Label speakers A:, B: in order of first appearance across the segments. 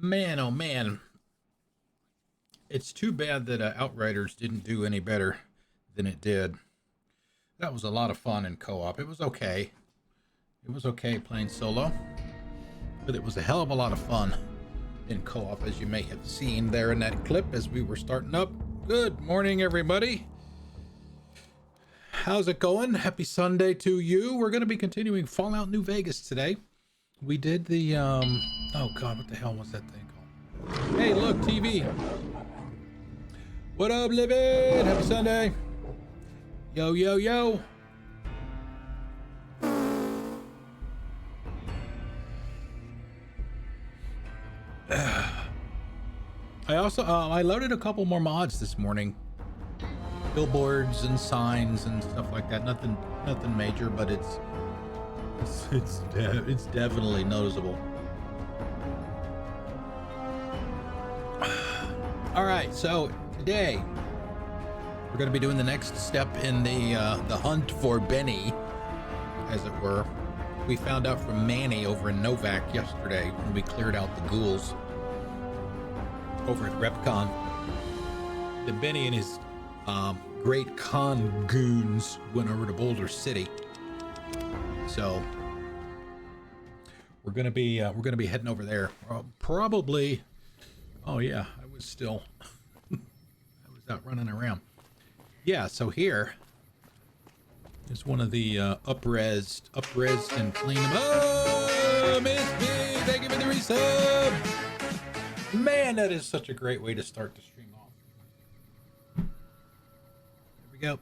A: Man, oh man. It's too bad that Outriders didn't do any better than it did. That was a lot of fun in co-op. It was okay. It was okay playing solo, but it was a hell of a lot of fun in co-op, as you may have seen there in that clip as we were starting up. Good morning, everybody. How's it going? Happy Sunday to you. We're going to be continuing Fallout New Vegas today. We did the, oh God, what the hell was that thing called? Hey, look, TV. What up, Livin'? Happy Sunday. Yo, yo, yo. I also, I loaded a couple more mods this morning. Billboards and signs and stuff like that. Nothing major, but it's definitely noticeable. All right, so today we're going to be doing the next step in the hunt for Benny, as it were. We found out from Manny over in Novak yesterday when we cleared out the ghouls over at REPCONN that Benny and his great con goons went over to Boulder City. So we're gonna be heading over there. Probably. Oh yeah, I was out running around. Yeah, so here is one of the up-resed and clean. Oh, Miss B, thank you for the resub. Man, that is such a great way to start the stream off. There we go.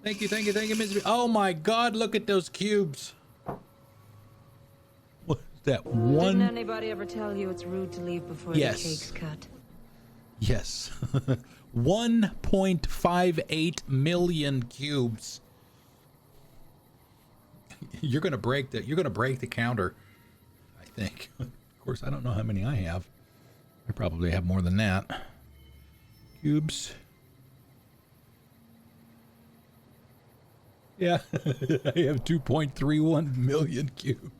A: Thank you, Miss B. Oh my God, look at those cubes. What is that one?
B: Didn't anybody ever tell you it's rude to leave before the cake's cut?
A: Yes. 1.58 million cubes. You're gonna break the counter, I think. Of course, I don't know how many I have. I probably have more than that. Cubes. Yeah, I have 2.31 million cubes.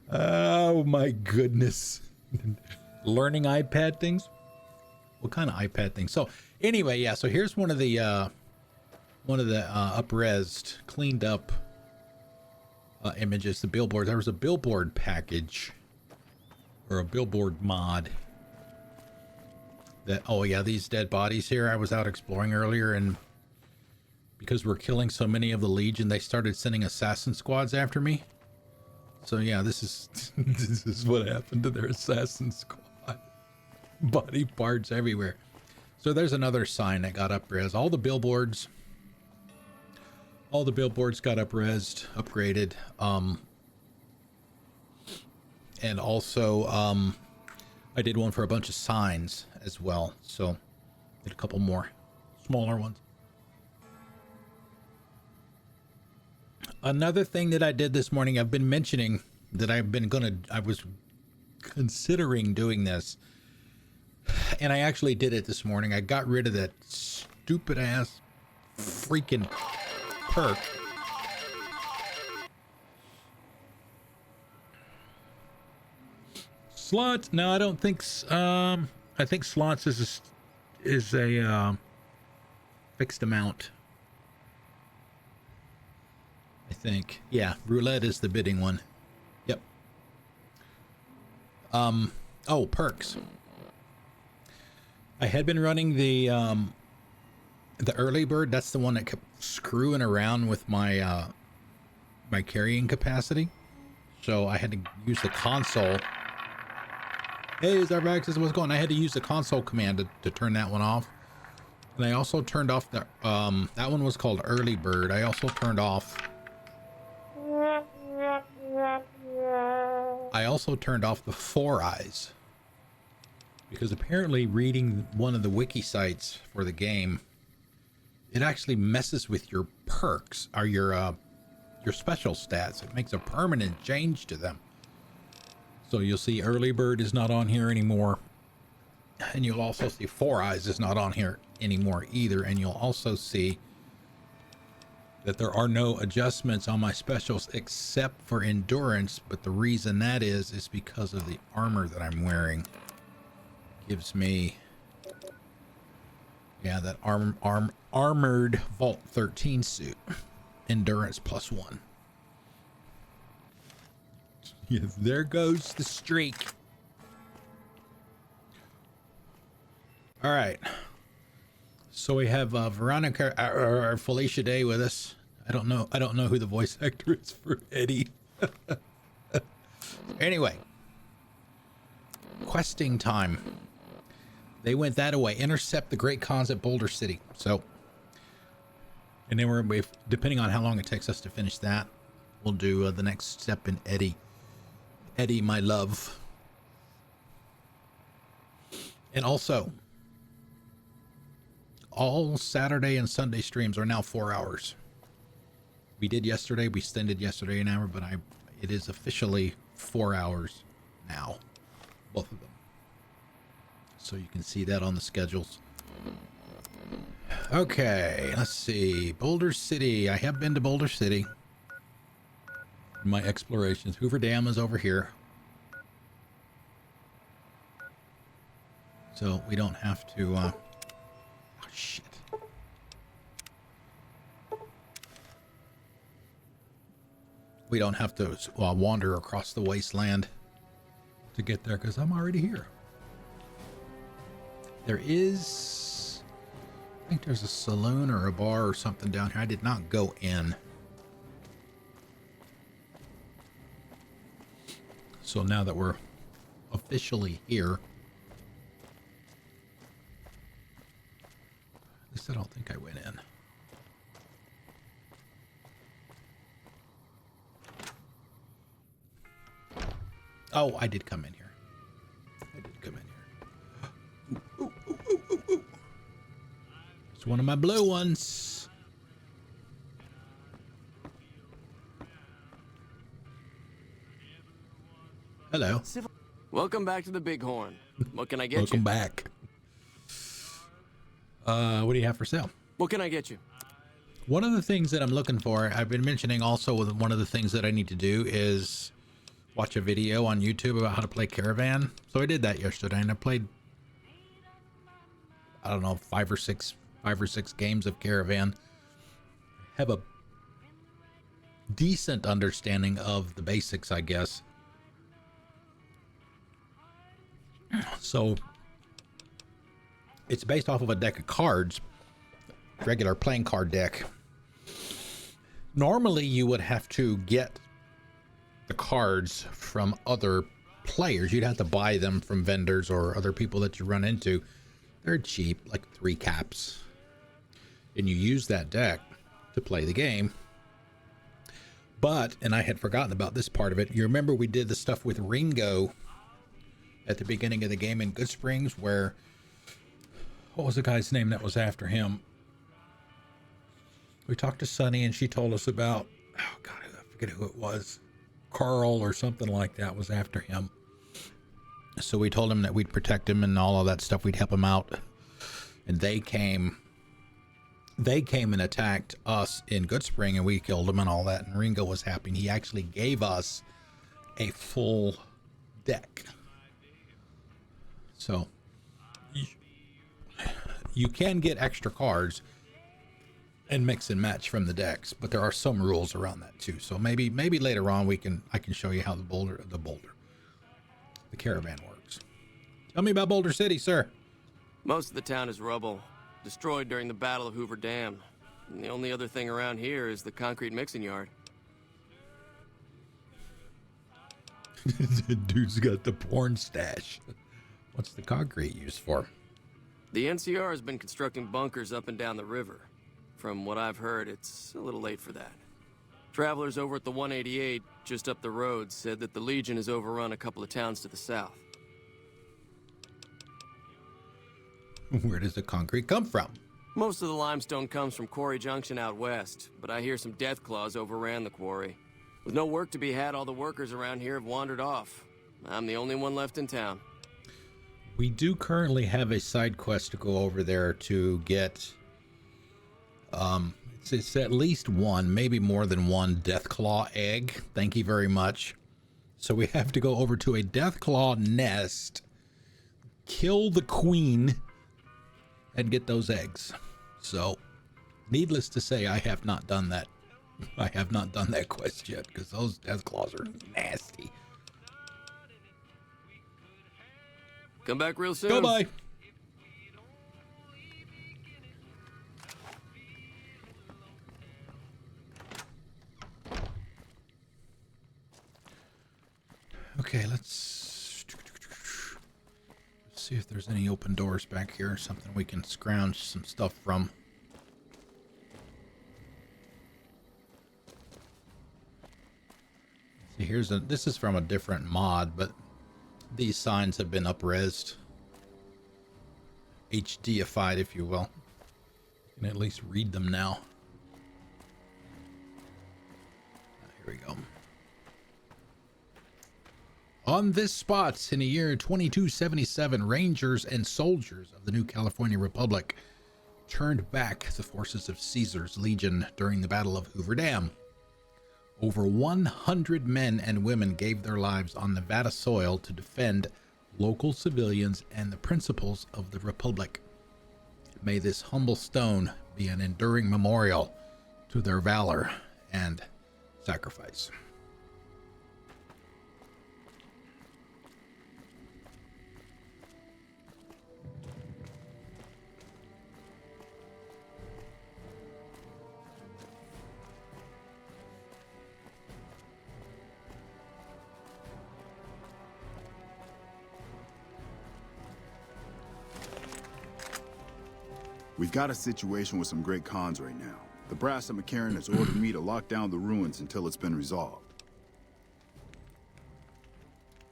A: Oh my goodness. Learning iPad things? What kind of iPad things? So anyway, yeah, so here's one of the up-resed, cleaned up images, the billboards. There was a billboard package or a billboard mod that, oh yeah, these dead bodies here. I was out exploring earlier, and because we're killing so many of the Legion, they started sending assassin squads after me. So yeah, this is what happened to their assassin squad. Body parts everywhere. So there's another sign that got up-res. All the billboards got up-resed, upgraded. And also I did one for a bunch of signs as well. So did a couple more smaller ones. Another thing that I did this morning, I've been mentioning that I was considering doing this, and I actually did it this morning. I got rid of that stupid ass freaking perk. Slots? No, I don't think. I think slots is a fixed amount. I think. Yeah, roulette is the bidding one. Yep. Oh, perks. I had been running the early bird. That's the one that kept screwing around with my my carrying capacity. So I had to use the console. Hey, Zarvax, what's going on? I had to use the console command to turn that one off. And I also turned off the that one was called early bird. I also turned off the 4 eyes, because apparently reading one of the wiki sites for the game, it actually messes with your perks or your special stats. It makes a permanent change to them. So you'll see early bird is not on here anymore, and you'll also see 4 eyes is not on here anymore either, and you'll also see that there are no adjustments on my specials except for endurance, but the reason that is because of the armor that I'm wearing. Gives me, yeah, that armored Vault 13 suit. Endurance +1. Yes, there goes the streak. All right. So we have Veronica or Felicia Day with us. I don't know who the voice actor is for Eddie. Anyway, questing time. They went that away. Intercept the great cons at Boulder City. So, and then we're, depending on how long it takes us to finish that, we'll do the next step in Eddie. Eddie, my love. And also, all Saturday and Sunday streams are now 4 hours. We did yesterday. We extended yesterday an hour, but it is officially 4 hours now. Both of them. So you can see that on the schedules. Okay, let's see. Boulder City. I have been to Boulder City. My explorations. Hoover Dam is over here. So we don't have to, oh shit. We don't have to wander across the wasteland to get there because I'm already here. There is, I think there's a saloon or a bar or something down here. I did not go in. So now that we're officially here, at least I don't think I went in. Oh, I did come in here. I did come in here. Ooh, ooh, ooh, ooh, ooh, ooh. It's one of my blue ones. Hello.
C: Welcome back to the Bighorn. What can I get you?
A: Welcome back. What do you have for sale?
C: What can I get you?
A: One of the things that I'm looking for, I've been mentioning also, with one of the things that I need to do is watch a video on YouTube about how to play Caravan. So I did that yesterday, and I played, I don't know, five or six games of Caravan. Have a decent understanding of the basics, I guess. So it's based off of a deck of cards, regular playing card deck. Normally you would have to get the cards from other players. You'd have to buy them from vendors or other people that you run into. They're cheap, like 3 caps. And you use that deck to play the game. But, and I had forgotten about this part of it, you remember we did the stuff with Ringo at the beginning of the game in Good Springs, where, what was the guy's name that was after him? We talked to Sunny and she told us about, oh God, I forget who it was. Carl or something like that was after him. So we told him that we'd protect him and all of that stuff. We'd help him out. And they came and attacked us in Good Spring, and we killed him and all that. And Ringo was happy. And he actually gave us a full deck. So you can get extra cards and mix and match from the decks, but there are some rules around that too. So maybe later on I can show you how the Caravan works. Tell me about Boulder City, sir.
C: Most of the town is rubble, destroyed during the Battle of Hoover Dam. And the only other thing around here is the concrete mixing yard.
A: The dude's got the porn stash. What's the concrete used for?
C: The NCR has been constructing bunkers up and down the river. From what I've heard, it's a little late for that. Travelers over at the 188, just up the road, said that the Legion has overrun a couple of towns to the south.
A: Where does the concrete come from?
C: Most of the limestone comes from Quarry Junction out west, but I hear some Deathclaws overran the quarry. With no work to be had, all the workers around here have wandered off. I'm the only one left in town.
A: We do currently have a side quest to go over there to get, It's at least one, maybe more than one Deathclaw egg. Thank you very much. So we have to go over to a Deathclaw nest, kill the queen, and get those eggs. So, needless to say, I have not done that. I have not done that quest yet, because those Deathclaws are nasty.
C: Come back real soon.
A: Goodbye. Okay, let's see if there's any open doors back here, something we can scrounge some stuff from. See, this is from a different mod, but these signs have been up-resed, HDified, if you will. You can at least read them now. Here we go. On this spot, in the year 2277, Rangers and soldiers of the New California Republic turned back the forces of Caesar's legion during the Battle of Hoover Dam. Over 100 men and women gave their lives on Nevada soil to defend local civilians and the principles of the Republic. May this humble stone be an enduring memorial to their valor and sacrifice.
D: We've got a situation with some great cons right now. The brass at McCarran has ordered me to lock down the ruins until it's been resolved.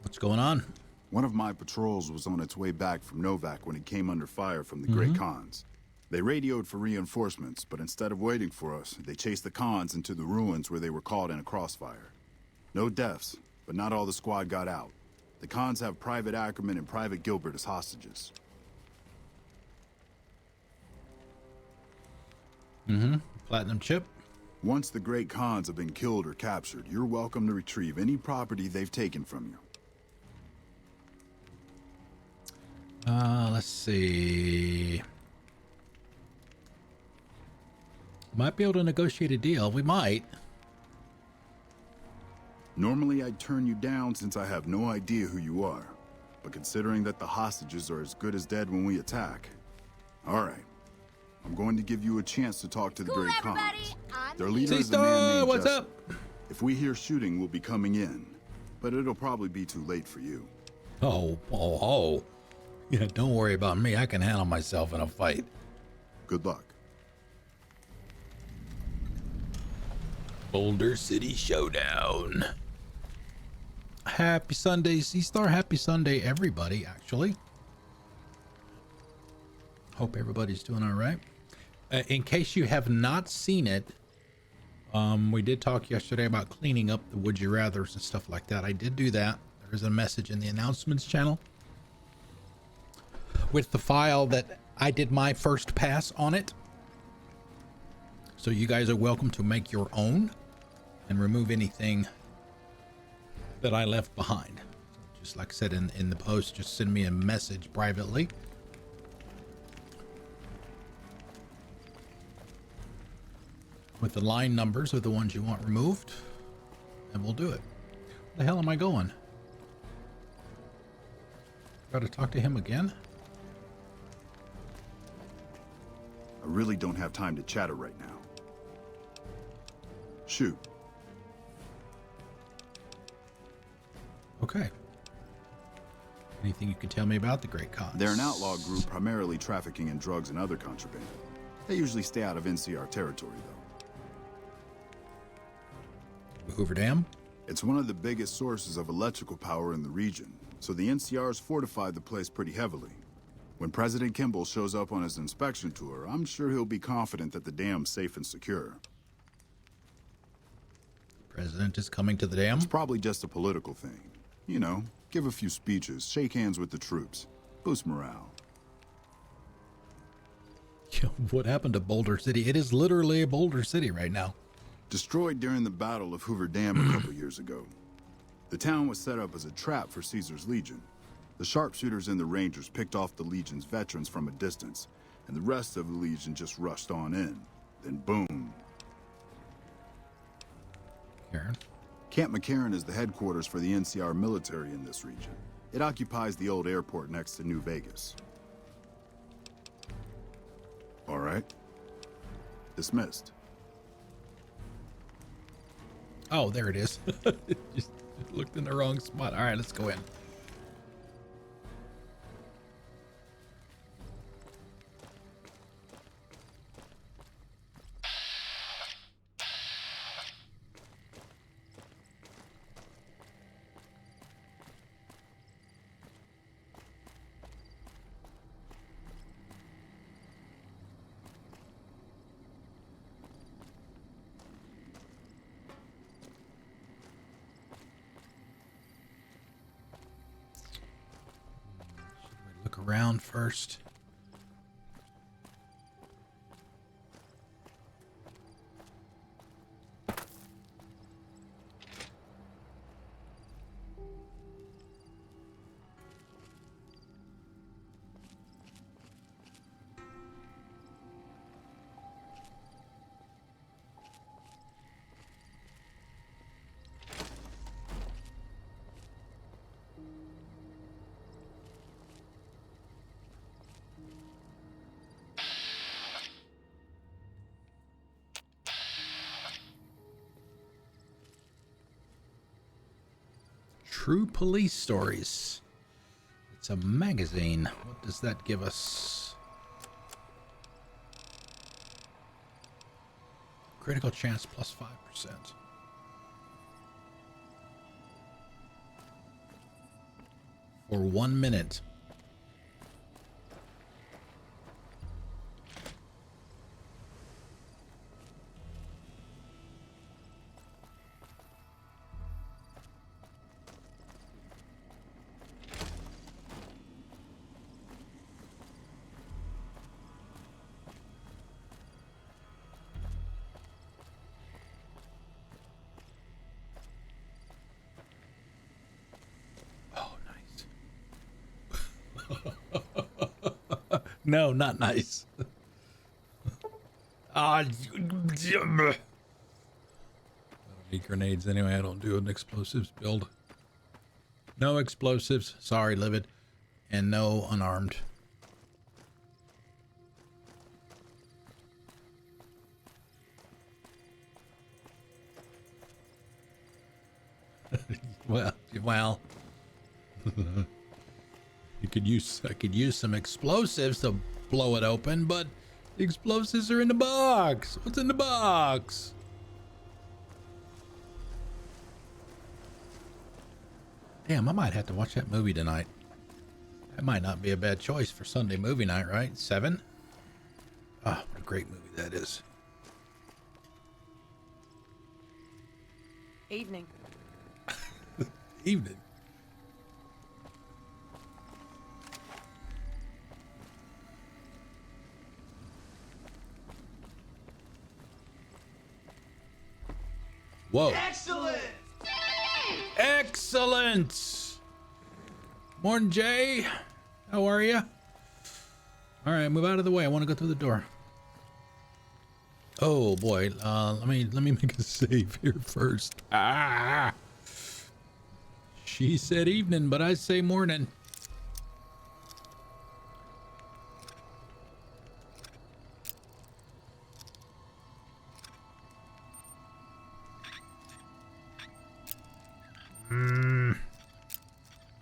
A: What's going on?
D: One of my patrols was on its way back from Novak when it came under fire from the great cons. They radioed for reinforcements, but instead of waiting for us, they chased the cons into the ruins where they were caught in a crossfire. No deaths, but not all the squad got out. The cons have Private Ackerman and Private Gilbert as hostages.
A: Platinum chip.
D: Once the great cons have been killed or captured, you're welcome to retrieve any property they've taken from you.
A: Let's see. Might be able to negotiate a deal. We might.
D: Normally I'd turn you down since I have no idea who you are. But considering that the hostages are as good as dead when we attack. Alright. I'm going to give you a chance to talk to the great cons. Their leader is a man named
A: what's
D: Jessup.
A: up?
D: If we hear shooting, we'll be coming in. But it'll probably be too late for you.
A: Oh. Yeah, don't worry about me. I can handle myself in a fight.
D: Good luck.
A: Boulder City Showdown. Happy Sunday, C-Star. Happy Sunday, everybody, actually. Hope everybody's doing all right. In case you have not seen it, we did talk yesterday about cleaning up the Would You Rathers and stuff like that. I did do that. There is a message in the announcements channel with the file that I did my first pass on it. So you guys are welcome to make your own and remove anything that I left behind. Just like I said in the post, just send me a message privately. With the line numbers of the ones you want removed, and we'll do it. Where the hell am I going? Gotta talk to him again?
D: I really don't have time to chatter right now. Shoot.
A: Okay. Anything you can tell me about the Great Cons?
D: They're an outlaw group primarily trafficking in drugs and other contraband. They usually stay out of NCR territory, though.
A: Hoover Dam?
D: It's one of the biggest sources of electrical power in the region, so the NCR's fortified the place pretty heavily. When President Kimball shows up on his inspection tour, I'm sure he'll be confident that the dam's safe and secure.
A: The president is coming to the dam?
D: It's probably just a political thing. You know, give a few speeches, shake hands with the troops, boost morale.
A: What happened to Boulder City? It is literally a Boulder City right now.
D: Destroyed during the Battle of Hoover Dam a couple years ago. The town was set up as a trap for Caesar's Legion. The sharpshooters and the Rangers picked off the Legion's veterans from a distance, and the rest of the Legion just rushed on in. Then boom.
A: Karen.
D: Camp McCarran is the headquarters for the NCR military in this region. It occupies the old airport next to New Vegas. All right. Dismissed.
A: Oh, there it is. Just looked in the wrong spot. All right, let's go in. Look around first. True Police Stories. It's a magazine. What does that give us? Critical chance plus 5%. For 1 minute. No, not nice. I don't need grenades anyway. I don't do an explosives build. No explosives. Sorry, Livid. And no unarmed. Well. I could use some explosives to blow it open, but the explosives are in the box. What's in the box? Damn, I might have to watch that movie tonight. That might not be a bad choice for Sunday movie night, right? 7? Ah, what a great movie that is.
B: Evening.
A: Evening. Whoa.
E: Excellent!
A: Excellent! Morning, Jay. How are you? All right, move out of the way. I want to go through the door. Oh boy, let me make a save here first. Ah! She said evening, but I say morning.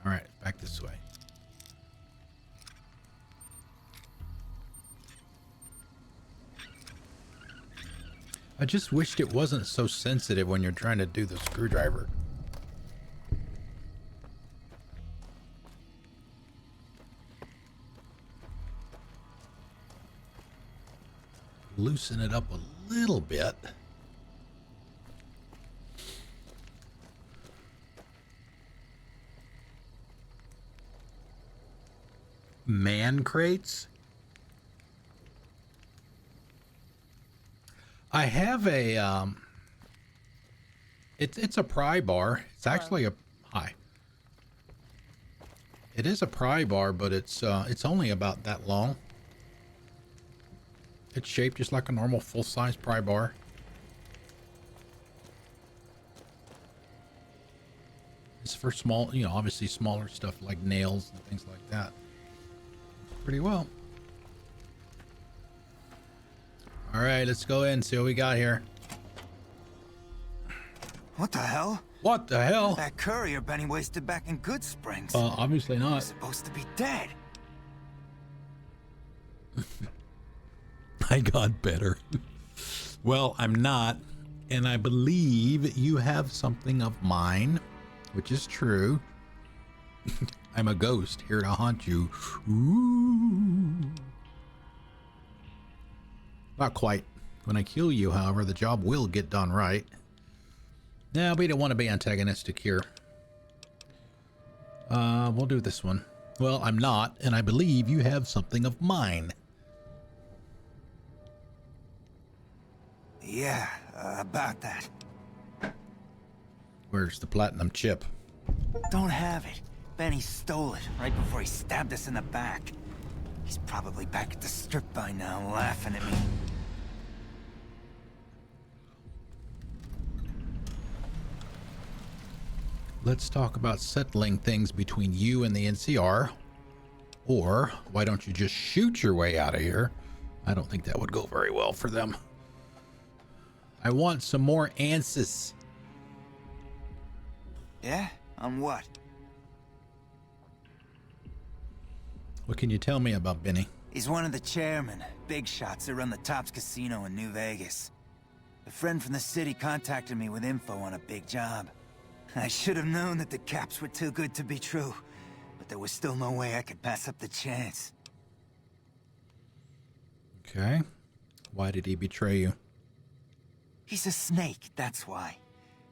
A: All right, back this way. I just wished it wasn't so sensitive when you're trying to do the screwdriver. Loosen it up a little bit. Man crates? I have a it's a pry bar. It's actually a hi. It is a pry bar, but it's only about that long. It's shaped just like a normal full-size pry bar. It's for small, you know, obviously smaller stuff like nails and things like that. Pretty well. All right, let's go in and see what we got here.
E: What the hell?
A: What the hell?
E: That courier Benny wasted back in Good Springs.
A: Obviously not.
E: He's supposed to be dead.
A: I got better. Well, I'm not, and I believe you have something of mine, which is true. I'm a ghost here to haunt you. Ooh. Not quite. When I kill you, however, the job will get done right. No, we don't want to be antagonistic here. We'll do this one. Well, I'm not, and I believe you have something of mine.
E: Yeah, about that.
A: Where's the platinum chip?
E: Don't have it. Benny stole it right before he stabbed us in the back. He's probably back at the strip by now, laughing at me.
A: Let's talk about settling things between you and the NCR. Or why don't you just shoot your way out of here? I don't think that would go very well for them. I want some more answers.
E: Yeah? On what?
A: What can you tell me about Benny?
E: He's one of the chairmen, big shots that run the Tops Casino in New Vegas. A friend from the city contacted me with info on a big job. I should have known that the caps were too good to be true, but there was still no way I could pass up the chance.
A: Okay. Why did he betray you?
E: He's a snake, that's why.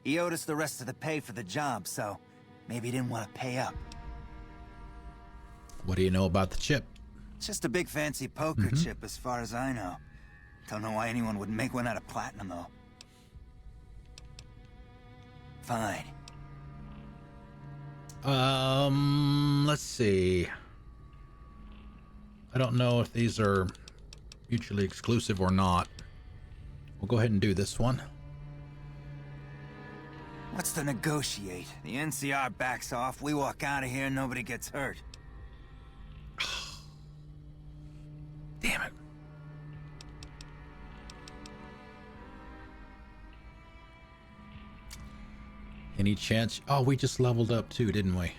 E: He owed us the rest of the pay for the job, so maybe he didn't want to pay up.
A: What do you know about the chip?
E: It's just a big fancy poker chip as far as I know. Don't know why anyone would make one out of platinum, though. Fine.
A: Let's see. I don't know if these are mutually exclusive or not. We'll go ahead and do this one.
E: What's to negotiate? The NCR backs off, we walk out of here, nobody gets hurt.
A: Damn it. Any chance? Oh, we just leveled up too, didn't we?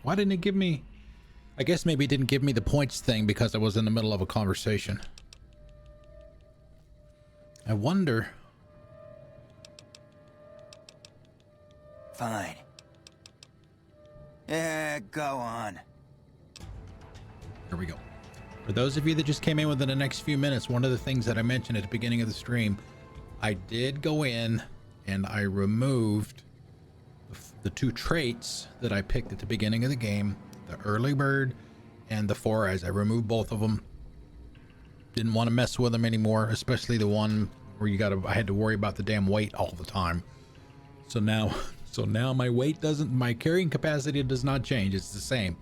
A: Why didn't it give me... I guess maybe it didn't give me the points thing because I was in the middle of a conversation. I wonder...
E: Fine. Yeah, go on.
A: Here we go. For those of you that just came in within the next few minutes, one of the things that I mentioned at the beginning of the stream, I did go in and I removed the two traits that I picked at the beginning of the game, the early bird and the four eyes. I removed both of them. Didn't want to mess with them anymore, especially the one where I had to worry about the damn weight all the time. So now my weight my carrying capacity does not change. It's the same.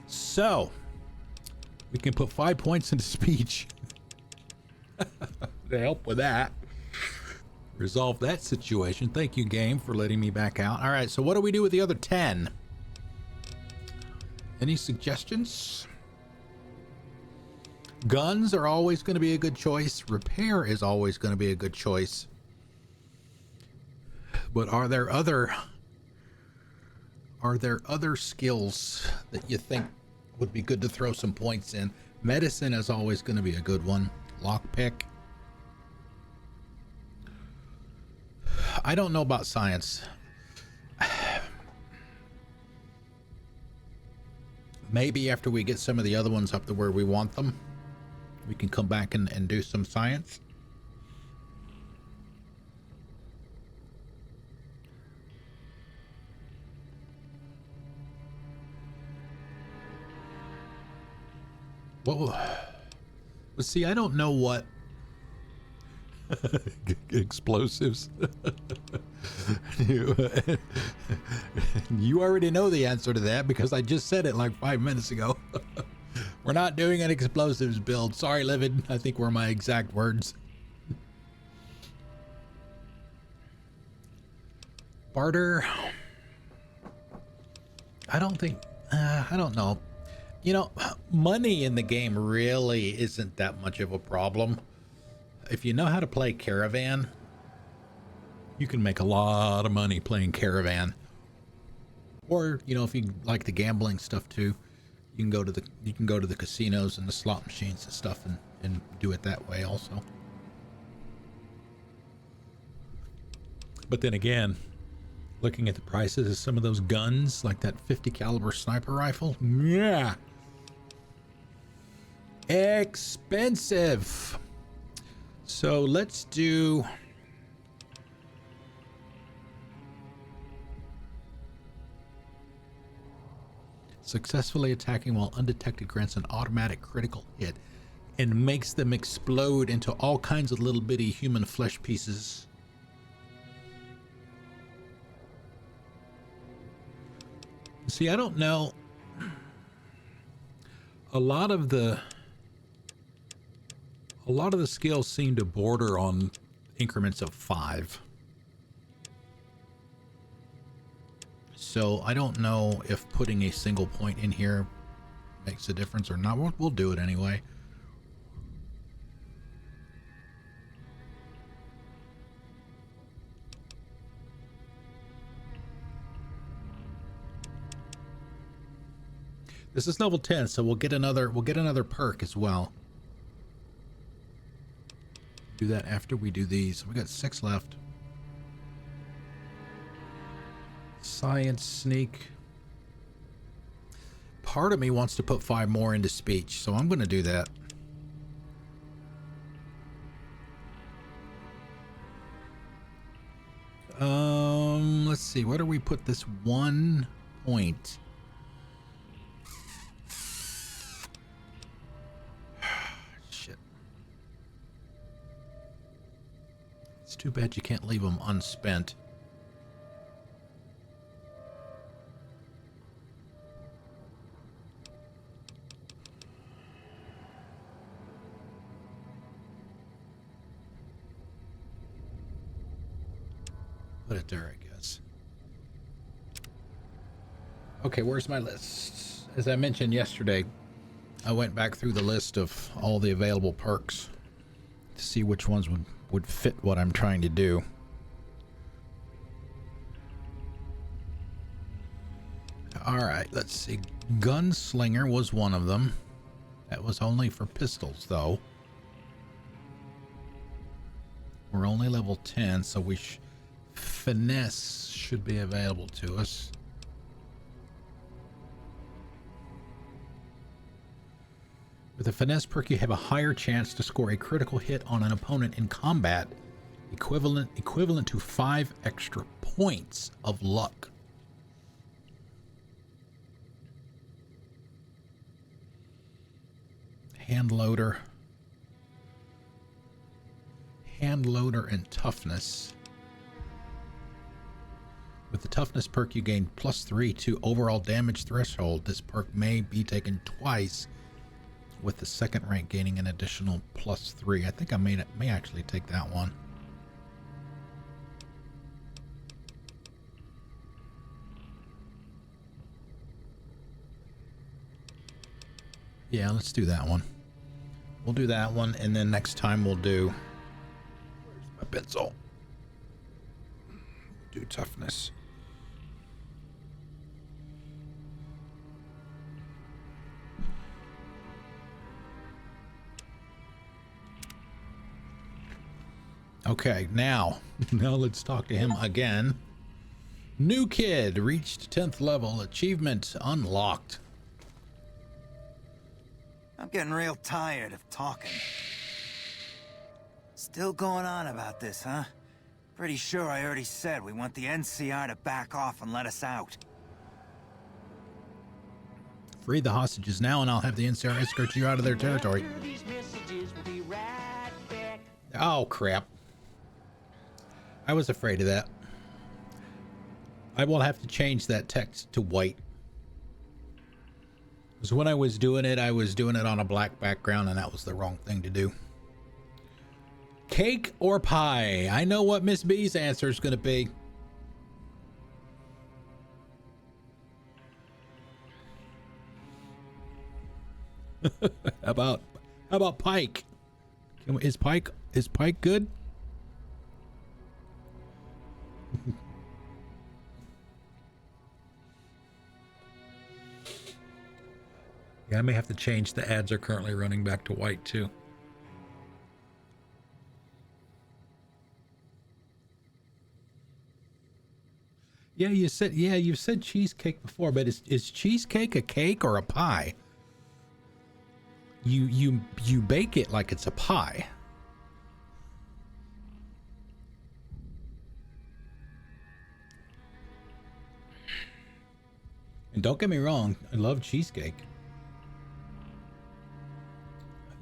A: So we can put 5 points into speech to help with that. Resolve that situation. Thank you, game, for letting me back out. All right, so what do we do with the other 10? Any suggestions? Guns are always going to be a good choice. Repair is always going to be a good choice. But are there other skills that you think would be good to throw some points in? Medicine is always going to be a good one. Lockpick. I don't know about science. Maybe after we get some of the other ones up to where we want them, we can come back and do some science. Well, see, I don't know what explosives. You already know the answer to that because I just said it like 5 minutes ago. We're not doing an explosives build. Sorry, Livid. I think were my exact words. Barter. I don't know. You know, money in the game really isn't that much of a problem. If you know how to play Caravan, you can make a lot of money playing Caravan. Or, you know, if you like the gambling stuff too, you can go to the casinos and the slot machines and stuff and do it that way also. But then again, looking at the prices of some of those guns, like that 50 caliber sniper rifle, yeah, expensive. So let's do successfully attacking while undetected grants an automatic critical hit and makes them explode into all kinds of little bitty human flesh pieces. See, I don't know. A lot of the skills seem to border on increments of 5. So I don't know if putting a single point in here makes a difference or not. We'll do it anyway. This is level 10, so we'll get another perk as well. Do that after we do these. We got 6 left. Science sneak. Part of me wants to put 5 more into speech, so I'm going to do that. Let's see. Where do we put this 1 point? Shit. It's too bad you can't leave them unspent. Put it there, I guess. Okay, where's my list? As I mentioned yesterday, I went back through the list of all the available perks to see which ones would fit what I'm trying to do. Alright, let's see. Gunslinger was one of them. That was only for pistols, though. We're only level 10, so finesse should be available to us. With a finesse perk, you have a higher chance to score a critical hit on an opponent in combat, equivalent to 5 extra points of luck. Hand loader and toughness. With the toughness perk, you gain +3 to overall damage threshold. This perk may be taken twice, with the second rank gaining an additional +3. I think I may actually take that one. Yeah, let's do that one. We'll do that one, and then next time we'll do... Where's my pencil? Do toughness. Okay, now let's talk to him again. New kid reached 10th level. Achievement unlocked.
E: I'm getting real tired of talking. Still going on about this, huh? Pretty sure I already said we want the NCR to back off and let us out.
A: Free the hostages now, and I'll have the NCR escort you out of their territory. Oh, crap. I was afraid of that. I will have to change that text to white. Because when I was doing it on a black background, and that was the wrong thing to do. Cake or pie? I know what Miss B's answer is going to be. How about Pike? Is Pike good? Yeah, I may have to change. The ads are currently running back to white too. Yeah, you've said cheesecake before, but is cheesecake a cake or a pie? You bake it like it's a pie. And don't get me wrong, I love cheesecake.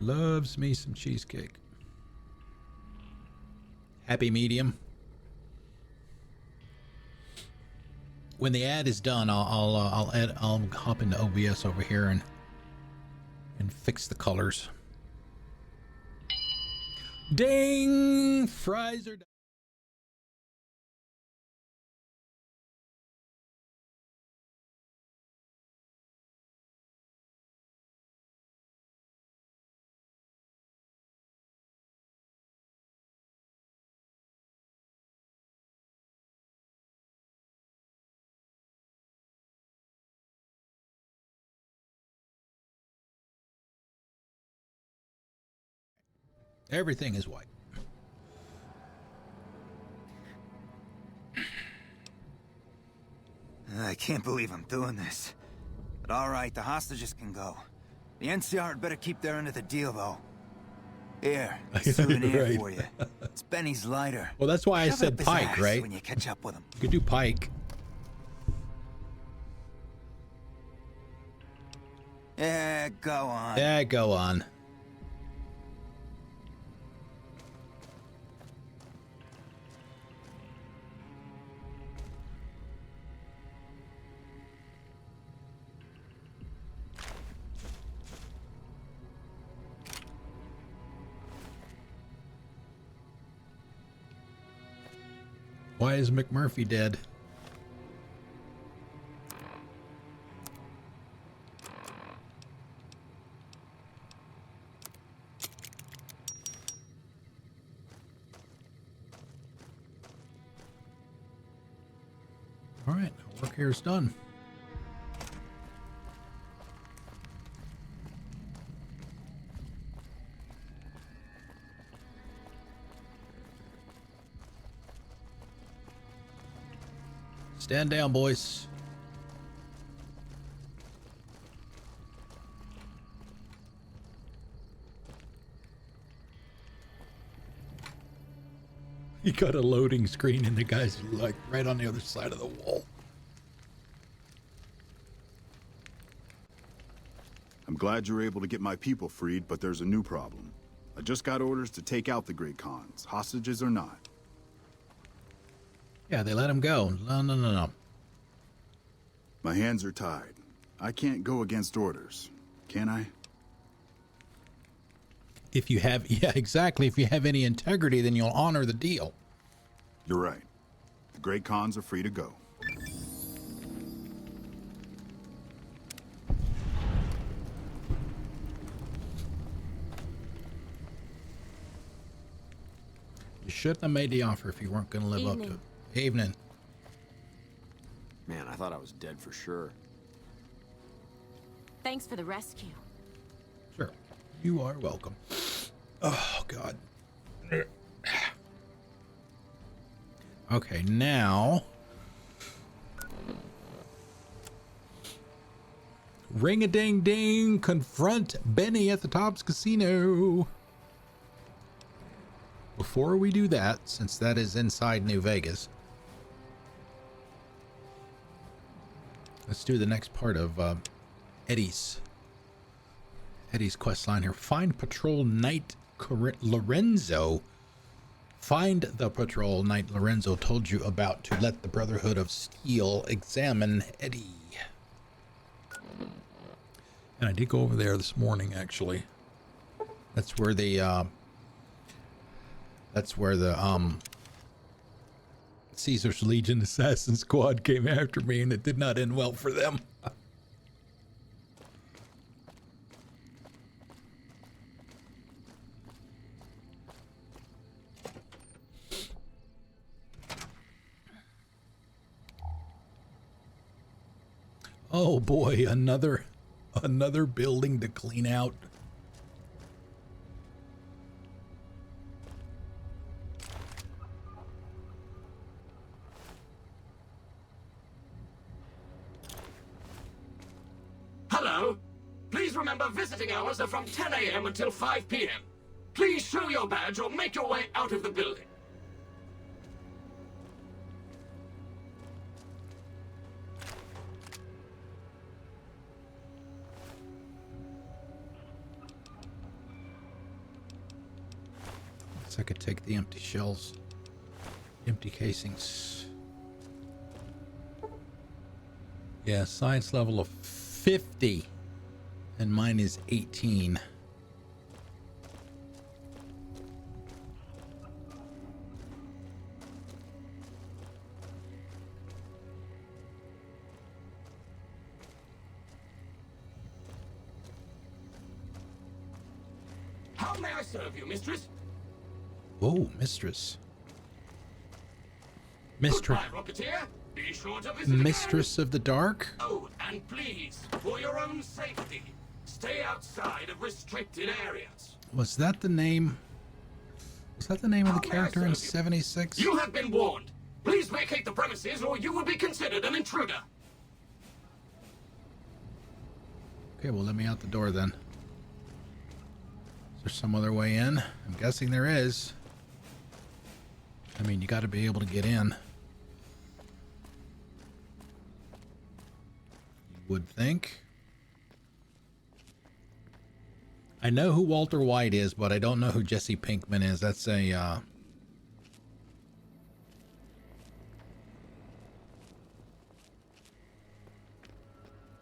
A: Loves me some cheesecake. Happy medium. When the ad is done, I'll hop into OBS over here and fix the colors. Ding! Fries are done. Everything is white.
E: I can't believe I'm doing this. But all right, the hostages can go. The NCR had better keep their end of the deal, though. Here, a souvenir
A: Right.
E: for you. It's Benny's lighter.
A: Well, that's why I
E: Shove it
A: said
E: up his
A: Pike,
E: ass
A: right?
E: when you catch up with him.
A: You could do Pike.
E: Yeah, go on.
A: Yeah, go on. Why is McMurphy dead? All right, work here is done. Stand down, boys. You got a loading screen and the guy's like right on the other side of the wall.
D: I'm glad you're able to get my people freed, but there's a new problem. I just got orders to take out the Great Khans, hostages or not.
A: Yeah, they let him go. No.
D: My hands are tied. I can't go against orders, can I?
A: If you have, yeah, exactly. If you have any integrity, then you'll honor the deal.
D: You're right. The Great Khans are free to go.
A: You shouldn't have made the offer if you weren't going to live up to it. Evening.
F: Man, I thought I was dead for sure.
G: Thanks for the rescue.
A: Sure. You are welcome. Oh, God. Okay, now... Ring-a-ding-ding! Confront Benny at the Tops Casino! Before we do that, since that is inside New Vegas, let's do the next part of Eddie's quest line here. Find Patrol Knight Lorenzo. Find the Patrol Knight Lorenzo told you about to let the Brotherhood of Steel examine Eddie. And I did go over there this morning, actually. That's where the Caesar's Legion Assassin Squad came after me, and it did not end well for them. Oh boy, another building to clean out.
F: Hello. Please remember visiting hours are from 10 a.m. until 5 p.m. Please show your badge or make your way out of the building.
A: I could take the empty shells, empty casings. Yeah, science level of 50, and mine is 18.
F: How may I serve you, mistress?
A: Oh, mistress.
F: Goodbye, Rocketeer. Be sure to visit
A: Mistress
F: again.
A: of the Dark?
F: Oh, and please, for your own safety, stay outside of restricted areas.
A: Was that the name? Was that the name of the character in 76?
F: You have been warned. Please vacate the premises or you will be considered an intruder.
A: Okay, well, let me out the door then. Is there some other way in? I'm guessing there is. I mean, you got to be able to get in. You would think. I know who Walter White is, but I don't know who Jesse Pinkman is. That's a,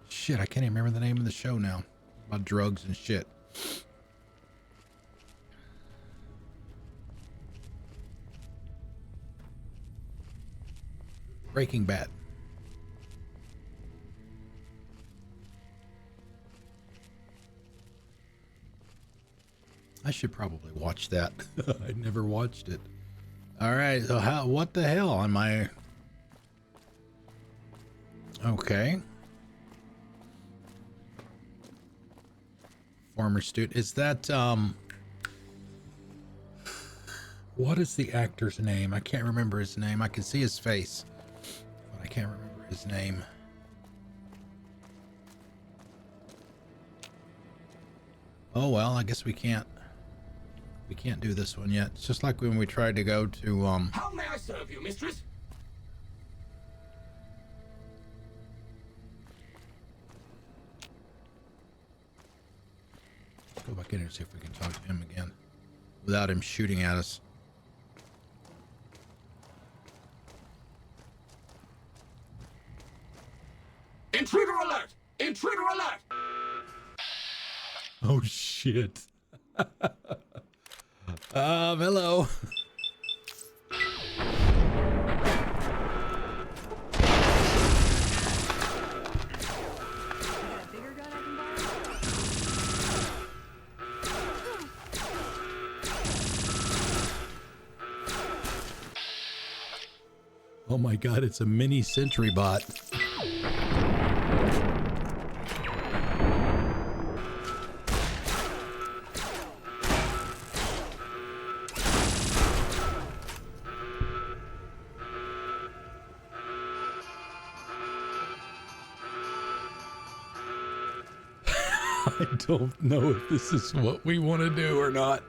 A: shit, I can't even remember the name of the show now. About drugs and shit. Breaking Bad. I should probably watch that. I never watched it. All right, so what the hell am I? Okay. Former student. Is that, what is the actor's name? I can't remember his name. I can see his face, but I can't remember his name. Oh, well, I guess we can't do this one yet. It's just like when we tried to go to,
F: How may I serve you, mistress?
A: Let's go back in here and see if we can talk to him again without him shooting at us.
F: Intruder alert! Intruder alert!
A: Oh, shit. Hello. Oh my god, it's a mini sentry bot. I don't know if this is what we want to do or not.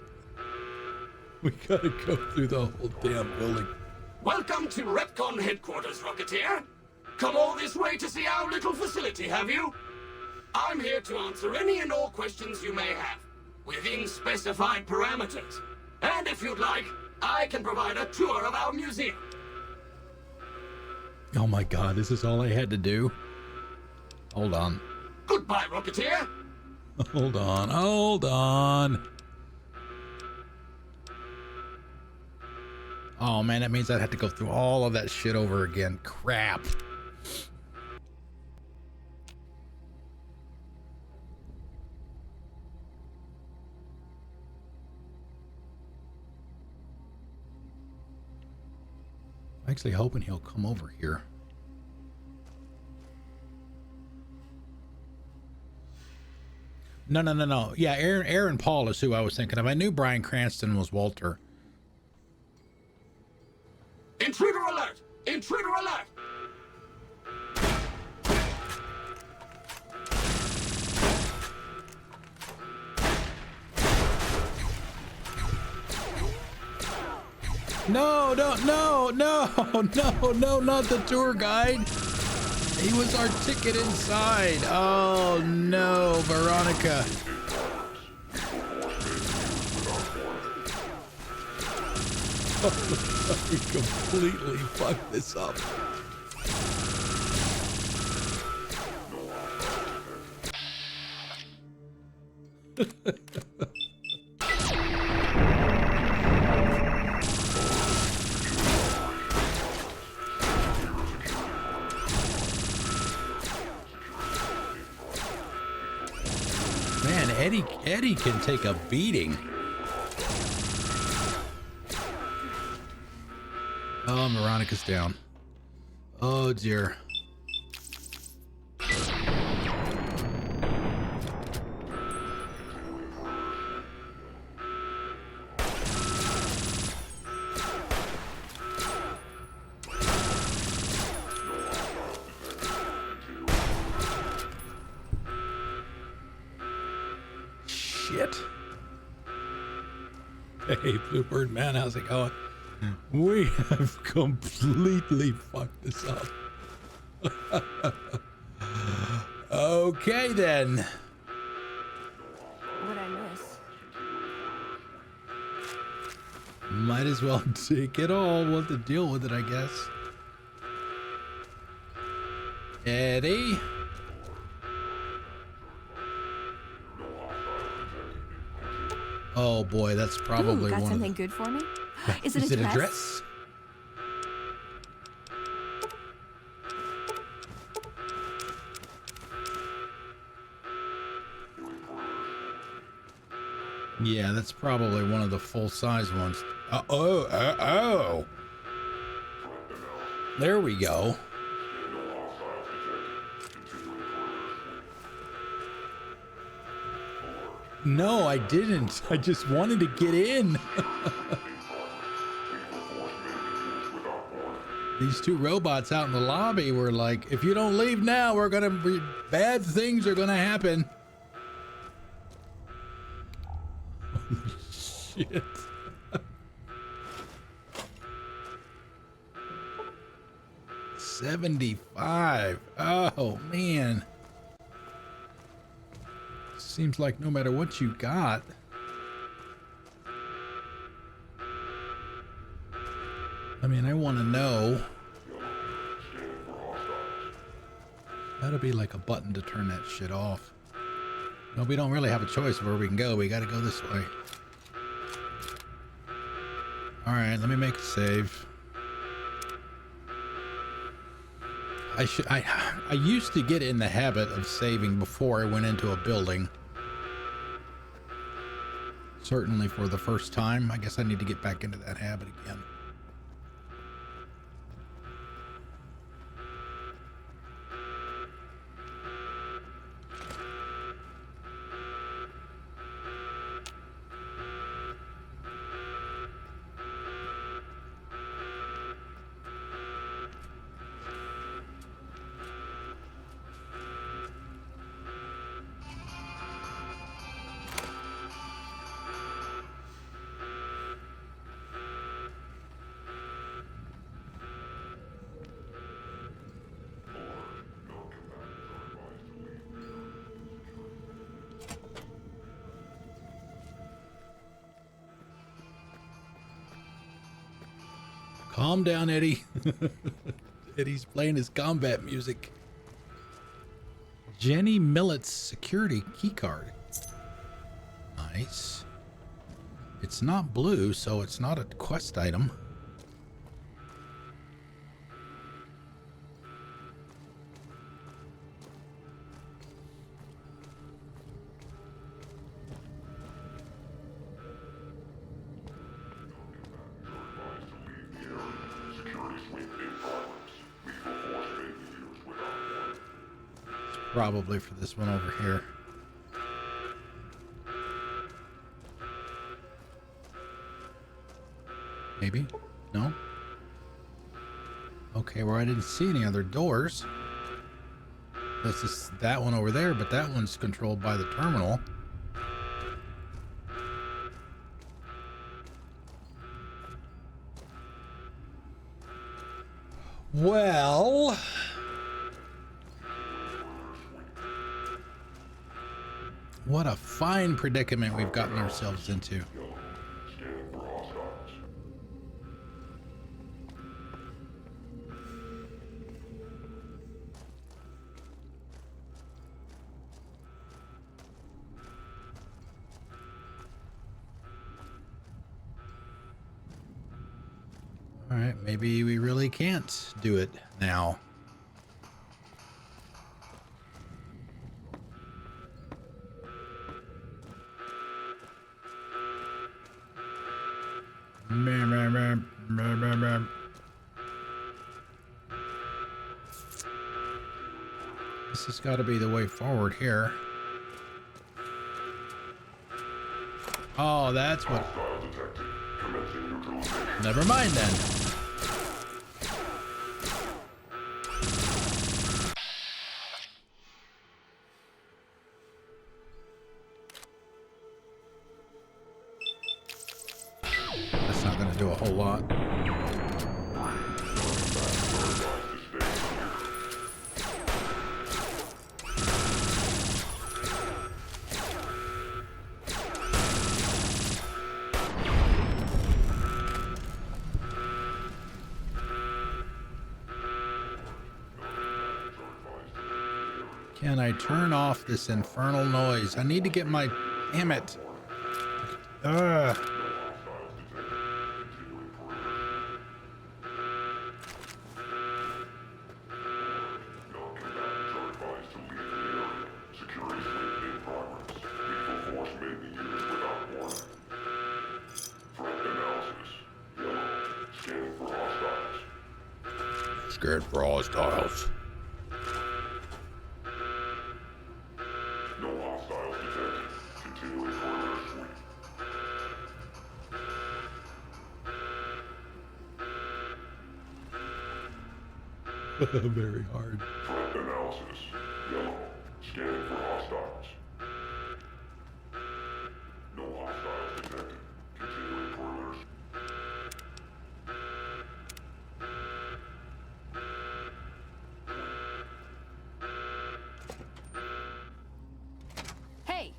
A: We gotta go through the whole damn building.
F: Welcome to REPCONN headquarters, Rocketeer. Come all this way to see our little facility, have you? I'm here to answer any and all questions you may have, within specified parameters. And if you'd like, I can provide a tour of our museum.
A: Oh my god, this is all I had to do? Hold on.
F: Goodbye, Rocketeer.
A: Hold on, hold on. Oh man, that means I'd have to go through all of that shit over again. Crap. I'm actually hoping he'll come over here. No. Yeah, Aaron Paul is who I was thinking of. I knew Bryan Cranston was Walter.
F: Intruder alert! Intruder alert!
A: No, not the tour guide. He was our ticket inside. Oh no, Veronica. We completely fucked this up. Man, Eddie can take a beating. Oh, Veronica's down. Oh dear. Shit. Hey, Bluebird Man, how's it going? We have completely fucked this up. Okay, then.
G: What'd I miss?
A: Might as well take it all. We'll have to deal with it, I guess. Eddie? Oh boy, that's probably
G: got
A: one
G: something
A: of
G: good for me?
A: the...
G: Is it a dress?
A: Yeah, that's probably one of the full-size ones. Oh. There we go. No, I didn't. I just wanted to get in. These two robots out in the lobby were like, if you don't leave now, we're gonna be... bad things are gonna happen. Holy shit. $75. Oh, man. Seems like no matter what you got. I mean, I want to know. That'll be like a button to turn that shit off. No, we don't really have a choice of where we can go. We got to go this way. All right, let me make a save. I used to get in the habit of saving before I went into a building. Certainly for the first time. I guess I need to get back into that habit again. Calm down, Eddie. Eddie's playing his combat music. Jenny Millett's security keycard. Nice. It's not blue, so it's not a quest item. Probably for this one over here. Maybe? No? Okay, well, I didn't see any other doors. This is that one over there, but that one's controlled by the terminal. Well... what a fine predicament we've gotten ourselves into. All right, maybe we really can't do it now. This has got to be the way forward here. Oh, that's what... never mind then. That's not going to do a whole lot. Can I turn off this infernal noise? I need to get my... damn it. Ugh. Scared for hostiles. Very hard.
G: Threat analysis. Yellow. Scanning for hostiles. No hostiles detected. Continuing perimeter.
H: Hey!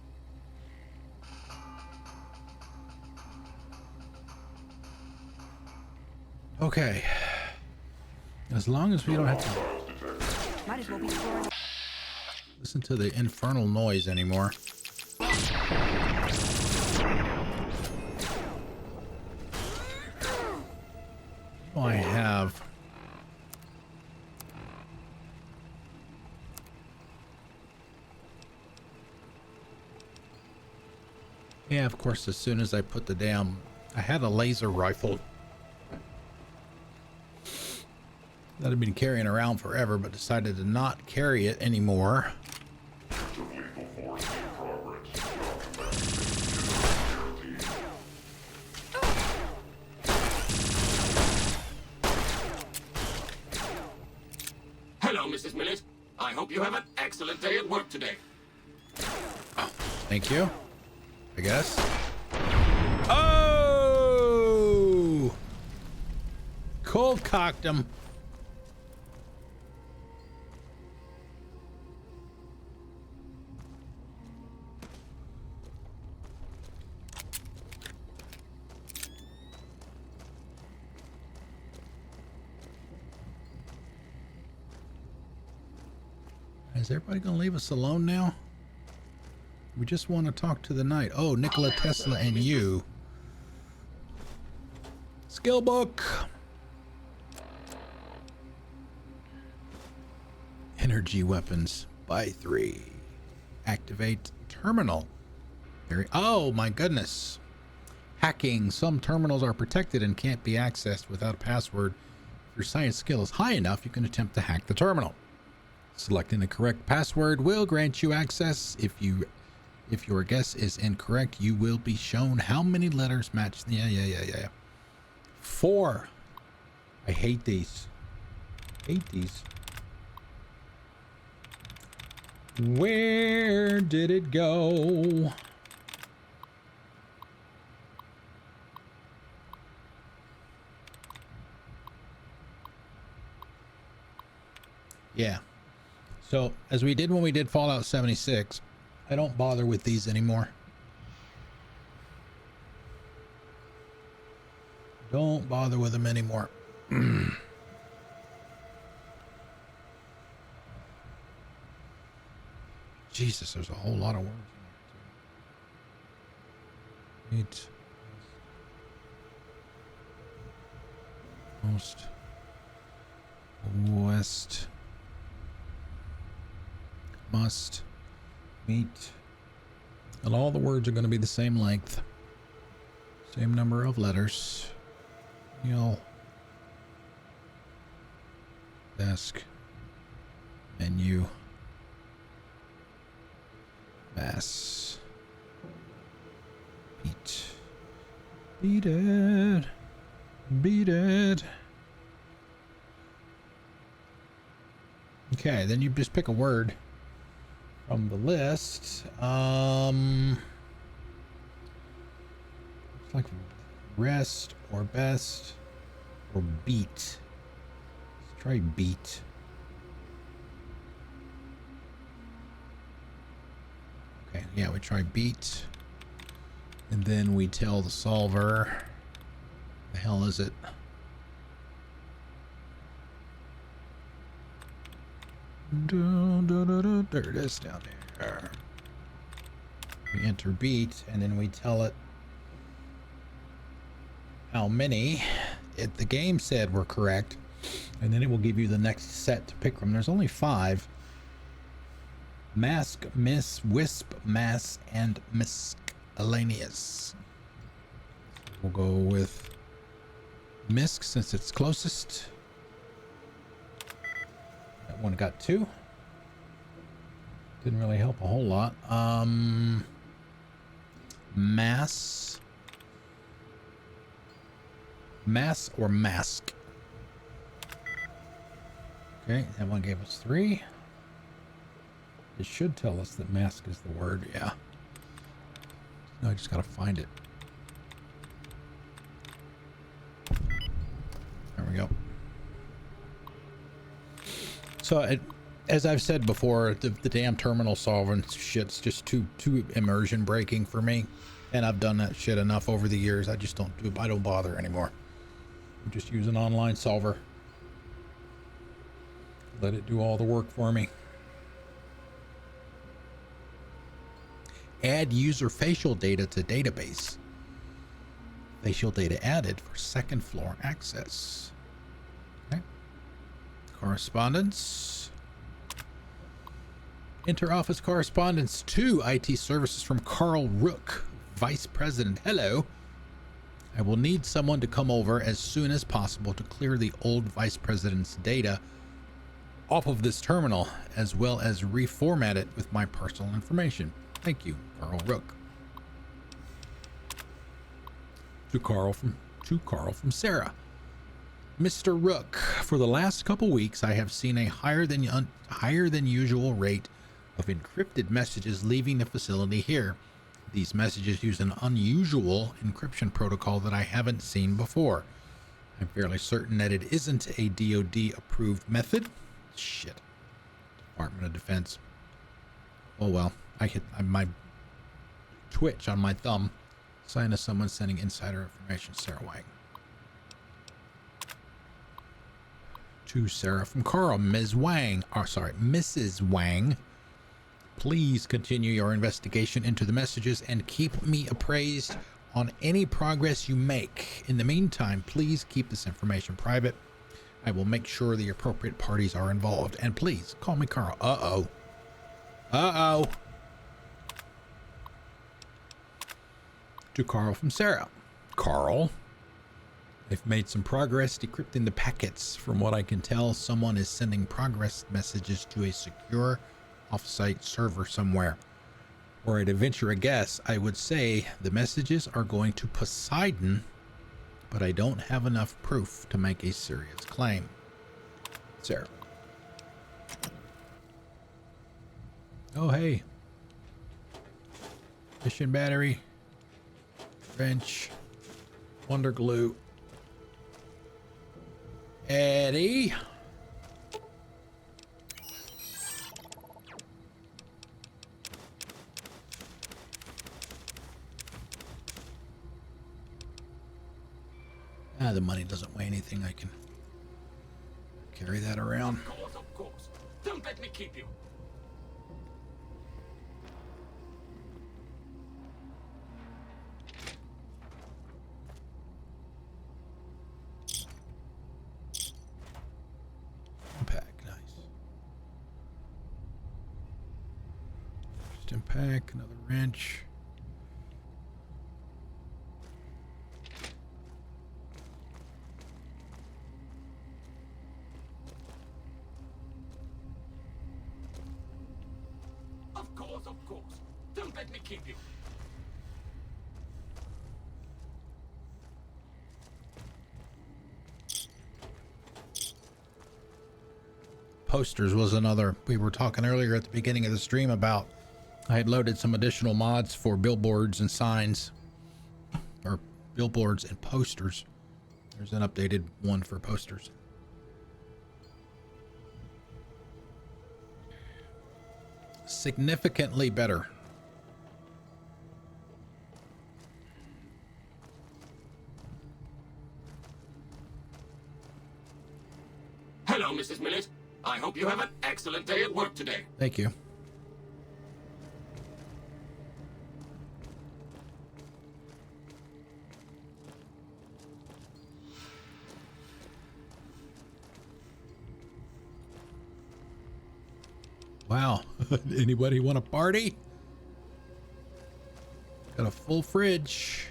A: Okay. As long as we don't have to
H: Might as well be storing.
A: listen to the infernal noise anymore. Oh, I have. Yeah, of course, as soon as I put the damn... I had a laser rifle that I've been carrying around forever, but decided to not carry it anymore.
F: Hello, Mrs. Millett. I hope you have an excellent day at work today.
A: Oh, thank you. I guess. Oh! Cold cocked him. Is everybody gonna leave us alone now? We just want to talk to the knight. Oh, Nikola Tesla and you. Skill book. Energy weapons. Buy 3. Activate terminal. Oh my goodness. Hacking. Some terminals are protected and can't be accessed without a password. If your science skill is high enough, you can attempt to hack the terminal. Selecting the correct password will grant you access. If your guess is incorrect, you will be shown how many letters match. Yeah. 4. I hate these. Where did it go? Yeah. So, as we did when we did Fallout 76, I don't bother with these anymore. Don't bother with them anymore. Jesus, there's a whole lot of words in there too. Eat. Most. West. Must. Meet. And all the words are going to be the same length. Same number of letters. Meal. Desk. Menu. Mass. Beat. Beat it. Beat it. Okay, then you just pick a word from the list. Looks like rest or best or beat. Let's try beat. Okay, yeah, we try beat. And then we tell the solver, the hell is it? There it is down there. We enter beat, and then we tell it how many the game said were correct, and then it will give you the next set to pick from. There's only 5. Mask, miss, wisp, mass, and miscellaneous. We'll go with misc since it's closest. That one got 2. Didn't really help a whole lot. Mass or mask. Okay, that one gave us 3. It should tell us that mask is the word, yeah. No, I just gotta find it. There we go. So, as I've said before, the damn terminal solving shit's just too immersion breaking for me, and I've done that shit enough over the years. I don't bother anymore. I just use an online solver. Let it do all the work for me. Add user facial data to database. Facial data added for second floor access. Okay. Correspondence. Inter-office correspondence to IT services from Carl Rook, Vice President. Hello. I will need someone to come over as soon as possible to clear the old Vice President's data off of this terminal, as well as reformat it with my personal information. Thank you, Carl Rook. To Carl from Sarah. Mr. Rook, for the last couple weeks, I have seen a higher than usual rate of encrypted messages leaving the facility here. These messages use an unusual encryption protocol that I haven't seen before. I'm fairly certain that it isn't a DoD approved method. Shit. Department of Defense. Oh well. I hit my Twitch on my thumb. Sign to someone sending insider information. Sarah Wang. To Sarah from Carl. Ms. Wang, Mrs. Wang, please continue your investigation into the messages and keep me appraised on any progress you make. In the meantime, please keep this information private. I will make sure the appropriate parties are involved. And please call me Carl. Uh-oh. To Carl from Sarah. Carl, I've made some progress decrypting the packets. From what I can tell, someone is sending progress messages to a secure off-site server somewhere. Were I to venture a guess, I would say the messages are going to Poseidon, but I don't have enough proof to make a serious claim. Sarah. Oh, hey. Mission battery. Wrench. Wonder glue. Eddie. The money doesn't weigh anything. I can carry that around.
F: Of course. Don't let me keep you.
A: Impact, nice. Just impact, another wrench.
F: Of course. Don't let me keep you.
A: Posters was another we were talking earlier at the beginning of the stream about. I had loaded some additional mods for billboards and signs, or billboards and posters. There's an updated one for posters. Significantly better.
F: Hello, Mrs. Millet. I hope you have an excellent day at work today.
A: Thank you. Wow. Anybody want a party? Got a full fridge.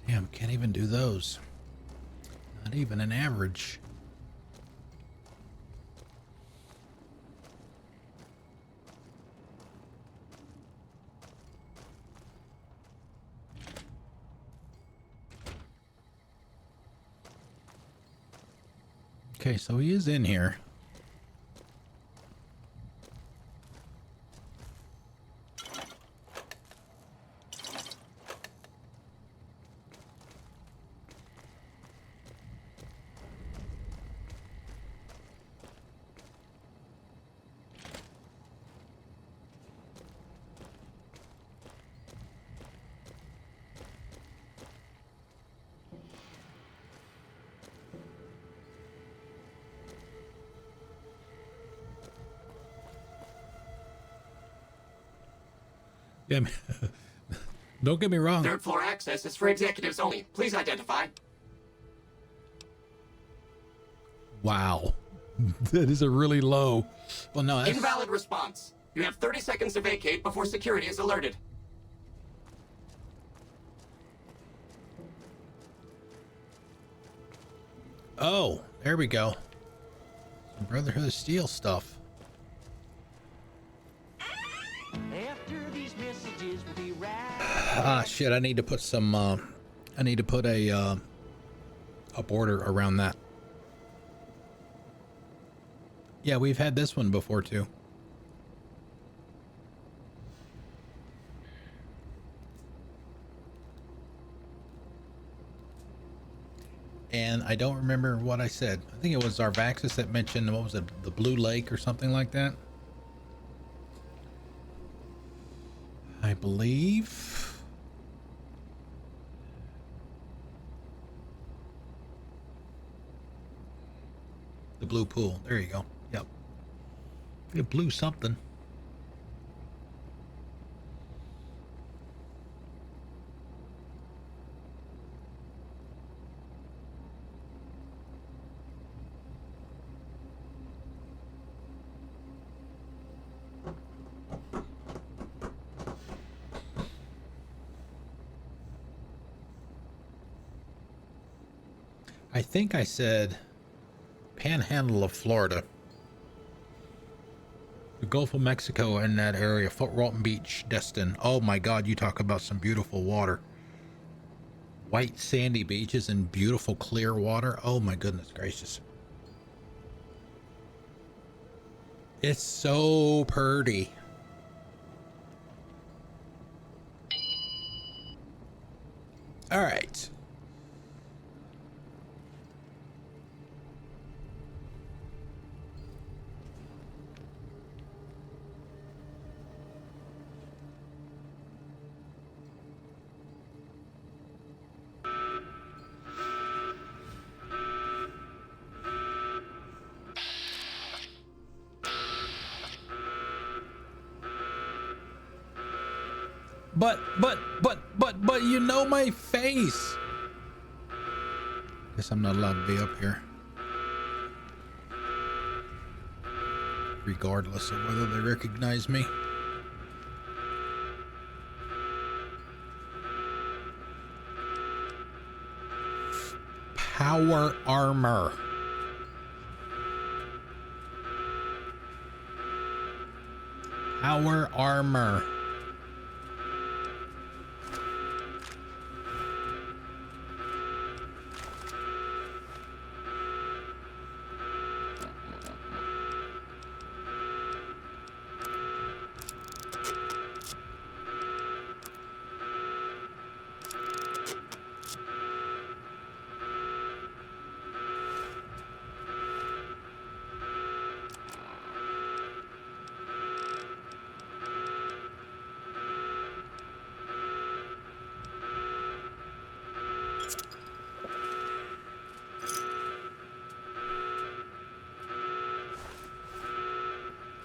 A: Damn, can't even do those. Not even an average. Okay, so he is in here. Yeah, don't get me wrong.
F: Third floor access is for executives only. Please identify.
A: Wow. That is a really low. Well, no, that's...
F: Invalid response. You have 30 seconds to vacate before security is alerted.
A: Oh, there we go. Some Brotherhood of Steel stuff.
I: After these messages will be right.
A: Ah, shit, I need to put some, I need to put a border around that. Yeah, we've had this one before too. And I don't remember what I said. I think it was Arvaxis that mentioned, what was it, the Blue Lake or something like that? I believe. The Blue Pool. There you go. Yep. You blew something. I think I said Panhandle of Florida. The Gulf of Mexico in that area, Fort Walton Beach, Destin. Oh my God, you talk about some beautiful water. White sandy beaches and beautiful clear water. Oh my goodness gracious. It's so pretty. All right. But you know my face. Guess I'm not allowed to be up here. Regardless of whether they recognize me. Power armor. Power armor.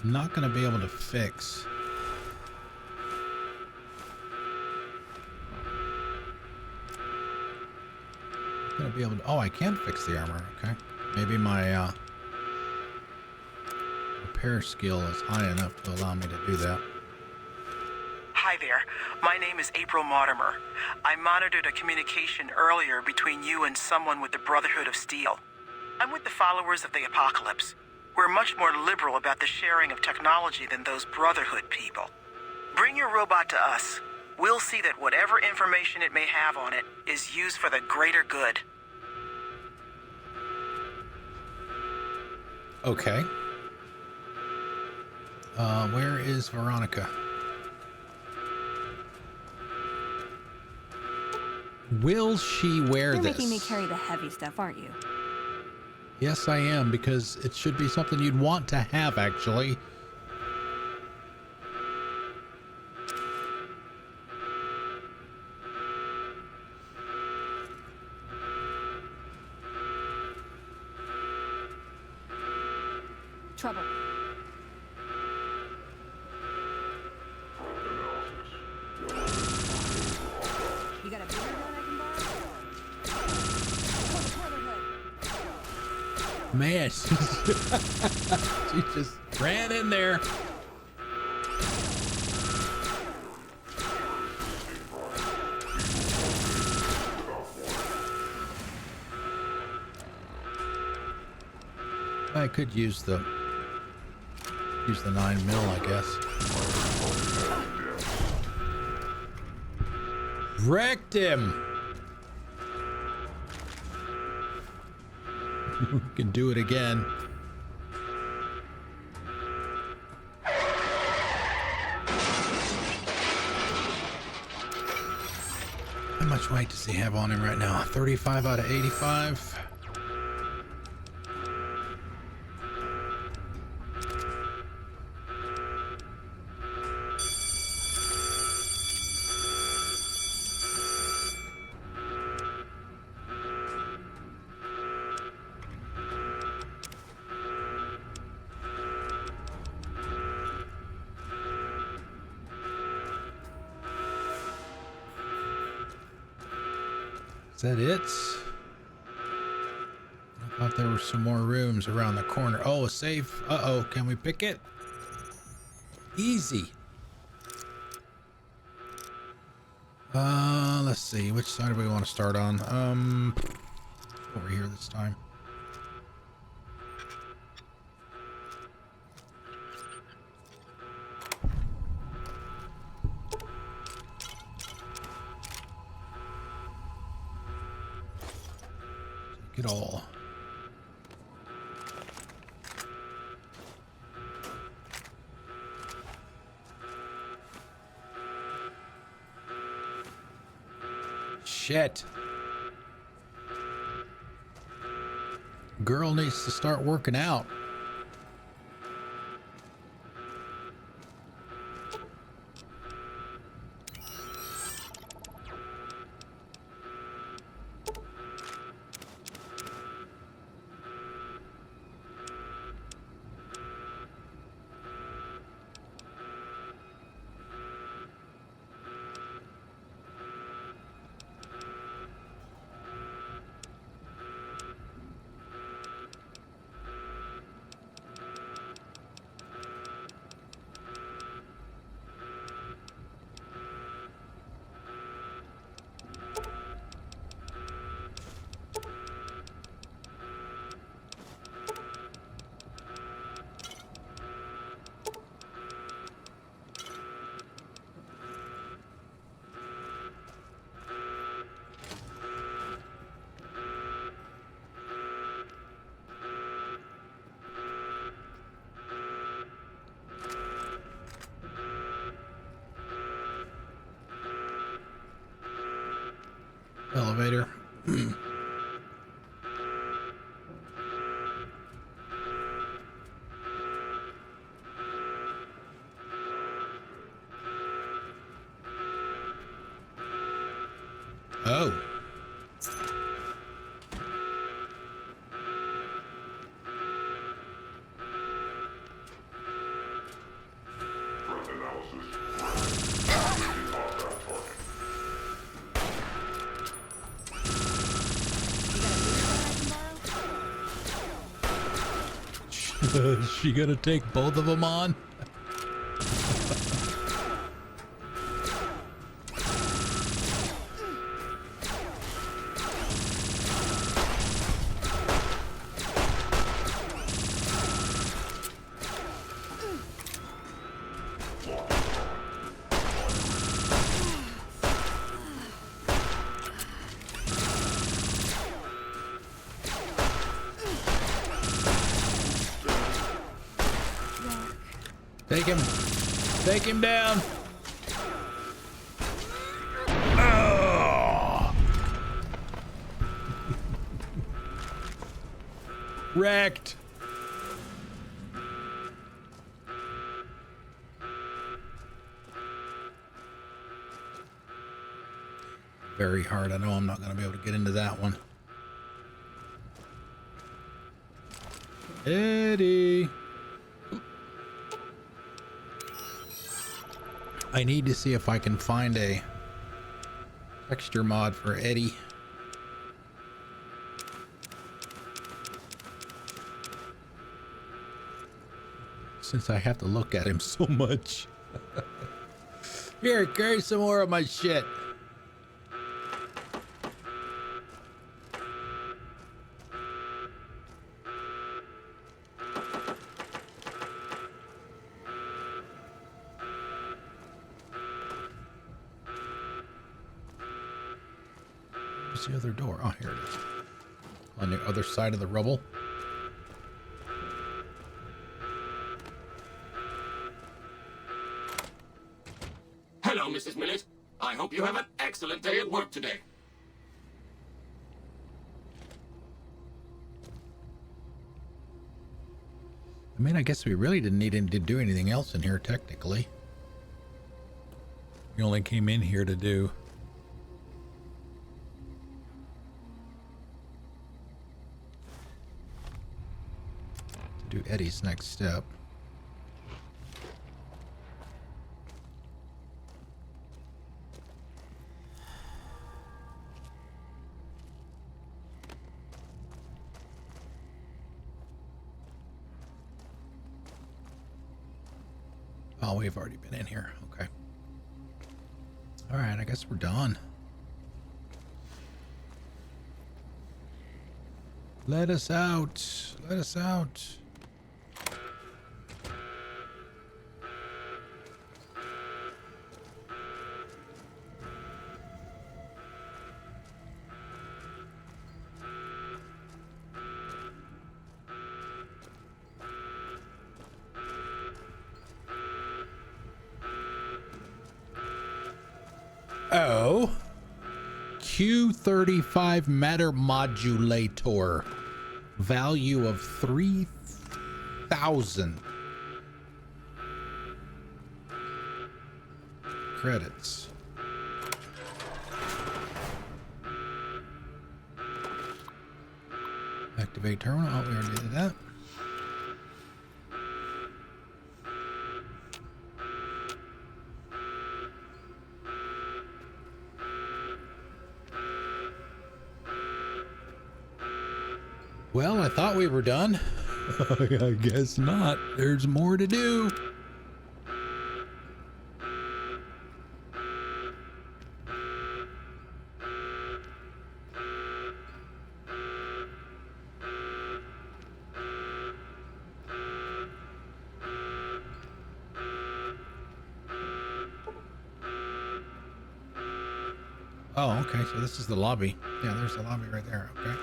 A: I'm not going to be able to fix. I'm going to be able to, oh, I can fix the armor. Okay. Maybe my repair skill is high enough to allow me to do that.
I: Hi there. My name is April Mortimer. I monitored a communication earlier between you and someone with the Brotherhood of Steel. I'm with the followers of the Apocalypse. We're much more liberal about the sharing of technology than those Brotherhood people. Bring your robot to us. We'll see that whatever information it may have on it is used for the greater good.
A: Okay. Where is Veronica? Will she wear this?
H: You're making me carry the heavy stuff, aren't you?
A: Yes, I am, because it should be something you'd want to have, actually.
H: Trouble. You got a bigger gun I can borrow?
A: Man, she just ran in there. I could use the 9mm, I guess. Wrecked him. We can do it again. How much weight does he have on him right now? 35 out of 85. Is that it? I thought there were some more rooms around the corner. Oh, a safe. Uh-oh, can we pick it? Easy. Let's see. Which side do we want to start on? Over here this time. Take it all. Shit. Girl needs to start working out. Elevator. Oh. Is she gonna take both of them on? Take him down. Oh. Wrecked. Very hard. I know I'm not going to be able to get into that one. Eddie. I need to see if I can find a texture mod for Eddie. Since I have to look at him so much. Here, carry some more of my shit. The other door. Oh, here it is. on the other side of the rubble.
F: Hello, Mrs. Millett. I hope you have an excellent day at work today.
A: I mean, I guess we really didn't need to do anything else in here, technically. We only came in here to do... Eddie's next step. Oh, we've already been in here. Okay. All right, I guess we're done. Let us out. Let us out. Oh, Q35 matter modulator, value of 3,000 credits. Activate terminal. Oh, we already did that. Well, I thought we were done. I guess not. There's more to do. Oh, okay. So this is the lobby. Yeah, there's the lobby right there. Okay.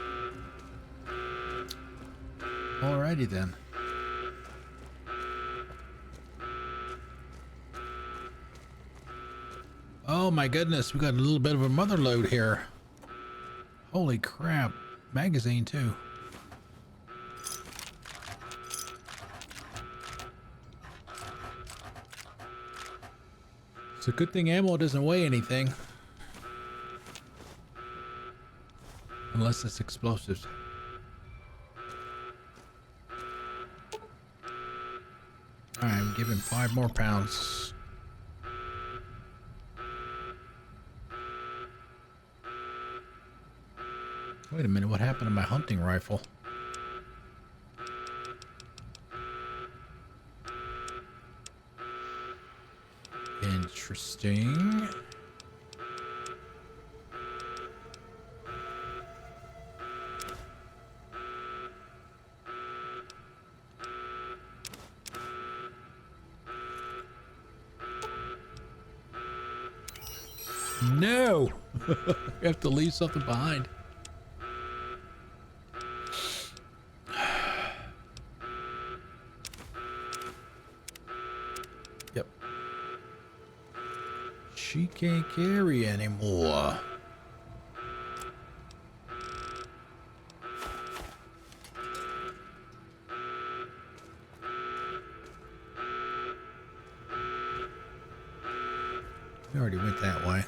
A: Alrighty then. Oh my goodness, we got a little bit of a mother load here. Holy crap. Magazine too. It's a good thing ammo doesn't weigh anything. Unless it's explosives. Alright, give him 5 more pounds. Wait a minute, what happened to my hunting rifle? Interesting. No! We have to leave something behind. Yep. She can't carry anymore. We already went that way.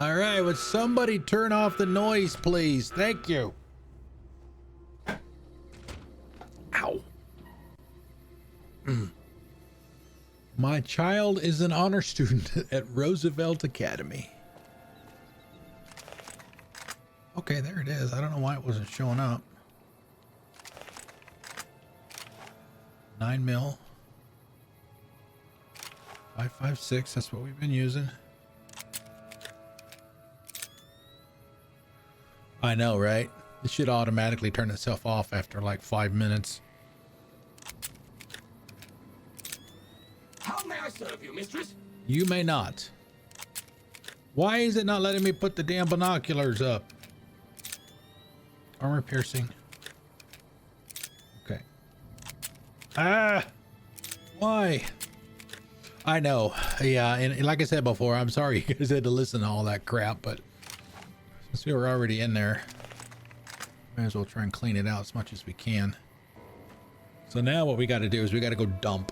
A: All right, would somebody turn off the noise, please? Thank you. Ow. My child is an honor student at Roosevelt Academy. Okay, there it is. I don't know why it wasn't showing up. 9 mil. 5.56, that's what we've been using. I know, right? It should automatically turn itself off after like 5 minutes.
F: How may I serve you, mistress?
A: You may not. Why is it not letting me put the damn binoculars up? Armor piercing. Okay. Ah! Why? I know. Yeah, and like I said before, I'm sorry you guys had to listen to all that crap, but since we were already in there, might as well try and clean it out as much as we can. So now what we got to do is we got to go dump.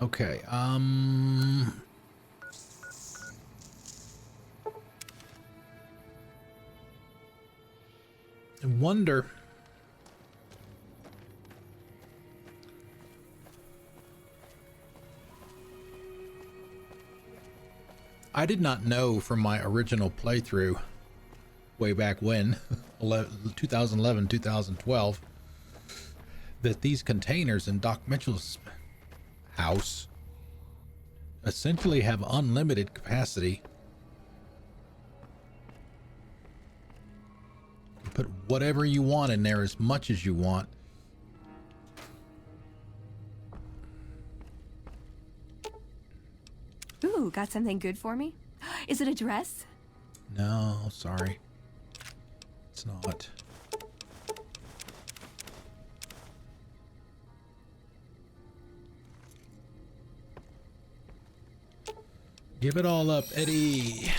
A: Okay, I wonder. I did not know from my original playthrough way back when, 2011, 2012, that these containers in Doc Mitchell's house essentially have unlimited capacity. You put whatever you want in there as much as you want.
H: Ooh, got something good for me? Is it a dress?
A: No, sorry. It's not. Give it all up, Eddie.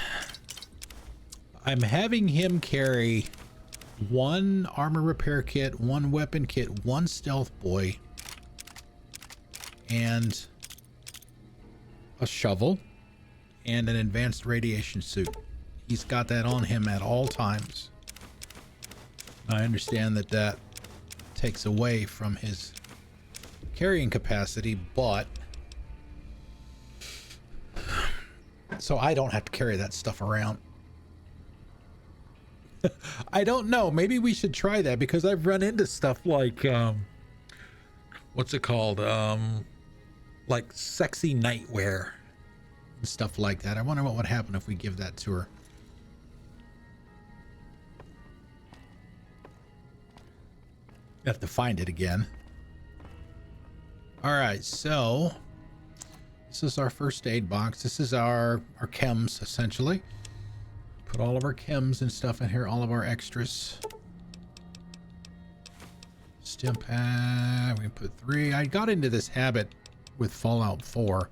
A: I'm having him carry one armor repair kit, one weapon kit, one stealth boy, and a shovel, and an advanced radiation suit. He's got that on him at all times. I understand that that takes away from his carrying capacity, but so I don't have to carry that stuff around. I don't know. Maybe we should try that, because I've run into stuff like, what's it called? Like sexy nightwear and stuff like that. I wonder what would happen if we give that to her. Have to find it again. All right, so this is our first aid box. This is our chems, essentially. Put all of our chems and stuff in here, all of our extras. Stim pack, we can put 3. I got into this habit with Fallout 4,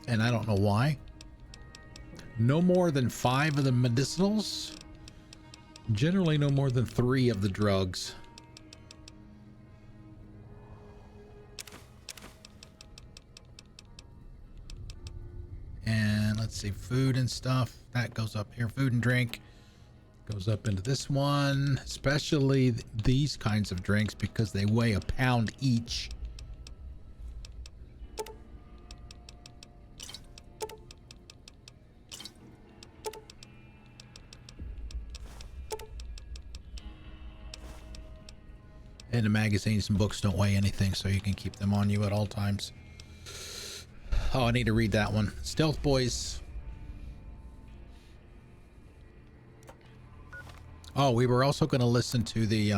A: and I don't know why. No more than 5 of the medicinals. Generally no more than 3 of the drugs. And let's see, food and stuff, that goes up here. Food and drink goes up into this one, especially these kinds of drinks, because they weigh a pound each. And the magazines and books don't weigh anything, so you can keep them on you at all times. Oh, I need to read that one. Stealth Boys. Oh, we were also going to listen to the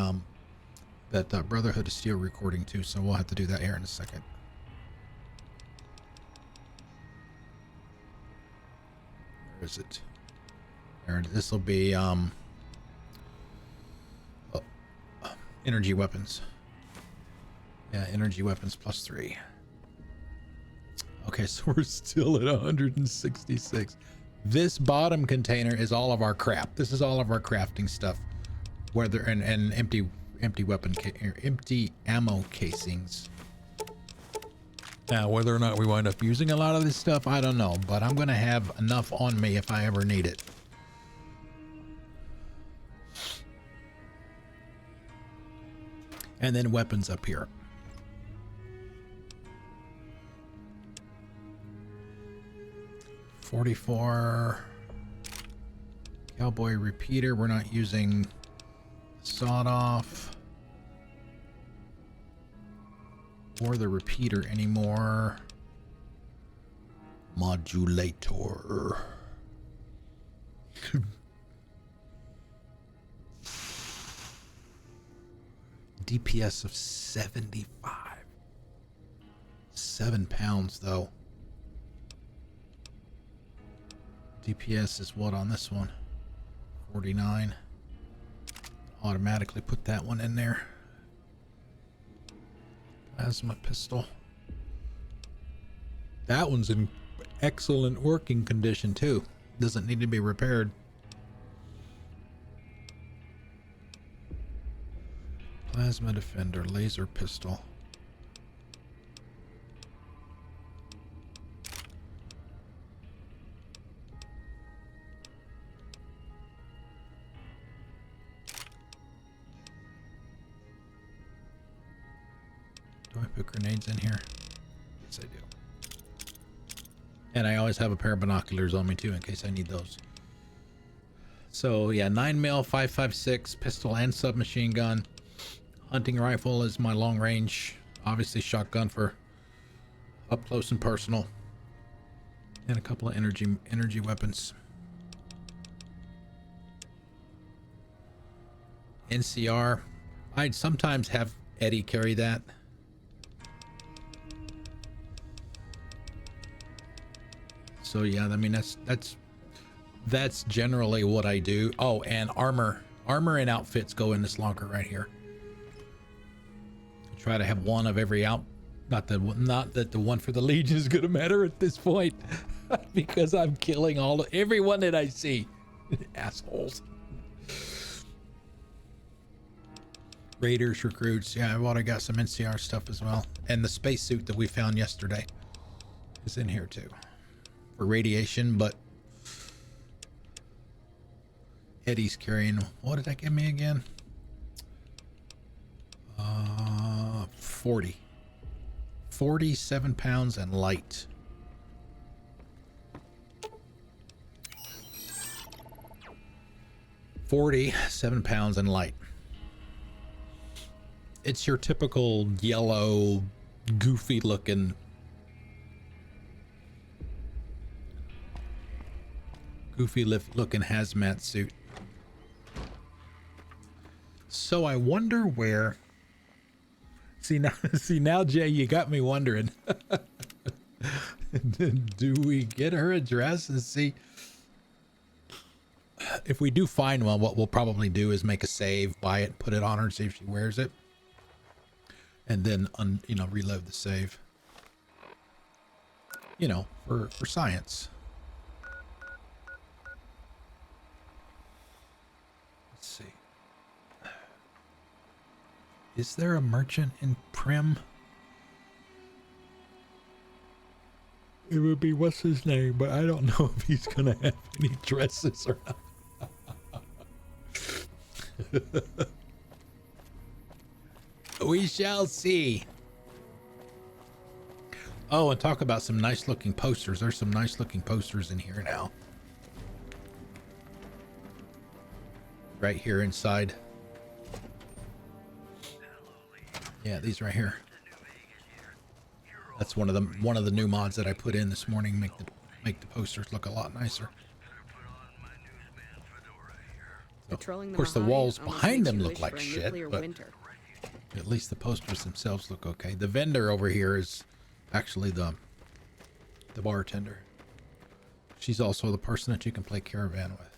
A: that Brotherhood of Steel recording too, so we'll have to do that here in a second. Where is it? There, this will be energy weapons. Yeah, energy weapons plus 3. Okay, so we're still at 166. This bottom container is all of our crap. This is all of our crafting stuff. Whether and empty weapon empty ammo casings. Now, whether or not we wind up using a lot of this stuff, I don't know, but I'm gonna have enough on me if I ever need it. And then weapons up here. .44 cowboy repeater. We're not using sawed off or the repeater anymore. Modulator. DPS of 75. 7 pounds though. DPS is what on this one? 49. Automatically put that one in there. Plasma pistol. That one's in excellent working condition too. Doesn't need to be repaired. Plasma defender, laser pistol. Do I put grenades in here? Yes, I do. And I always have a pair of binoculars on me too in case I need those. So yeah, 9mm, 5.56 pistol and submachine gun. Hunting rifle is my long range. Obviously shotgun for up close and personal. And a couple of energy weapons. NCR. I'd sometimes have Eddie carry that. So yeah, I mean that's generally what I do. Oh, and armor and outfits go in this locker right here. I try to have one of every out. Not that the one for the Legion is gonna matter at this point, because I'm killing everyone that I see. Assholes. Raiders, recruits. Yeah, I got some NCR stuff as well, and the spacesuit that we found yesterday is in here too. For radiation, but Eddie's carrying, what did that give me again? 47 pounds and light. $47 pounds and light. It's your typical yellow, goofy looking hazmat suit. So I wonder where. See now, Jay, you got me wondering. Do we get her address and see if we do find one? What we'll probably do is make a save, buy it, put it on her, see if she wears it, and then reload the save. For science. Is there a merchant in Prim? It would be, what's his name, but I don't know if he's gonna have any dresses or not. We shall see. Oh, and talk about some nice looking posters. There's some nice looking posters in here now. Right here inside. Yeah, these right here. That's one of the new mods that I put in this morning. Make the posters look a lot nicer. So, of course, the walls behind them look like shit, but at least the posters themselves look okay. The vendor over here is actually the bartender. She's also the person that you can play Caravan with.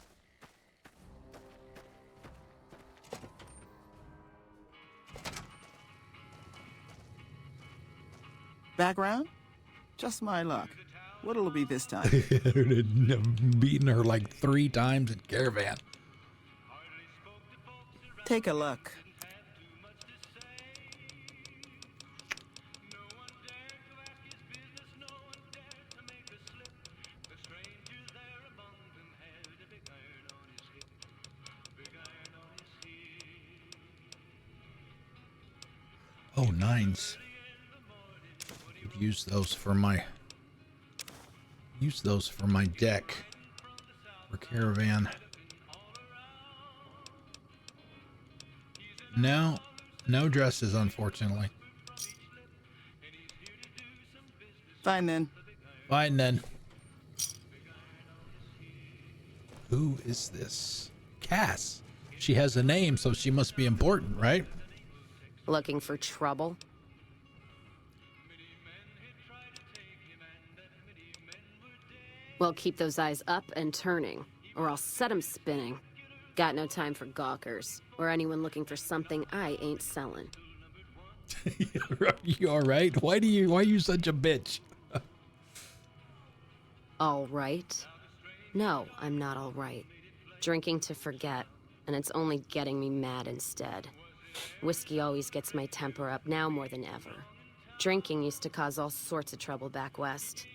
J: Background? Just my luck. What'll it be this time?
A: Beating her like 3 times in Caravan.
J: Take a look.
A: Oh, 9s. Use those for my deck for Caravan. No dresses, unfortunately.
J: Fine then.
A: Who is this? Cass. She has a name, so she must be important, right?
K: Looking for trouble? Well, keep those eyes up and turning, or I'll set 'em spinning. Got no time for gawkers, or anyone looking for something I ain't selling.
A: You all right? Why are you such a bitch?
K: All right? No, I'm not all right. Drinking to forget, and it's only getting me mad instead. Whiskey always gets my temper up, now more than ever. Drinking used to cause all sorts of trouble back west.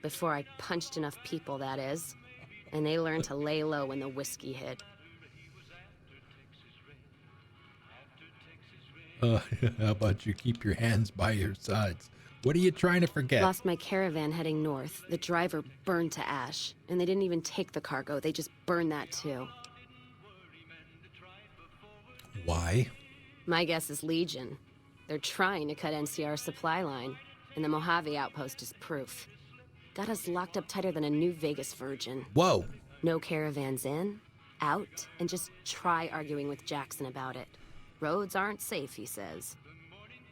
K: Before I punched enough people, that is. And they learned to lay low when the whiskey hit.
A: How about you keep your hands by your sides? What are you trying to forget?
K: Lost my caravan heading north. The driver burned to ash. And they didn't even take the cargo. They just burned that too.
A: Why?
K: My guess is Legion. They're trying to cut NCR's supply line. And the Mojave outpost is proof. Got us locked up tighter than a New Vegas virgin.
A: Whoa.
K: No caravans in, out, and just try arguing with Jackson about it. Roads aren't safe, he says.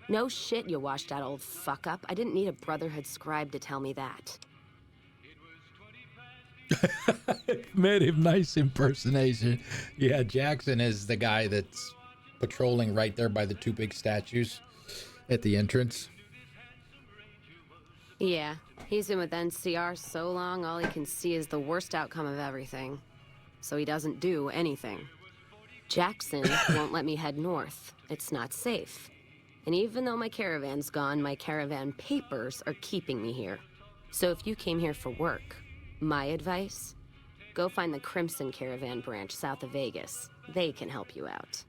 K: No shit, you washed out old fuck-up. I didn't need a Brotherhood scribe to tell me that.
A: Made him nice impersonation. Yeah, Jackson is the guy that's patrolling right there by the two big statues at the entrance.
K: Yeah, he's been with NCR so long, all he can see is the worst outcome of everything. So he doesn't do anything. Jackson won't let me head north. It's not safe. And even though my caravan's gone, my caravan papers are keeping me here. So if you came here for work, my advice, go find the Crimson Caravan branch south of Vegas. They can help you out.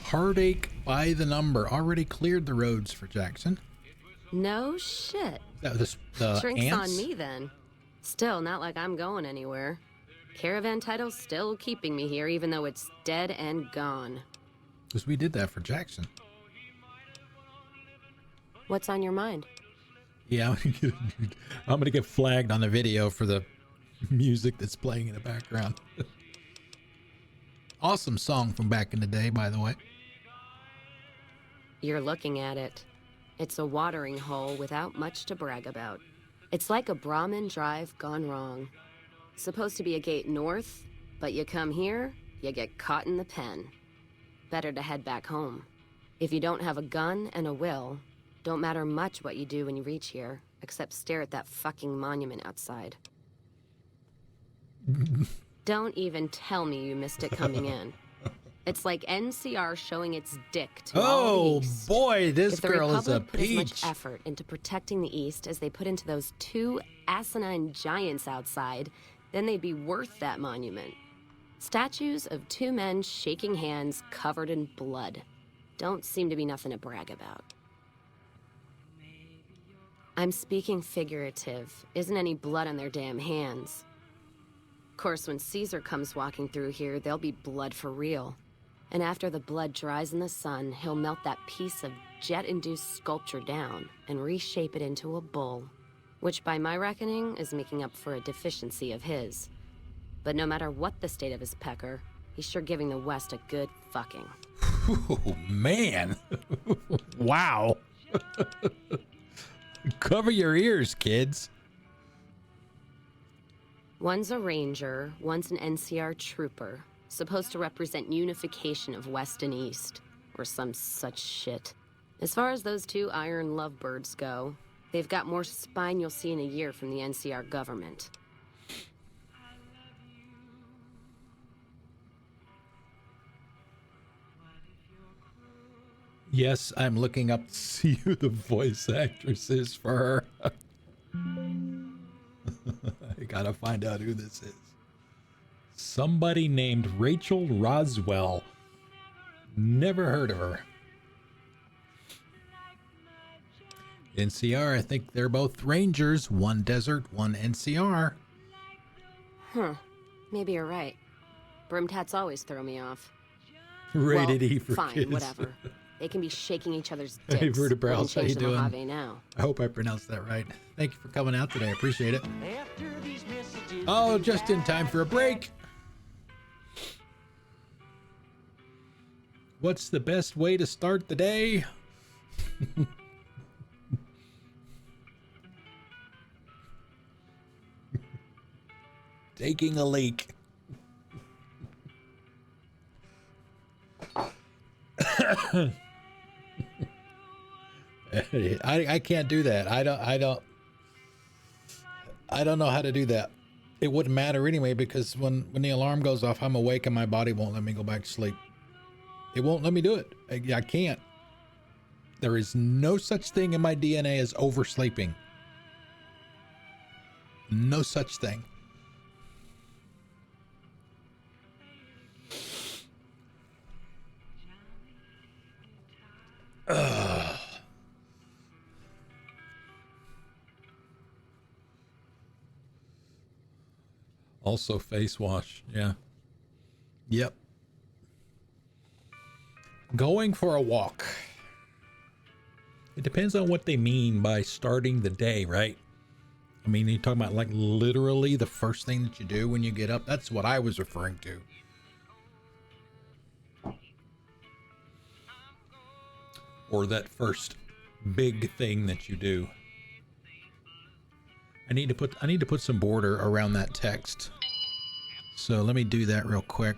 A: Heartache by the number. Already cleared the roads for Jackson.
K: No shit.
A: The
K: Drinks
A: ants?
K: on me then. Still, not like I'm going anywhere. Caravan title's still keeping me here, even though it's dead and gone.
A: Because we did that for Jackson.
K: What's on your mind?
A: Yeah, I'm going to get flagged on the video for the music that's playing in the background. Awesome song from back in the day, by the way.
K: You're looking at it. It's a watering hole without much to brag about. It's like a Brahmin drive gone wrong. Supposed to be a gate north, but you come here, you get caught in the pen. Better to head back home. If you don't have a gun and a will, don't matter much what you do when you reach here, except stare at that fucking monument outside. Don't even tell me you missed it coming in. It's like NCR showing its dick to all the East.
A: Boy, this girl is a
K: If the Republic put as
A: peach.
K: much effort into protecting the East as they put into those two asinine giants outside, then they'd be worth that monument. Statues of two men shaking hands covered in blood. Don't seem to be nothing to brag about. I'm speaking figurative. Isn't any blood on their damn hands. Of course, when Caesar comes walking through here, there'll be blood for real. And after the blood dries in the sun, he'll melt that piece of jet-induced sculpture down and reshape it into a bull, which by my reckoning is making up for a deficiency of his. But no matter what the state of his pecker, he's sure giving the West a good fucking.
A: Oh, man. Wow. Cover your ears, kids.
K: One's a ranger, one's an NCR trooper, supposed to represent unification of West and East, or some such shit. As far as those two iron lovebirds go, they've got more spine you'll see in a year from the NCR government.
A: Yes, I'm looking up to see who the voice actress is for her. I gotta find out who this is. Somebody named Rachel Roswell. Never heard of her. NCR, I think they're both Rangers. One desert, one NCR.
K: Huh. Maybe you're right. Broomtats always throw me off.
A: Rated E for
K: fine,
A: kids.
K: whatever. They can be shaking each other's dicks.
A: Hey, Vertebrals, how you doing?
K: Mojave now.
A: I hope I pronounced that right. Thank you for coming out today. I appreciate it. Oh, just in time for a break. What's the best way to start the day? Taking a leak. I can't do that. I don't know how to do that. It wouldn't matter anyway, because when the alarm goes off, I'm awake and my body won't let me go back to sleep. It won't let me do it. I can't. There is no such thing in my DNA as oversleeping. No such thing. Ugh. Also face wash. Yeah. Yep. Going for a walk. It depends on what they mean by starting the day, right? I mean, you're talking about like literally the first thing that you do when you get up. That's what I was referring to. Or that first big thing that you do. I need to put some border around that text. So let me do that real quick.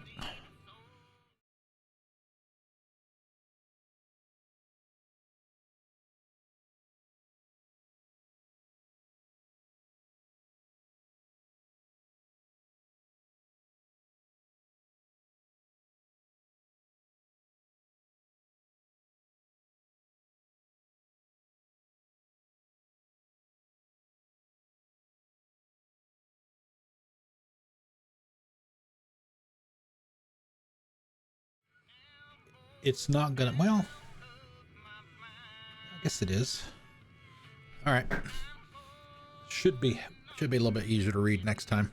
A: It's not gonna, well, I guess it is. All right. Should be a little bit easier to read next time.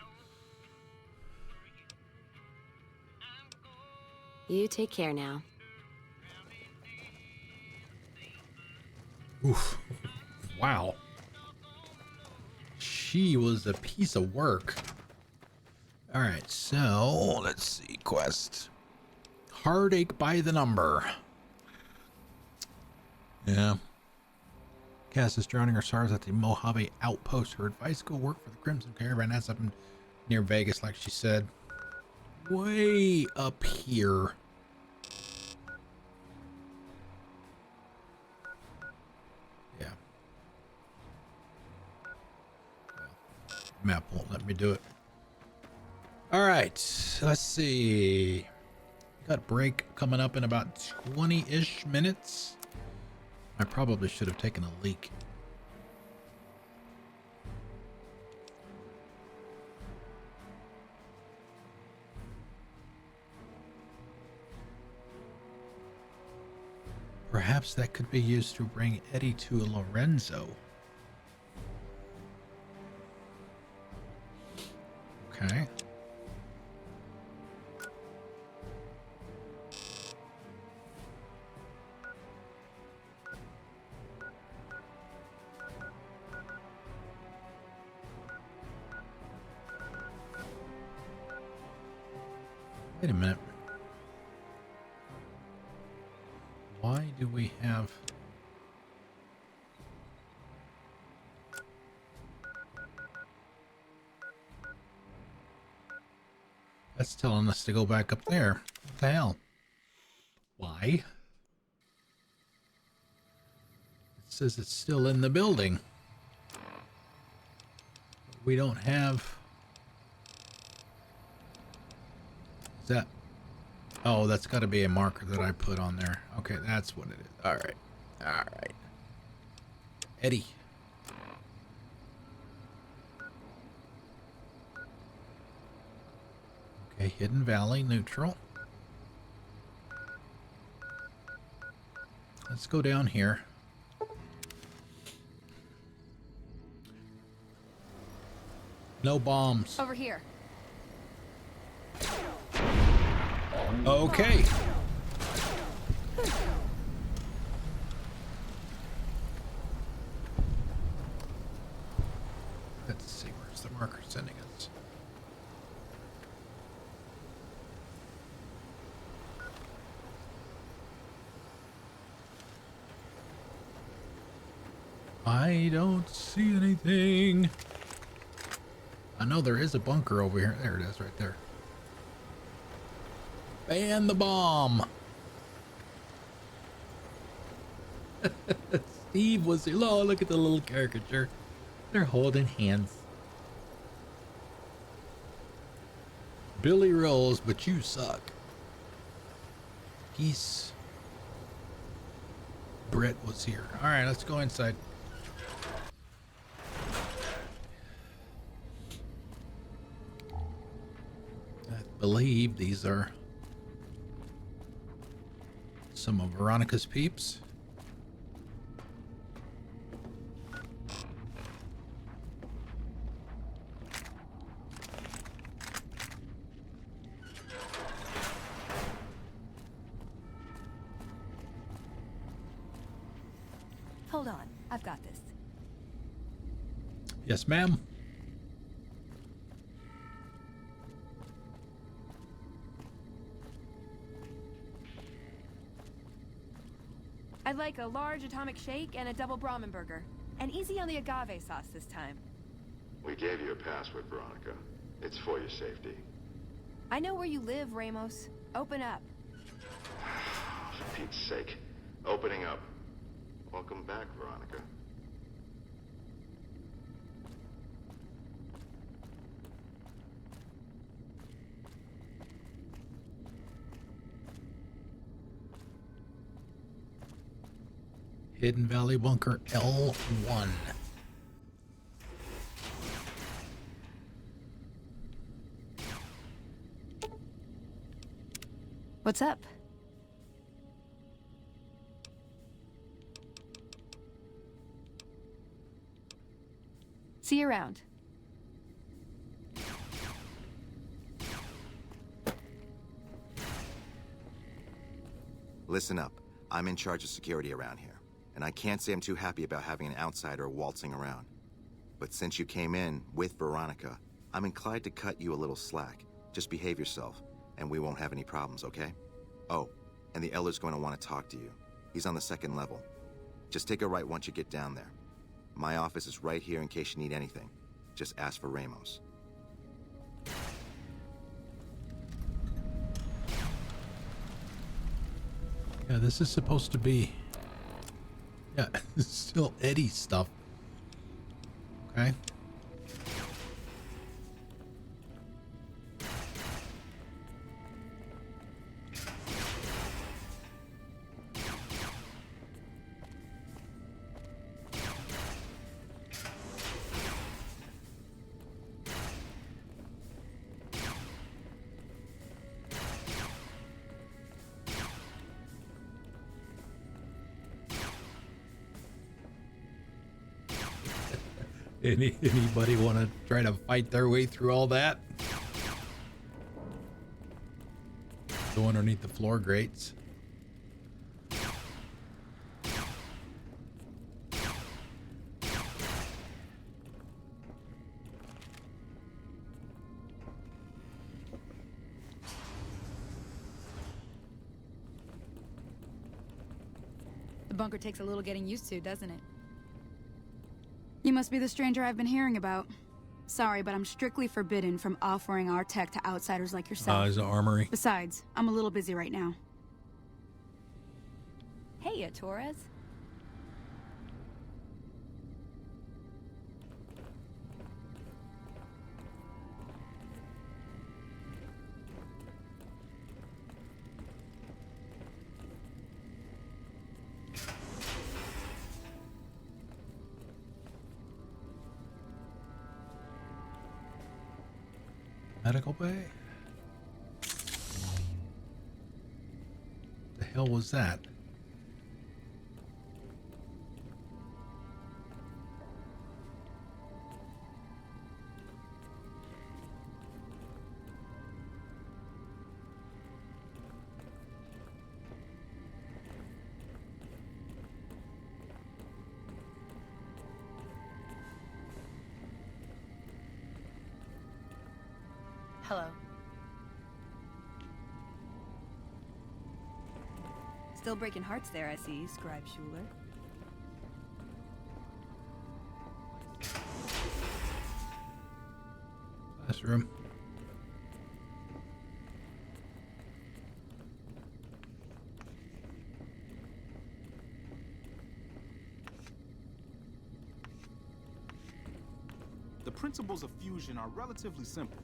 K: You take care now.
A: Oof. Wow. She was a piece of work. All right, so let's see. Quest. Heartache by the number. Yeah. Cass is drowning her sorrows at the Mojave outpost. Her advice: go work for the Crimson Caravan. That's up near Vegas, like she said. Way up here. Yeah. Map won't let me do it. All right. Let's see. Got a break coming up in about 20-ish minutes. I probably should have taken a leak. Perhaps that could be used to bring Eddie to Lorenzo. Okay. Wait a minute. Why do we have... That's telling us to go back up there. What the hell? Why? It says it's still in the building. We don't have... Is that... Oh, that's got to be a marker that I put on there. Okay, that's what it is. All right. All right. Eddie. Okay, Hidden Valley, neutral. Let's go down here. No bombs.
H: Over here.
A: Okay. Let's see, where's the marker sending us? I don't see anything. I know there is a bunker over here. There it is, right there. Ban the bomb. Steve was here. Oh, look at the little caricature. They're holding hands. Billy rolls, but you suck. Geese. Brett was here. All right, let's go inside. I believe these are some of Veronica's peeps.
H: Hold on, I've got this.
A: Yes, ma'am.
H: I'd like a large atomic shake and a double Brahmin burger. And easy on the agave sauce this time.
G: We gave you a password, Veronica. It's for your safety.
H: I know where you live, Ramos. Open up.
G: For Pete's sake. Opening up. Welcome back, Veronica.
A: Hidden Valley Bunker L1.
H: What's up? See you around.
L: Listen up. I'm in charge of security around here, and I can't say I'm too happy about having an outsider waltzing around. But since you came in with Veronica, I'm inclined to cut you a little slack. Just behave yourself, and we won't have any problems, okay? Oh, and the Elder's going to want to talk to you. He's on the 2nd level. Just take a right once you get down there. My office is right here in case you need anything. Just ask for Ramos.
A: Yeah, this is supposed to be... Yeah, this is still Eddie stuff. Okay. Anybody want to try to fight their way through all that? Go underneath the floor grates.
M: The bunker takes a little getting used to, doesn't it? You must be the stranger I've been hearing about. Sorry, but I'm strictly forbidden from offering our tech to outsiders like yourself.
A: There's an armory.
M: Besides, I'm a little busy right now.
H: Hey, Torres.
A: Medical bay? The hell was that?
H: Hello. Still breaking hearts there, I see, Scribe Schuler.
A: this room.
N: The principles of fusion are relatively simple.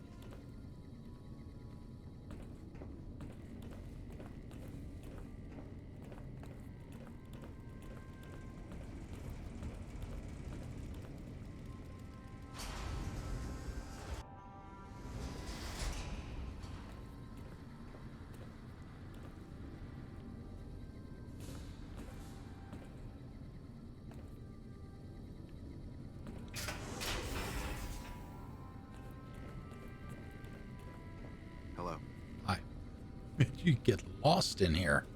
L: Hello.
A: Hi. You get lost in here.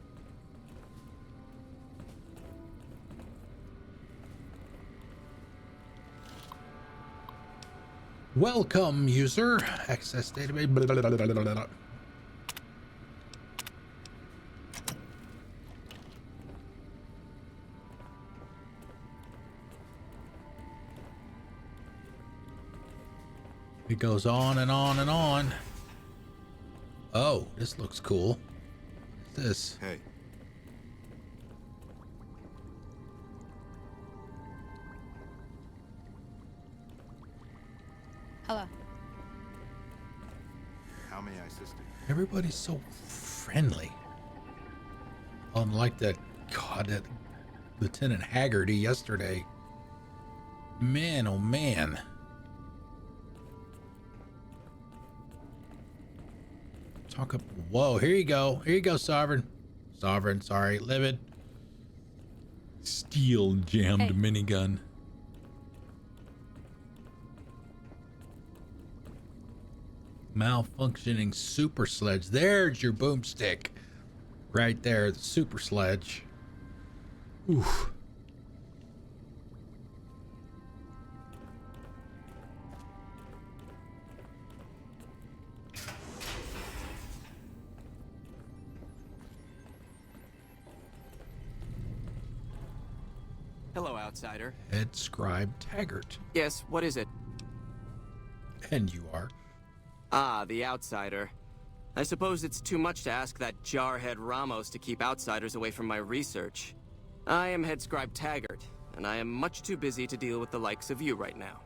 A: Welcome, user. Access database. Blah, blah, blah, blah, blah, blah. It goes on and on and on. Oh, this looks cool. What is this?
D: Hey.
M: Hello.
L: How may I assist you?
A: Everybody's so friendly. Unlike that Lieutenant Haggerty yesterday. Man, oh man. Talk up. Whoa, here you go. Here you go, Sovereign. Sovereign, sorry. Livid. Steel jammed minigun. Malfunctioning super sledge. There's your boomstick. Right there, the super sledge. Oof.
C: Hello, outsider.
A: Head Scribe Taggart.
C: Yes, what is it?
A: And you are?
C: Ah, the outsider. I suppose it's too much to ask that jarhead Ramos to keep outsiders away from my research. I am Head Scribe Taggart, and I am much too busy to deal with the likes of you right now.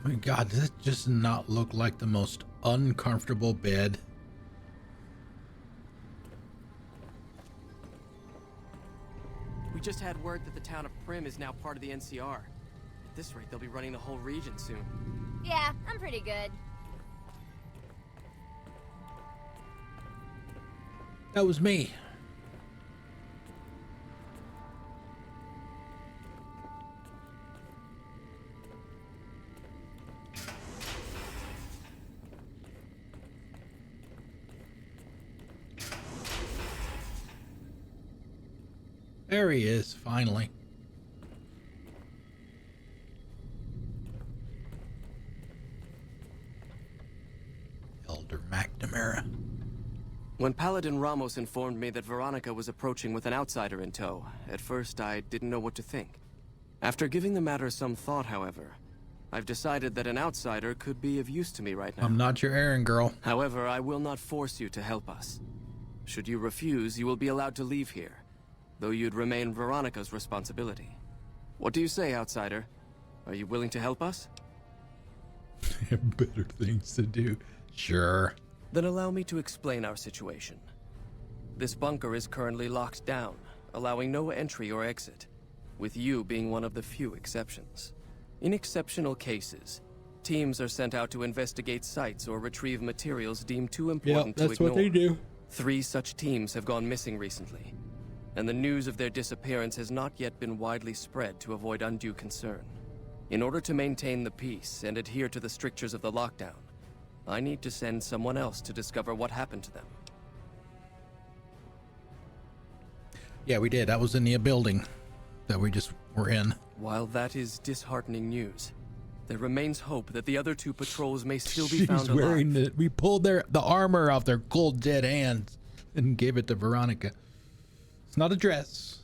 A: Oh my God, does it just not look like the most uncomfortable bed?
C: We just had word that the town of Prim is now part of the NCR. At this rate, they'll be running the whole region soon.
O: Yeah, I'm pretty good.
A: That was me. There he is, finally. Elder McNamara.
C: When Paladin Ramos informed me that Veronica was approaching with an outsider in tow, at first I didn't know what to think. After giving the matter some thought, however, I've decided that an outsider could be of use to me right now.
A: I'm not your errand girl.
C: However, I will not force you to help us. Should you refuse, you will be allowed to leave here, though you'd remain Veronica's responsibility. What do you say, outsider? Are you willing to help us?
A: Have better things to do. Sure.
C: Then allow me to explain our situation. This bunker is currently locked down, allowing no entry or exit, with you being one of the few exceptions. In exceptional cases, teams are sent out to investigate sites or retrieve materials deemed too important to ignore.
A: That's what they do.
C: 3 such teams have gone missing recently, and the news of their disappearance has not yet been widely spread to avoid undue concern. In order to maintain the peace and adhere to the strictures of the lockdown, I need to send someone else to discover what happened to them.
A: Yeah, we did. That was in the building that we just were in.
C: While that is disheartening news, there remains hope that the other 2 patrols may still be
A: She's
C: found
A: wearing
C: alive.
A: we pulled the armor off their cold dead hands and gave it to Veronica. It's not a dress.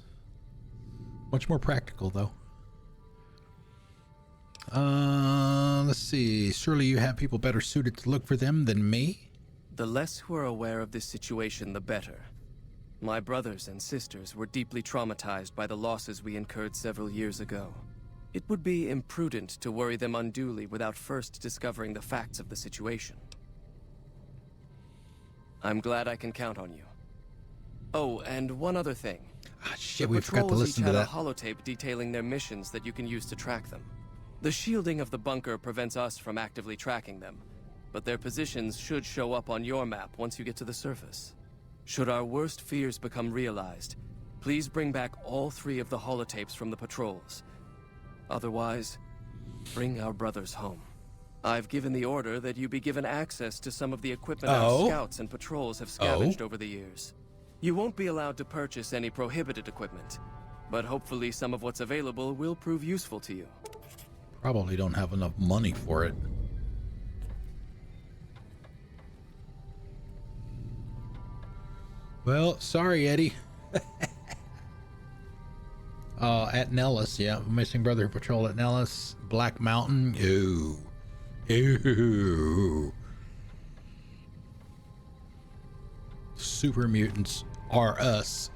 A: Much more practical though. Let's see. Surely you have people better suited to look for them than me?
C: The less who are aware of this situation, the better. My brothers and sisters were deeply traumatized by the losses we incurred several years ago. It would be imprudent to worry them unduly without first discovering the facts of the situation. I'm glad I can count on you. Oh, and one other thing.
A: Shit, we forgot to listen to that.
C: The patrols each had a holotape detailing their missions that you can use to track them. The shielding of the bunker prevents us from actively tracking them, but their positions should show up on your map once you get to the surface. Should our worst fears become realized, please bring back all 3 of the holotapes from the patrols. Otherwise, bring our brothers home. I've given the order that you be given access to some of the equipment our scouts and patrols have scavenged over the years. You won't be allowed to purchase any prohibited equipment, but hopefully some of what's available will prove useful to you.
A: Probably don't have enough money for it. Well, sorry, Eddie. At Nellis, yeah. Missing Brother Patrol at Nellis. Black Mountain. Ooh. Ooh. Super mutants are us.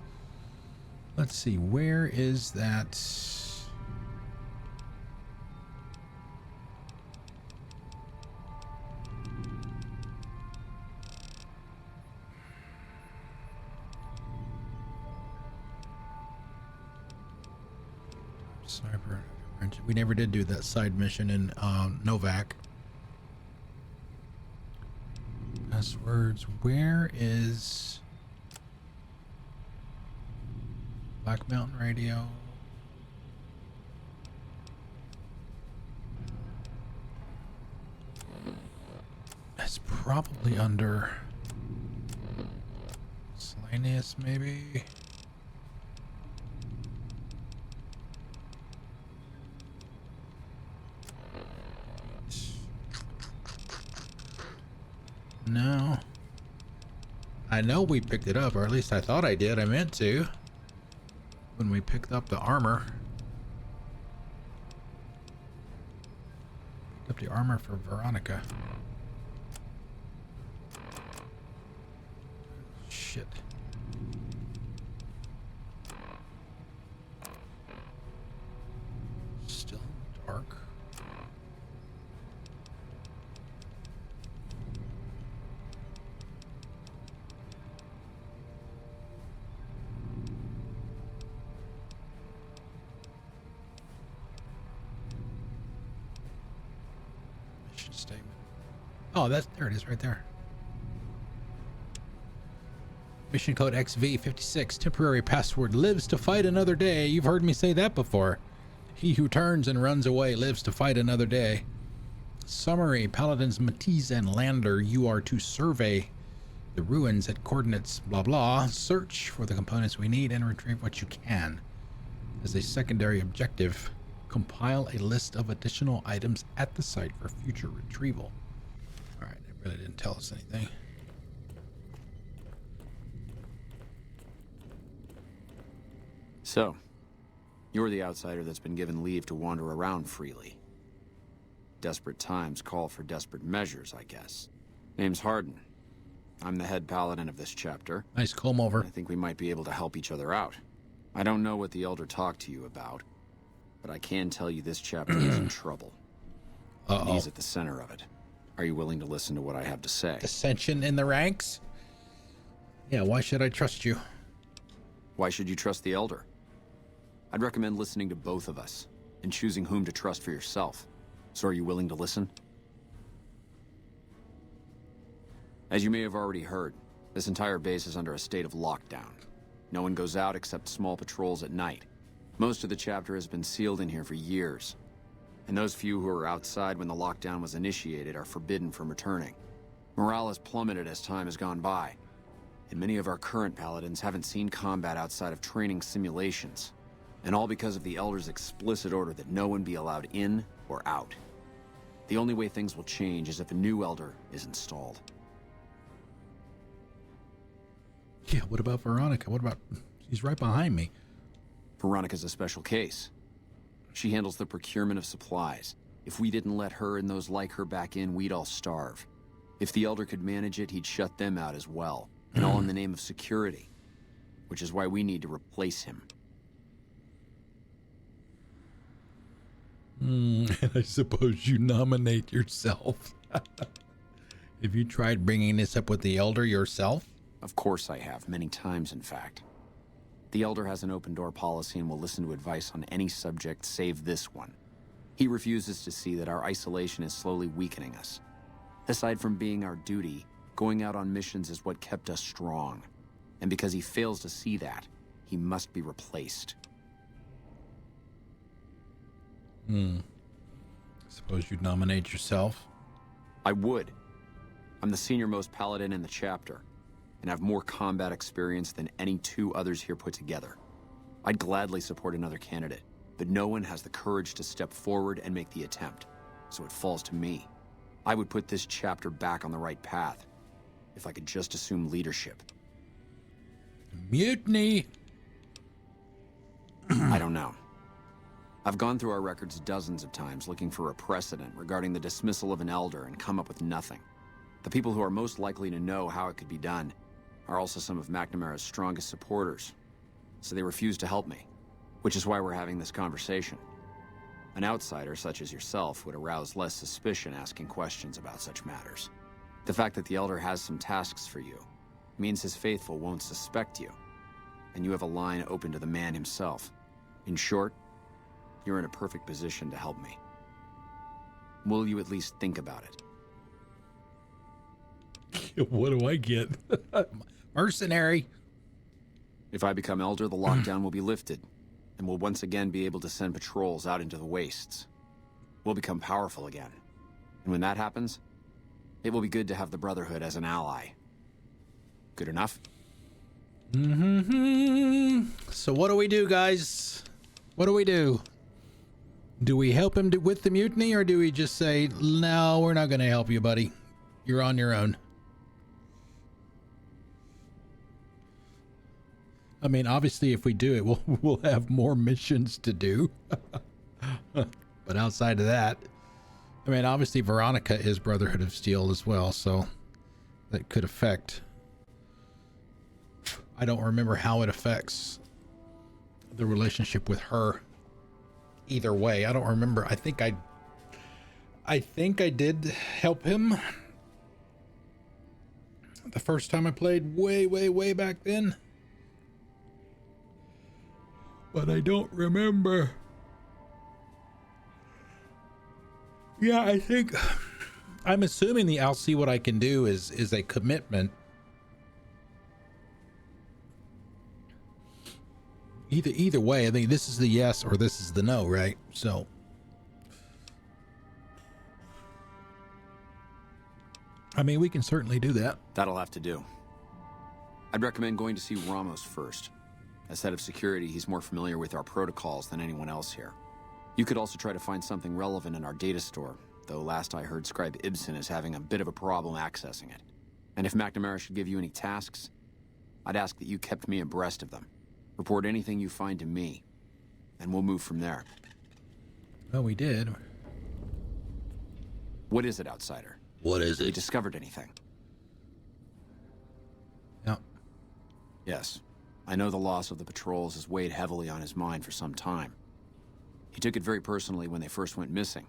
A: Let's see, where is that? Cyber. We never did do that side mission in Novak. Passwords. Where is Black Mountain Radio? It's probably under Slanius, maybe. No. I know we picked it up, or at least I thought I did. I meant to. When we picked up the armor. Picked up the armor for Veronica. Shit. Still dark. Statement. Oh, there it is right there. Mission code XV56, temporary password, lives to fight another day. You've heard me say that before. He who turns and runs away lives to fight another day. Summary, Paladins Matisse and Lander, you are to survey the ruins at coordinates blah blah, search for the components we need and retrieve what you can. As a secondary objective, compile a list of additional items at the site for future retrieval. All right, it really didn't tell us anything.
P: So, you're the outsider that's been given leave to wander around freely. Desperate times call for desperate measures, I guess. Name's Hardin. I'm the head paladin of this chapter.
A: Nice comb over.
P: I think we might be able to help each other out. I don't know what the Elder talked to you about, but I can tell you this chapter is in trouble. And he's at the center of it. Are you willing to listen to what I have to say?
A: Dissension in the ranks? Yeah, why should I trust you?
P: Why should you trust the Elder? I'd recommend listening to both of us and choosing whom to trust for yourself. So are you willing to listen? As you may have already heard, this entire base is under a state of lockdown. No one goes out except small patrols at night. Most of the chapter has been sealed in here for years. And those few who were outside when the lockdown was initiated are forbidden from returning. Morale has plummeted as time has gone by. And many of our current paladins haven't seen combat outside of training simulations. And all because of the Elder's explicit order that no one be allowed in or out. The only way things will change is if a new Elder is installed.
A: Yeah, what about Veronica? What about... She's right behind me.
P: Veronica's a special case. She handles the procurement of supplies. If we didn't let her and those like her back in, we'd all starve. If the Elder could manage it, he'd shut them out as well. And all in the name of security. Which is why we need to replace him.
A: And I suppose you nominate yourself. Have you tried bringing this up with the Elder yourself?
P: Of course I have, many times in fact. The Elder has an open-door policy and will listen to advice on any subject save this one. He refuses to see that our isolation is slowly weakening us. Aside from being our duty, going out on missions is what kept us strong. And because he fails to see that, he must be replaced.
A: Suppose you'd nominate yourself?
P: I would. I'm the senior-most paladin in the chapter, and have more combat experience than any two others here put together. I'd gladly support another candidate, but no one has the courage to step forward and make the attempt, so it falls to me. I would put this chapter back on the right path, if I could just assume leadership.
A: Mutiny!
P: I don't know. I've gone through our records dozens of times looking for a precedent regarding the dismissal of an Elder and come up with nothing. The people who are most likely to know how it could be done are also some of McNamara's strongest supporters, so they refuse to help me, which is why we're having this conversation. An outsider such as yourself would arouse less suspicion asking questions about such matters. The fact that the Elder has some tasks for you means his faithful won't suspect you, and you have a line open to the man himself. In short, you're in a perfect position to help me. Will you at least think about
A: it? What do I get? Mercenary.
P: If I become Elder, the lockdown will be lifted, and we'll once again be able to send patrols out into the wastes. We'll become powerful again. And when that happens, it will be good to have the Brotherhood as an ally. Good enough?
A: So what do we do, guys? What do we do? Do we help him with the mutiny, or do we just say, no, we're not going to help you, buddy. You're on your own. I mean, obviously, if we do it, we'll have more missions to do. But outside of that, I mean, obviously, Veronica is Brotherhood of Steel as well, so that could affect. I don't remember how it affects the relationship with her. Either way, I don't remember. I think I did help him the first time I played, way back then. But I don't remember. Yeah, I think I'm assuming the I'll see what I can do is a commitment. Either way, I think this is the yes or this is the no, right? So I mean, we can certainly do that.
P: That'll have to do. I'd recommend going to see Ramos first. As head of security, he's more familiar with our protocols than anyone else here. You could also try to find something relevant in our data store, though last I heard Scribe Ibsen is having a bit of a problem accessing it. And if McNamara should give you any tasks, I'd ask that you kept me abreast of them. Report anything you find to me, and we'll move from there.
A: Well, we did.
P: What is it, Outsider?
A: What is it?
P: You discovered anything?
A: Yeah.
P: Yes. I know the loss of the patrols has weighed heavily on his mind for some time. He took it very personally when they first went missing.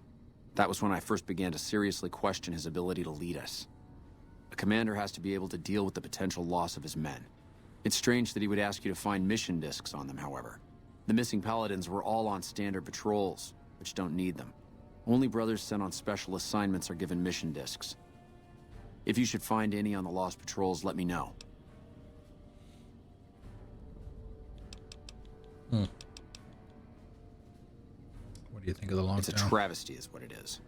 P: That was when I first began to seriously question his ability to lead us. A commander has to be able to deal with the potential loss of his men. It's strange that he would ask you to find mission discs on them, however. The missing paladins were all on standard patrols, which don't need them. Only brothers sent on special assignments are given mission discs. If you should find any on the lost patrols, let me know.
A: What do you think of the lockdown?
P: It's a travesty is what it is.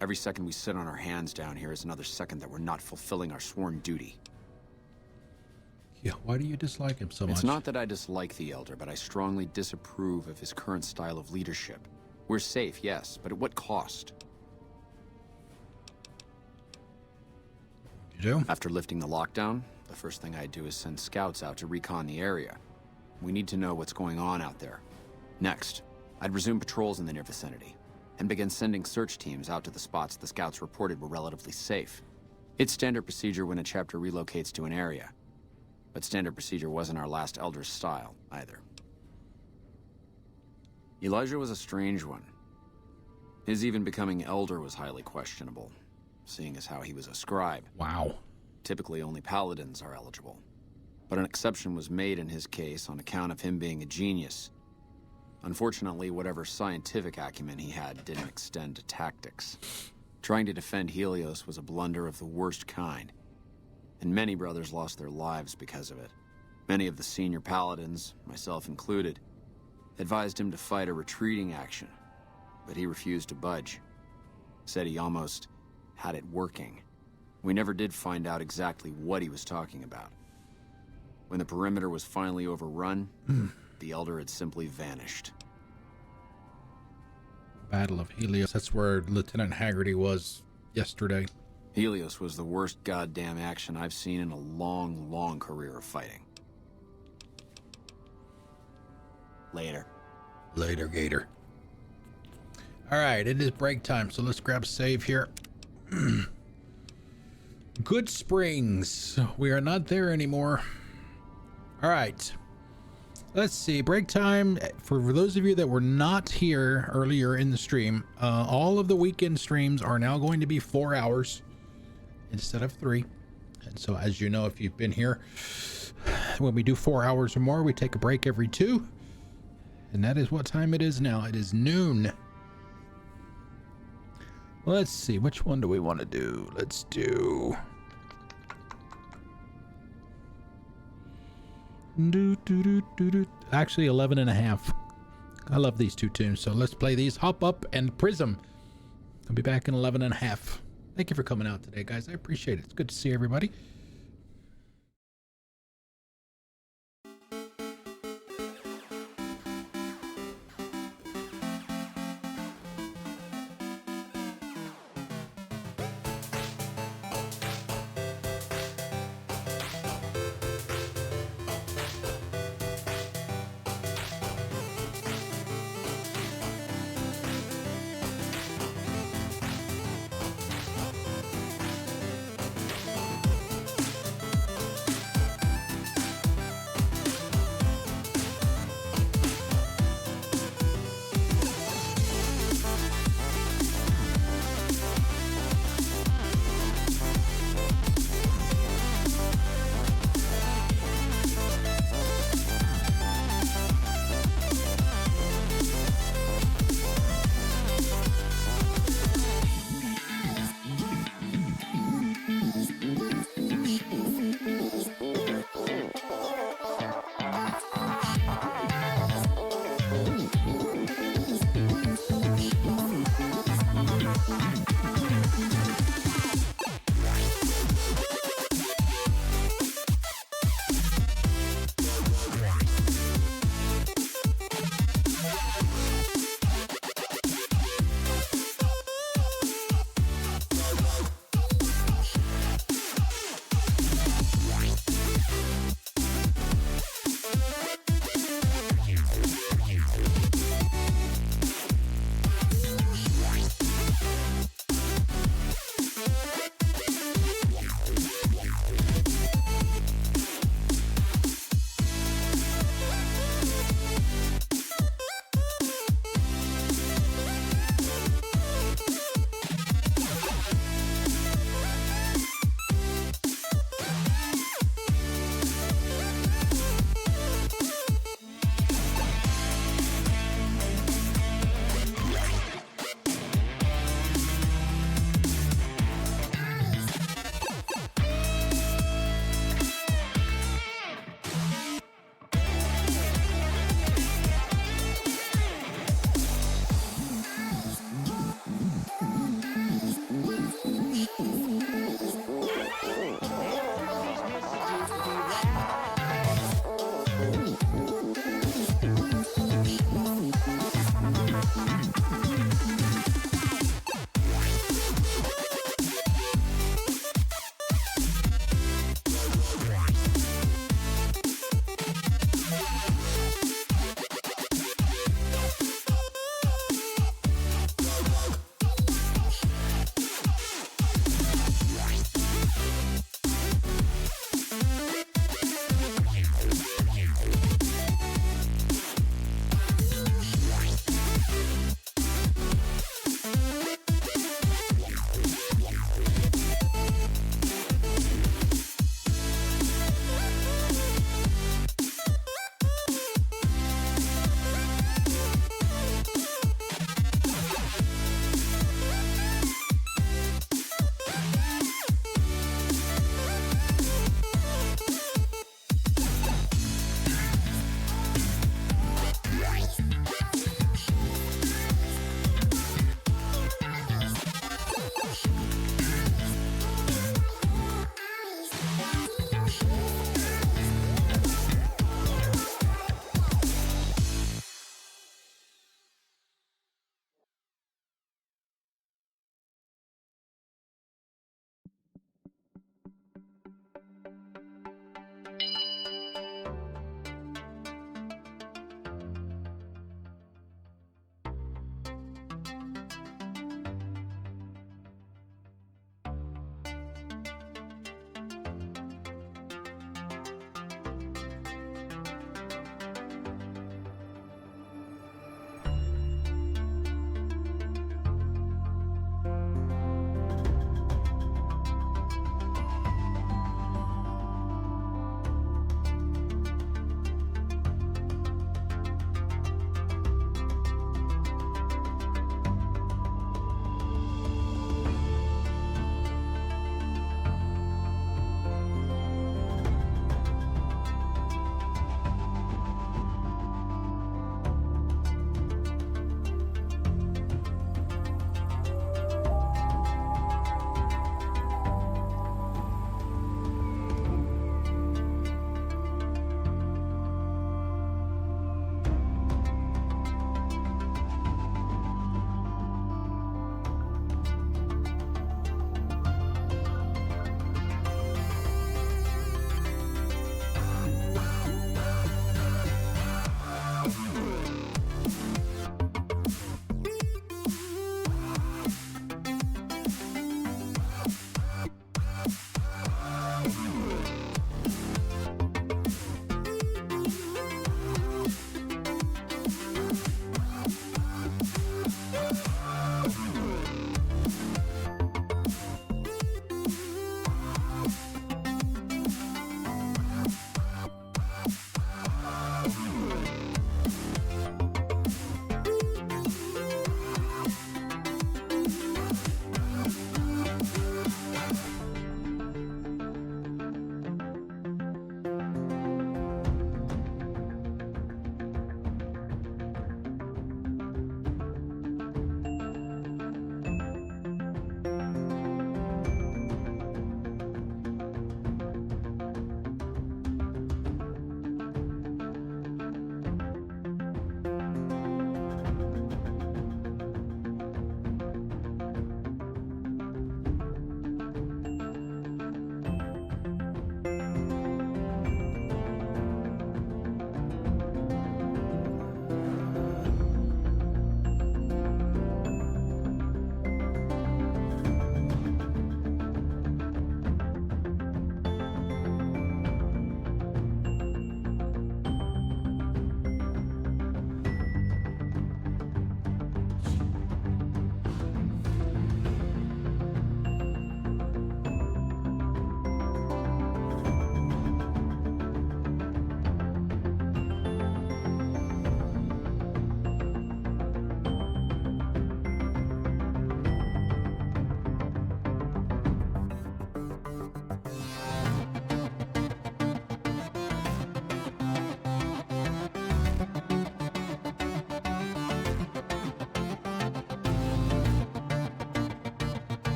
P: Every second we sit on our hands down here is another second that we're not fulfilling our sworn duty.
A: Yeah, why do you dislike him so much?
P: It's not that I dislike the Elder, but I strongly disapprove of his current style of leadership. We're safe, yes, but at what cost?
A: do?
P: After lifting the lockdown, the first thing I'd do is send scouts out to recon the area. We need to know what's going on out there. Next, I'd resume patrols in the near vicinity, and begin sending search teams out to the spots the scouts reported were relatively safe. It's standard procedure when a chapter relocates to an area, but standard procedure wasn't our last Elder's style, either. Elijah was a strange one. His even becoming Elder was highly questionable, seeing as how he was a scribe.
A: Wow.
P: Typically, only paladins are eligible. But an exception was made in his case on account of him being a genius. Unfortunately, whatever scientific acumen he had didn't extend to tactics. Trying to defend Helios was a blunder of the worst kind, and many brothers lost their lives because of it. Many of the senior paladins, myself included, advised him to fight a retreating action, but he refused to budge. Said he almost had it working. We never did find out exactly what he was talking about. When the perimeter was finally overrun, the Elder had simply vanished.
A: Battle of Helios. That's where Lieutenant Haggerty was yesterday.
P: Helios was the worst goddamn action I've seen in a long, long career of fighting. Later.
A: Later, Gator. Alright, it is break time, so let's grab a save here. Good Springs. We are not there anymore. Alright. Let's see. Break time. For those of you that were not here earlier in the stream, all of the weekend streams are now going to be 4 hours instead of 3. And so, as you know, if you've been here, when we do 4 hours or more, we take a break every 2. And that is what time it is now. It is noon. Let's see. Which one do we want to do? Let's do... Actually 11 and a half. I love these two tunes, so let's play these. Hop Up and Prism. I'll be back in 11 and a half. Thank you for coming out today, guys. I appreciate it. It's good to see everybody.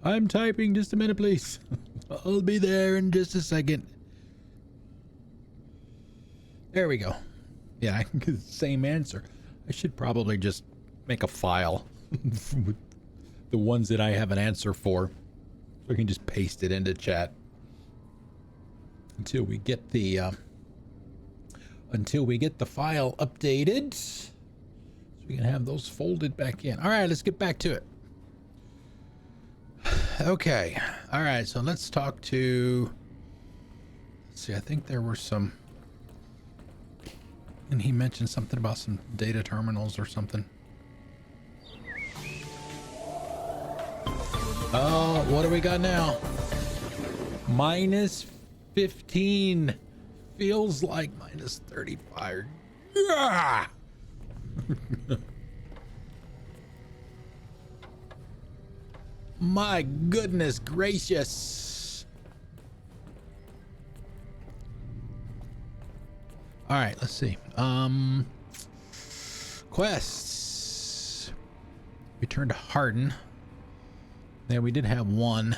A: I'm typing. Just a minute, please. I'll be there in just a second. There we go. Yeah, I can get the same answer. I should probably just make a file with the ones that I have an answer for, so I can just paste it into chat until we get the file updated, so we can have those folded back in. All right, let's get back to it. Okay. All right, so let's talk to, let's see, I think there were some, and he mentioned something about some data terminals or something. Oh, what do we got now? Minus 15. Feels like minus 35. Ah! My goodness gracious. All right, let's see. Quests. Return to Hardin. There, we did have one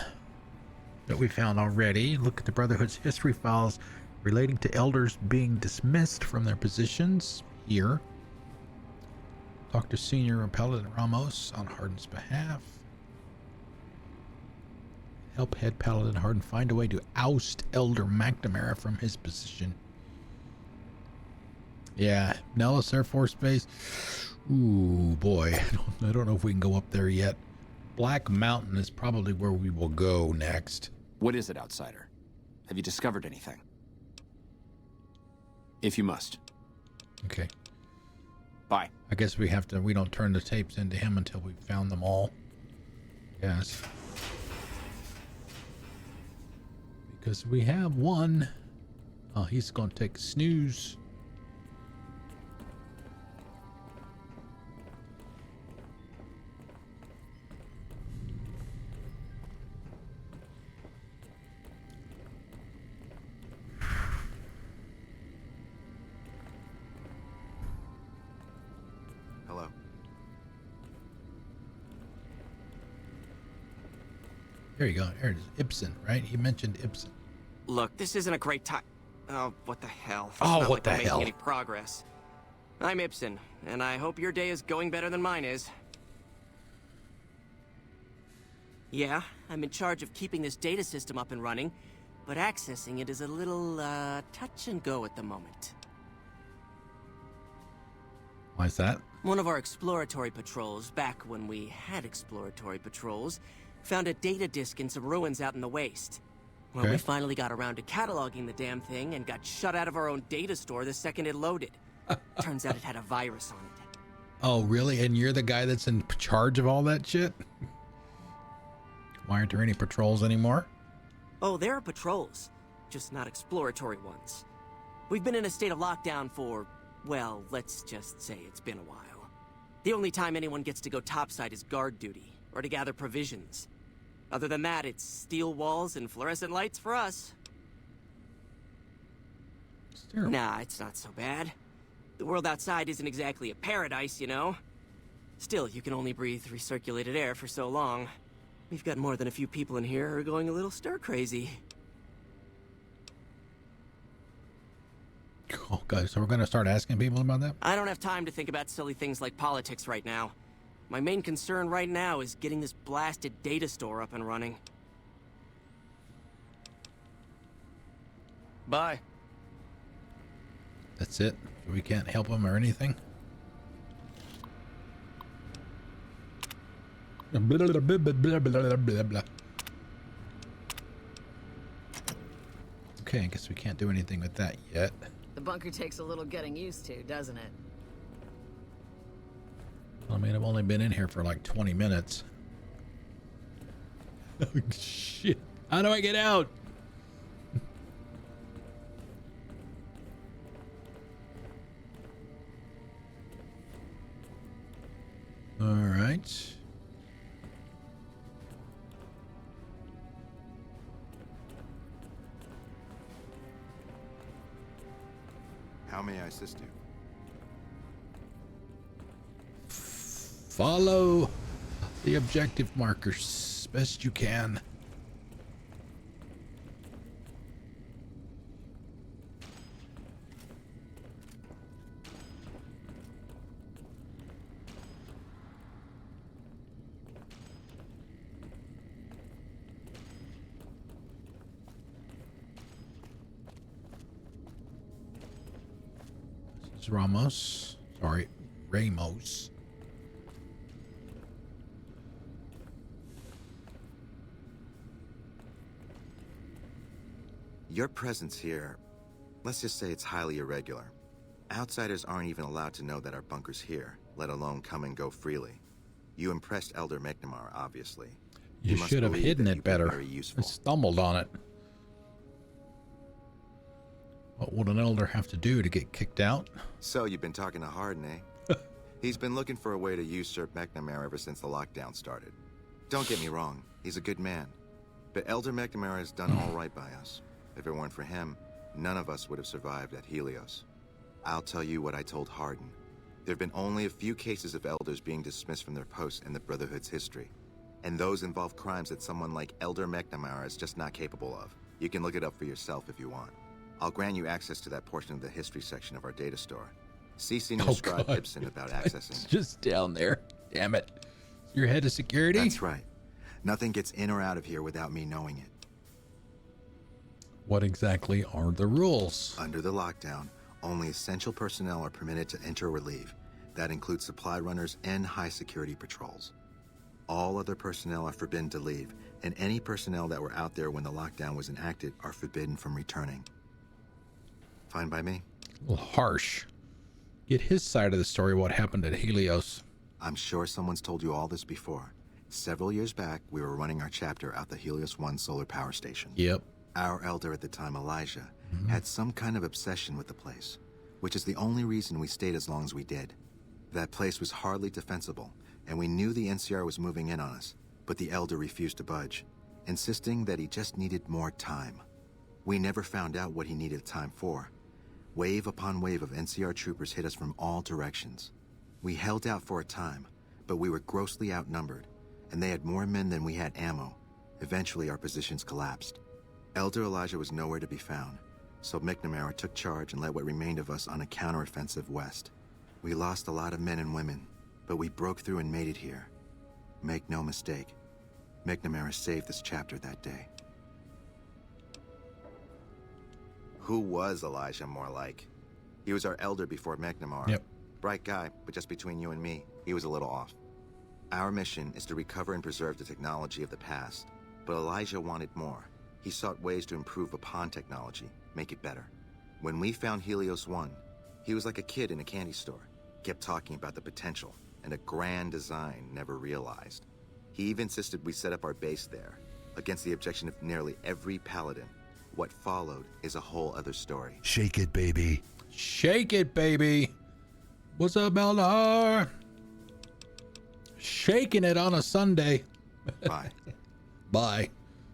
A: that we found already. Look at the Brotherhood's history files relating to elders being dismissed from their positions. Here. Talk to Senior Paladin Ramos on Hardin's behalf. Help head Paladin Hardin find a way to oust Elder McNamara from his position. Yeah, Nellis Air Force Base. Ooh, boy. I don't know if we can go up there yet. Black Mountain is probably where we will go next.
P: What is it, Outsider? Have you discovered anything? If you must.
A: Okay.
P: Bye.
A: I guess we don't turn the tapes into him until we've found them all. Yes. Because we have one. Oh, he's going to take a snooze.
L: Hello.
A: There you go. There it is. Ibsen, right? He mentioned Ibsen.
C: Look, this isn't a great time. Oh, what the hell? It's
A: Oh,
C: not
A: what
C: like
A: the
C: we're making
A: hell?
C: any progress. I'm Ibsen, and I hope your day is going better than mine is. Yeah, I'm in charge of keeping this data system up and running, but accessing it is a little, touch and go at the moment.
A: Why is that?
C: One of our exploratory patrols, back when we had exploratory patrols, found a data disk in some ruins out in the waste. Well,
A: Okay.
C: we finally got around to cataloging the damn thing and got shut out of our own data store the second it loaded. Turns out it had a virus on it.
A: Oh, really? And you're the guy that's in charge of all that shit? Why aren't there any patrols anymore?
C: Oh, there are patrols, just not exploratory ones. We've been in a state of lockdown for, well, let's just say it's been a while. The only time anyone gets to go topside is guard duty, or to gather provisions. Other than that, it's steel walls and fluorescent lights for us.
A: It's terrible.
C: Nah, it's not so bad. The world outside isn't exactly a paradise, you know? Still, you can only breathe recirculated air for so long. We've got more than a few people in here who are going a little stir-crazy.
A: Oh, guys, so we're going to start asking people about that?
C: I don't have time to think about silly things like politics right now. My main concern right now is getting this blasted data store up and running. Bye.
A: That's it? We can't help him or anything? Blah, blah, blah, blah, blah, blah, blah. Okay, I guess we can't do anything with that yet.
Q: The bunker takes a little getting used to, doesn't it?
A: I mean, I've only been in here for like 20 minutes. Oh, shit. How do I get out? All right.
L: How may I assist you?
A: Follow the objective markers best you can. This is Ramos. Sorry, Ramos.
L: Your presence here, let's just say it's highly irregular. Outsiders aren't even allowed to know that our bunker's here, let alone come and go freely. You impressed Elder McNamara, obviously.
A: You
L: must
A: should have
L: believe
A: hidden
L: that
A: it
L: you've been
A: better.
L: very useful.
A: I stumbled on it. What would an elder have to do to get kicked out?
L: So you've been talking to Harden, eh? He's been looking for a way to usurp McNamara ever since the lockdown started. Don't get me wrong, he's a good man. But Elder McNamara has done all right by us. If it weren't for him, none of us would have survived at Helios. I'll tell you what I told Harden. There have been only a few cases of elders being dismissed from their posts in the Brotherhood's history. And those involve crimes that someone like Elder McNamara is just not capable of. You can look it up for yourself if you want. I'll grant you access to that portion of the history section of our data store. See Senior Scribe Ibsen about accessing.
A: It's just down there. Damn it. You're head of security?
L: That's right. Nothing gets in or out of here without me knowing it.
A: What exactly are the rules?
L: Under the lockdown, only essential personnel are permitted to enter or leave. That includes supply runners and high security patrols. All other personnel are forbidden to leave, and any personnel that were out there when the lockdown was enacted are forbidden from returning. Fine by me?
A: A little harsh. get his side of the story, what happened at Helios.
L: I'm sure someone's told you all this before. Several years back, we were running our chapter out the Helios 1 solar power station.
A: Yep.
L: Our elder at the time, Elijah, had some kind of obsession with the place, which is the only reason we stayed as long as we did. That place was hardly defensible, and we knew the NCR was moving in on us, but the elder refused to budge, insisting that he just needed more time. We never found out what he needed time for. Wave upon wave of NCR troopers hit us from all directions. We held out for a time, but we were grossly outnumbered, and they had more men than we had ammo. Eventually, our positions collapsed. Elder Elijah was nowhere to be found, so McNamara took charge and led what remained of us on a counteroffensive west. We lost a lot of men and women, but we broke through and made it here. Make no mistake, McNamara saved this chapter that day. Who was Elijah more like? He was our elder before McNamara.
A: Yep.
L: Bright guy, but just between you and me, he was a little off. Our mission is to recover and preserve the technology of the past, but Elijah wanted more. He sought ways to improve upon technology, make it better. When we found Helios 1, he was like a kid in a candy store, kept talking about the potential and a grand design never realized. He even insisted we set up our base there, against the objection of nearly every paladin. What followed is a whole other story.
D: Shake it, baby.
A: Shake it, baby. What's up, Eldar? Shaking it on a Sunday.
L: Bye.
A: Bye.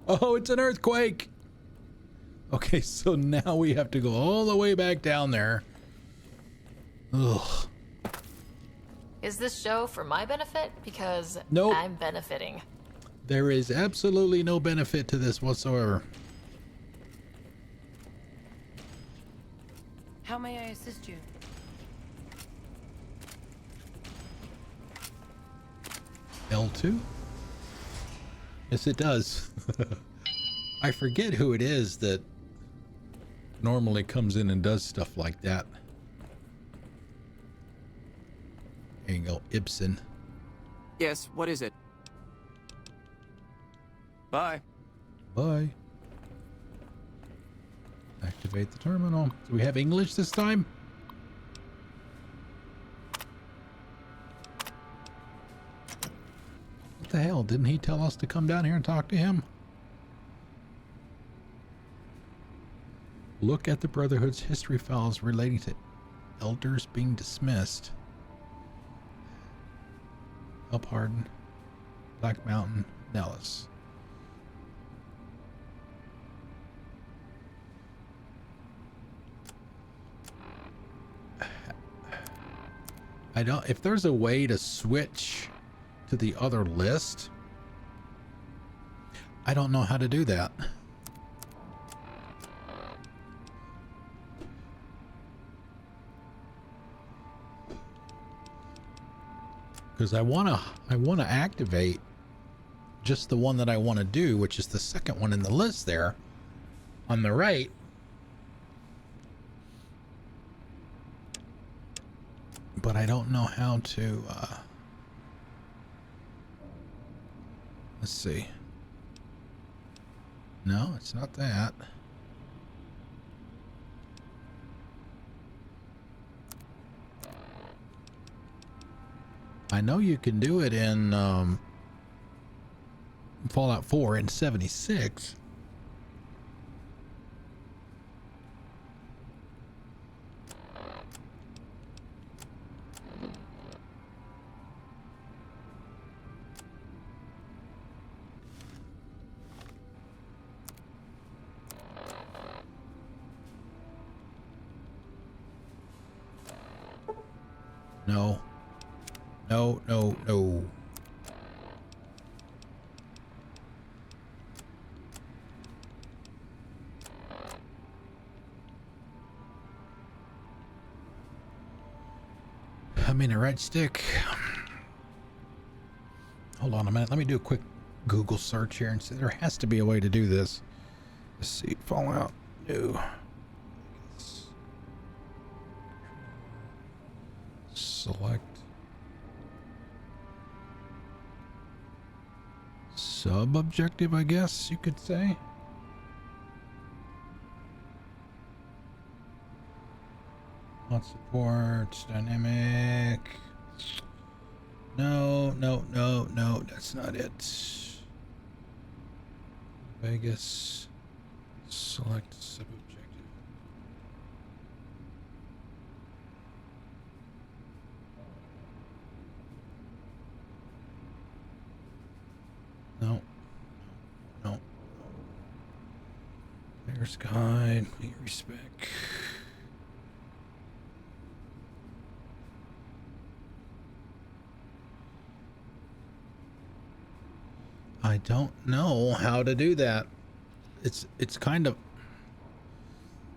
A: Oh, it's an earthquake. Okay, so now we have to go all the way back down there. Ugh.
R: Is this show for my benefit? Because
A: Nope.
R: I'm benefiting.
A: There is absolutely no benefit to this whatsoever.
B: How may I assist you?
A: L2? Yes, it does. I forget who it is that normally comes in and does stuff like that. There you go, Ibsen.
C: Yes, what is it? Bye.
A: Bye. Activate the terminal. Do we have English this time? What the hell? Didn't he tell us to come down here and talk to him? Look at the Brotherhood's history files relating to elders being dismissed. Help Harden, Black Mountain, Nellis. I don't, if there's a way to switch to the other list, I don't know how to do that. Because I want to activate just the one that I want to do, which is the second one in the list there on the right. But I don't know how to, let's see. No, it's not that. I know you can do it in Fallout 4 in 76. No. No, no, no. I mean, a right stick. Hold on a minute. Let me do a quick Google search here and see. There has to be a way to do this. Let's see. Fallout. No. Select. Sub-objective, I guess you could say. Hot support, dynamic. No, that's not it. Vegas. Select sub-objective. No. Player's guide, pay respect. I don't know how to do that. It's kind of,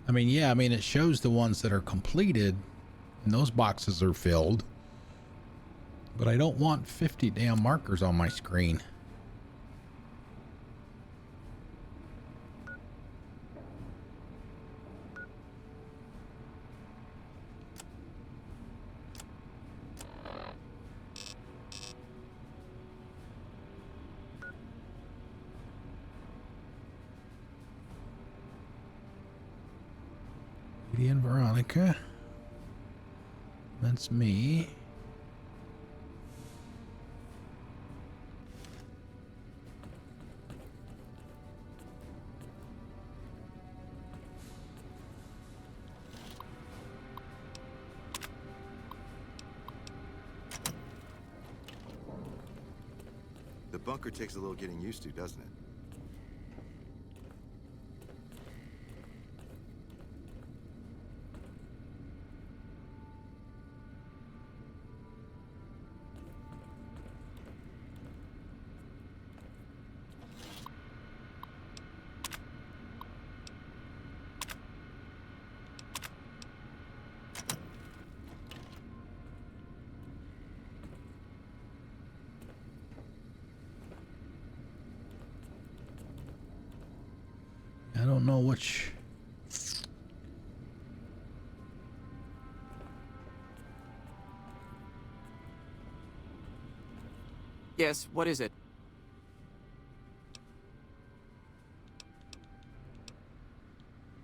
A: I mean, it shows the ones that are completed and those boxes are filled, but I don't want 50 damn markers on my screen. And Veronica. That's me.
L: The bunker takes a little getting used to, doesn't it?
A: I don't know which.
C: Yes, what is it?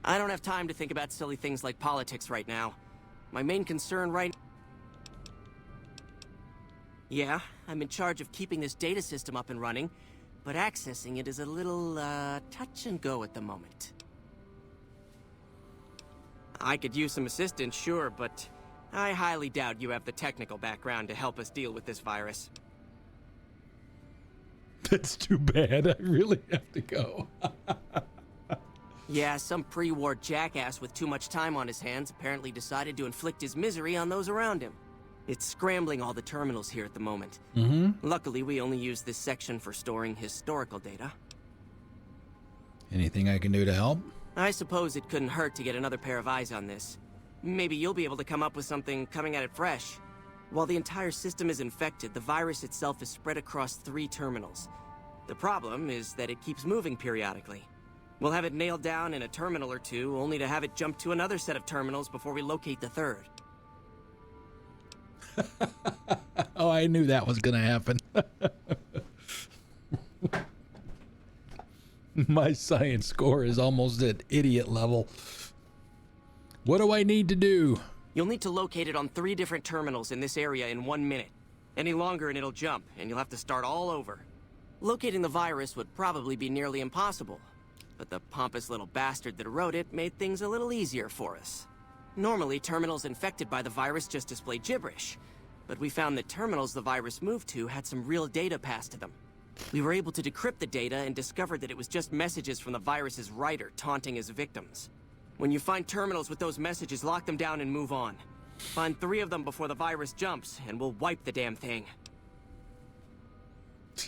C: I don't have time to think about silly things like politics right now. My main concern Yeah, I'm in charge of keeping this data system up and running, but accessing it is a little, touch and go at the moment. I could use some assistance, sure, but I highly doubt you have the technical background to help us deal with this virus.
A: That's too bad. I really have to go.
C: Yeah, some pre-war jackass with too much time on his hands apparently decided to inflict his misery on those around him. It's scrambling all the terminals here at the moment. Luckily, we only use this section for storing historical data.
A: Anything I can do to help?
C: I suppose it couldn't hurt to get another pair of eyes on this. Maybe you'll be able to come up with something coming at it fresh. While the entire system is infected, the virus itself is spread across 3 terminals. The problem is that it keeps moving periodically. We'll have it nailed down in a terminal or 2, only to have it jump to another set of terminals before we locate the 3rd.
A: Oh, I knew that was gonna happen. My science score is almost at idiot level. What do I need to do?
C: You'll need to locate it on 3 different terminals in this area in 1 minute. Any longer and it'll jump, and you'll have to start all over. Locating the virus would probably be nearly impossible, but the pompous little bastard that wrote it made things a little easier for us. Normally, terminals infected by the virus just display gibberish, but we found that terminals the virus moved to had some real data passed to them. We were able to decrypt the data and discovered that it was just messages from the virus's writer taunting his victims. When you find terminals with those messages, lock them down and move on. Find 3 of them before the virus jumps, and we'll wipe the damn thing.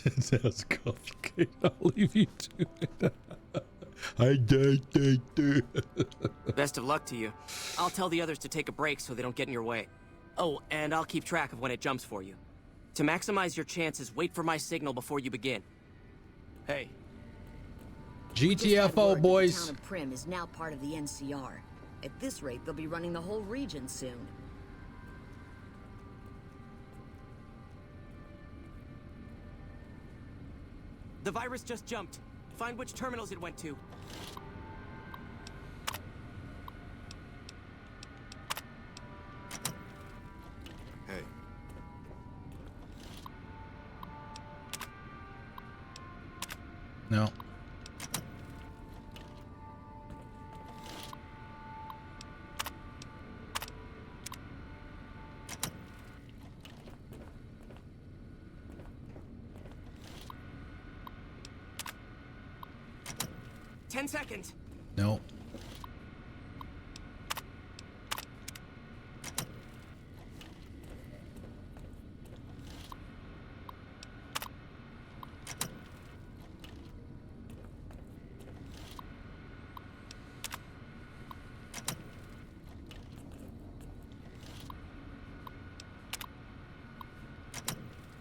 A: It sounds complicated. I'll leave you to it.
C: Best of luck to you. I'll tell the others to take a break so they don't get in your way. Oh, and I'll keep track of when it jumps for you. To maximize your chances, wait for my signal before you begin. Hey.
A: GTFO, boys.
S: The town of Prim is now part of the NCR. At this rate, they'll be running the whole region soon.
C: The virus just jumped. Find which terminals it went to. 10 seconds.
A: No.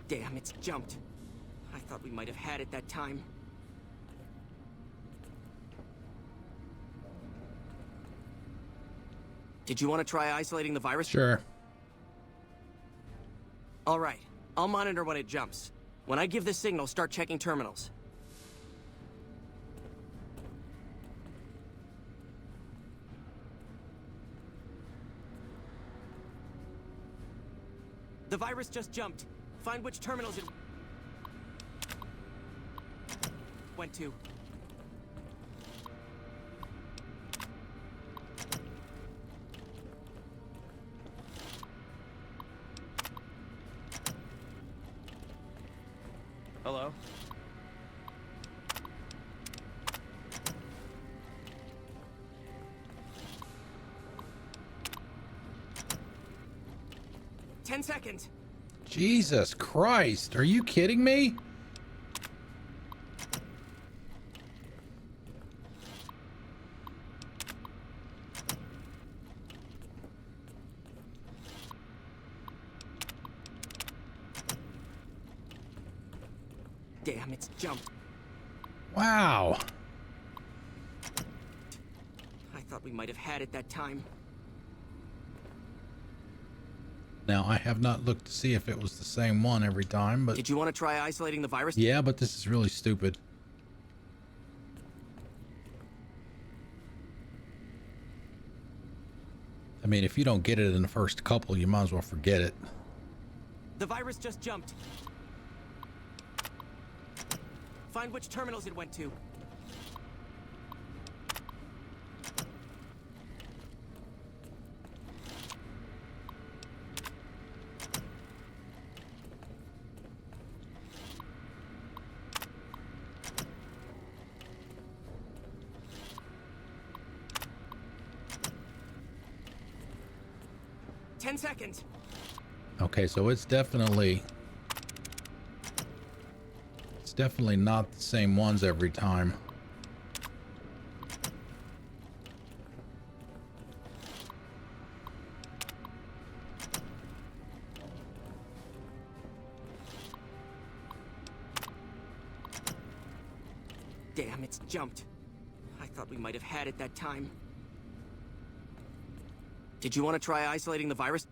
C: Damn, it's jumped. I thought we might have had it that time. Did you want to try isolating the virus?
A: Sure.
C: All right. I'll monitor when it jumps. When I give the signal, start checking terminals. The virus just jumped. Find which terminals it went to. Hello? Ten seconds.
A: Jesus Christ, are you kidding me?
C: Damn, it's jumped.
A: Wow.
C: I thought we might have had it that time.
A: Now, I have not looked to see if it was the same one every time, but...
C: Did you want to try isolating the virus?
A: Yeah, but this is really stupid. I mean, if you don't get it in the first couple, you might as well forget it.
C: The virus just jumped. Find which terminals it went to. Ten seconds.
A: Okay, so it's definitely not the same ones every time.
C: Damn, it's jumped. I thought we might have had it that time. Did you want to try isolating the virus?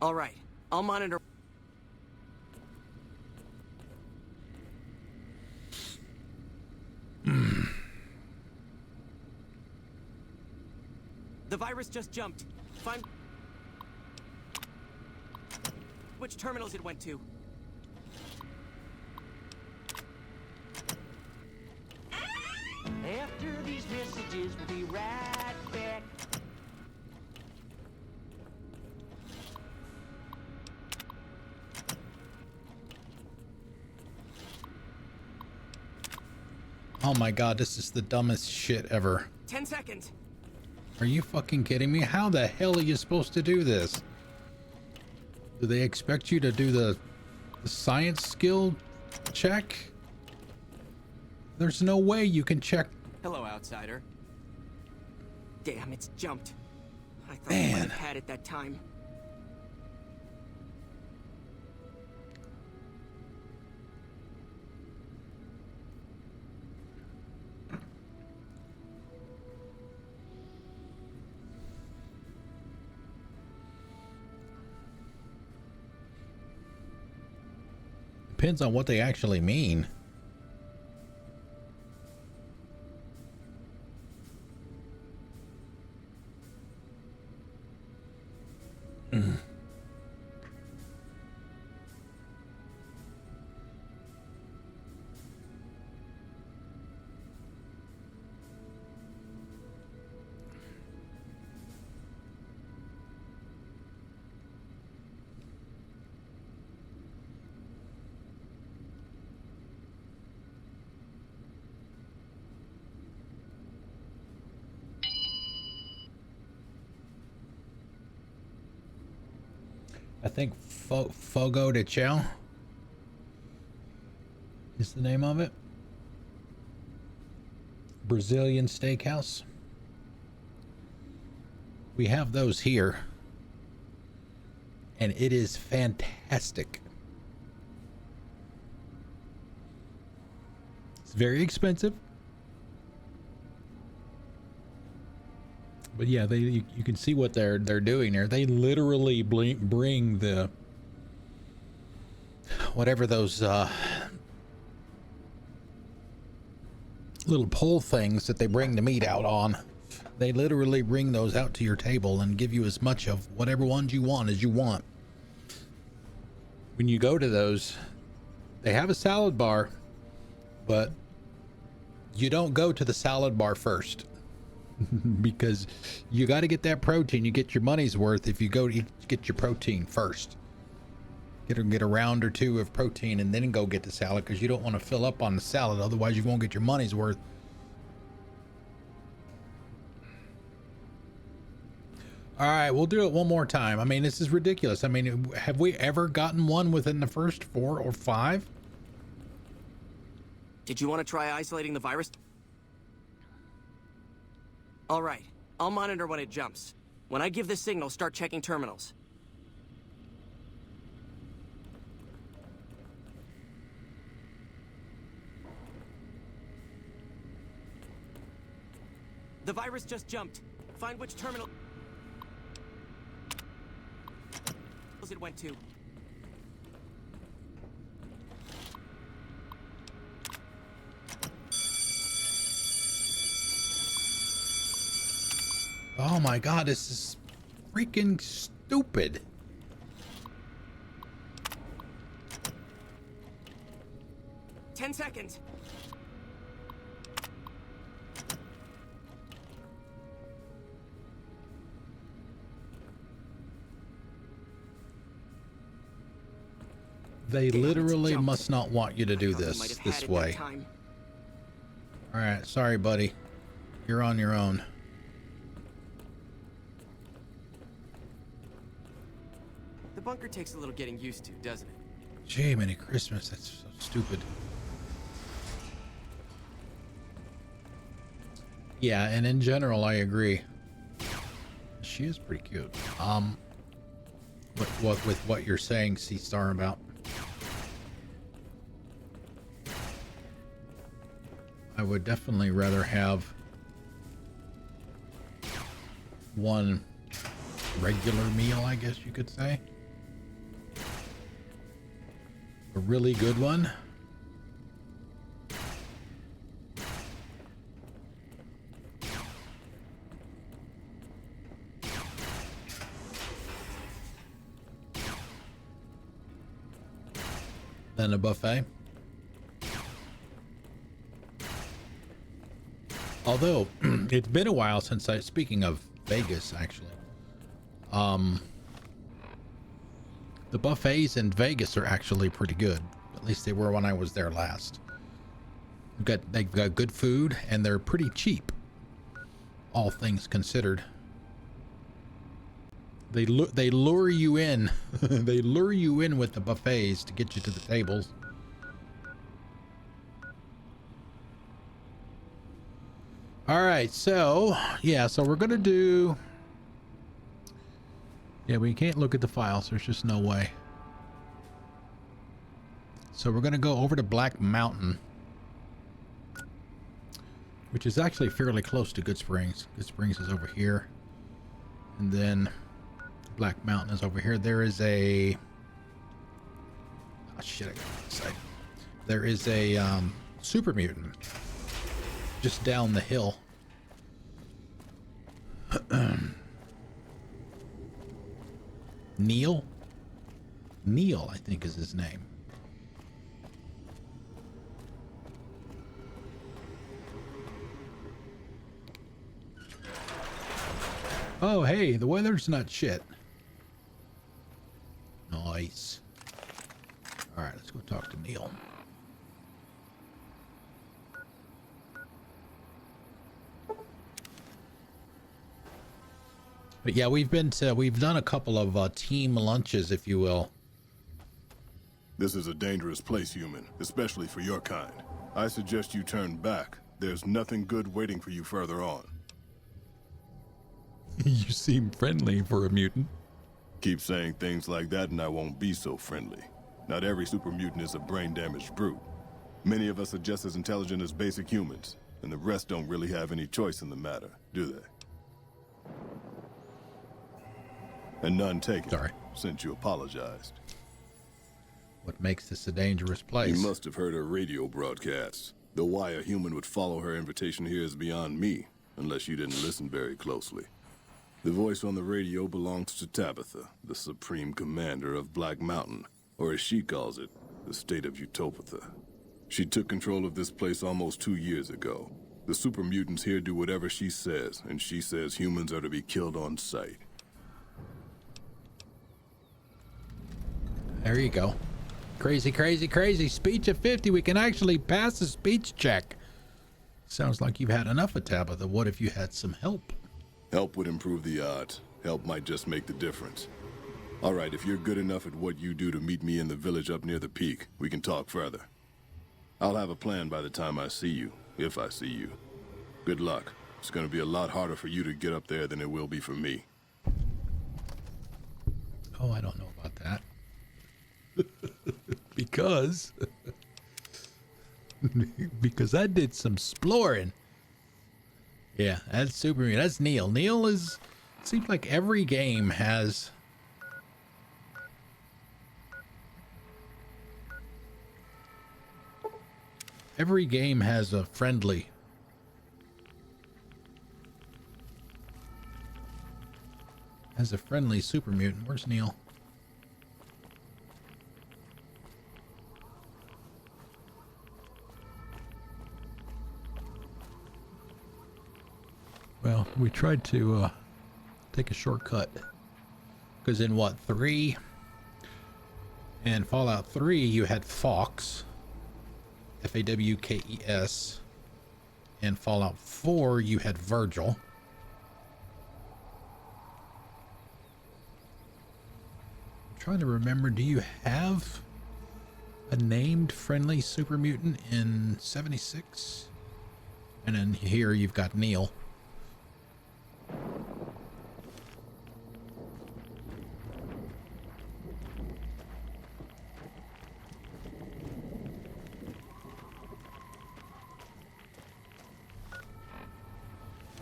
C: All right, I'll monitor. The virus just jumped. Find which terminals it went to.
T: After these messages, we'll be right back.
A: Oh my god, this is the dumbest shit ever.
C: 10 seconds.
A: Are you fucking kidding me? How the hell are you supposed to do this? Do they expect you to do the science skill check? There's no way you can check.
C: Hello, outsider. Damn, it's jumped. I thought we might have had it that time.
A: Depends on what they actually mean. I think Fogo de Chão is the name of it. Brazilian steakhouse. We have those here, and it is fantastic. It's very expensive, but yeah, you can see what they're doing there. They literally bring the whatever those little pole things that they bring the meat out on. They literally bring those out to your table and give you as much of whatever ones you want as you want. When you go to those, they have a salad bar, but you don't go to the salad bar first because you got to get that protein. You get your money's worth if you go to get your protein first. Get a round or two of protein and then go get the salad, because you don't want to fill up on the salad. Otherwise, you won't get your money's worth. All right, we'll do it one more time. I mean, this is ridiculous. I mean, have we ever gotten one within the first 4 or 5?
C: Did you want to try isolating the virus? All right, I'll monitor when it jumps. When I give the signal, start checking terminals. The virus just jumped. Find which terminal it went to.
A: Oh my God, this is freaking stupid.
C: Ten seconds.
A: They literally must not want you to do this way. All right, sorry, buddy. You're on your own.
C: The bunker takes a little getting used to, doesn't it?
A: Gee, Merry Christmas. That's so stupid. Yeah, and in general, I agree. She is pretty cute. With what you're saying, C-Star, about. I would definitely rather have one regular meal, I guess you could say. A really good one. Than a buffet. Although it's been a while since speaking of Vegas, actually, the buffets in Vegas are actually pretty good. At least they were when I was there last. They've got good food and they're pretty cheap, all things considered. They lure you in. They lure you in with the buffets to get you to the tables. All right, so yeah, so we're gonna do. Yeah, we can't look at the files. There's just no way. So we're gonna go over to Black Mountain, which is actually fairly close to Good Springs. Good Springs is over here, and then Black Mountain is over here. There is a. Oh shit! I got excited. There is a super mutant just down the hill. Neil, I think is his name. Oh, hey, the weather's not shit. Nice. All right, let's go talk to Neil. But yeah, we've done a couple of team lunches, if you will.
G: This is a dangerous place, human, especially for your kind. I suggest you turn back. There's nothing good waiting for you further on.
A: You seem friendly for a mutant.
G: Keep saying things like that and I won't be so friendly. Not every super mutant is a brain-damaged brute. Many of us are just as intelligent as basic humans, and the rest don't really have any choice in the matter, do they? And none taken.
A: Sorry.
G: Since you apologized.
A: What makes this a dangerous place?
G: You must have heard her radio broadcasts. Though why a human would follow her invitation here is beyond me, unless you didn't listen very closely. The voice on the radio belongs to Tabitha, the Supreme Commander of Black Mountain, or as she calls it, the state of Utopatha. She took control of this place almost 2 years ago. The super mutants here do whatever she says, and she says humans are to be killed on sight.
A: There you go. Crazy, crazy, crazy. Speech of 50. We can actually pass the speech check. Sounds like you've had enough of Tabitha. What if you had some help?
G: Help would improve the odds. Help might just make the difference. All right, if you're good enough at what you do to meet me in the village up near the peak, we can talk further. I'll have a plan by the time I see you, if I see you. Good luck. It's going to be a lot harder for you to get up there than it will be for me.
A: Oh, I don't know about that. because I did some exploring. Yeah, that's super. That's Neil. Neil is. Seems like every game has. Every game has a friendly. Has a friendly super mutant. Where's Neil? Well, we tried to take a shortcut because in what 3 and Fallout 3 you had Fox, Fawkes, and Fallout 4 you had Virgil. I'm trying to remember, do you have a named friendly super mutant in 76? And then here you've got Neil.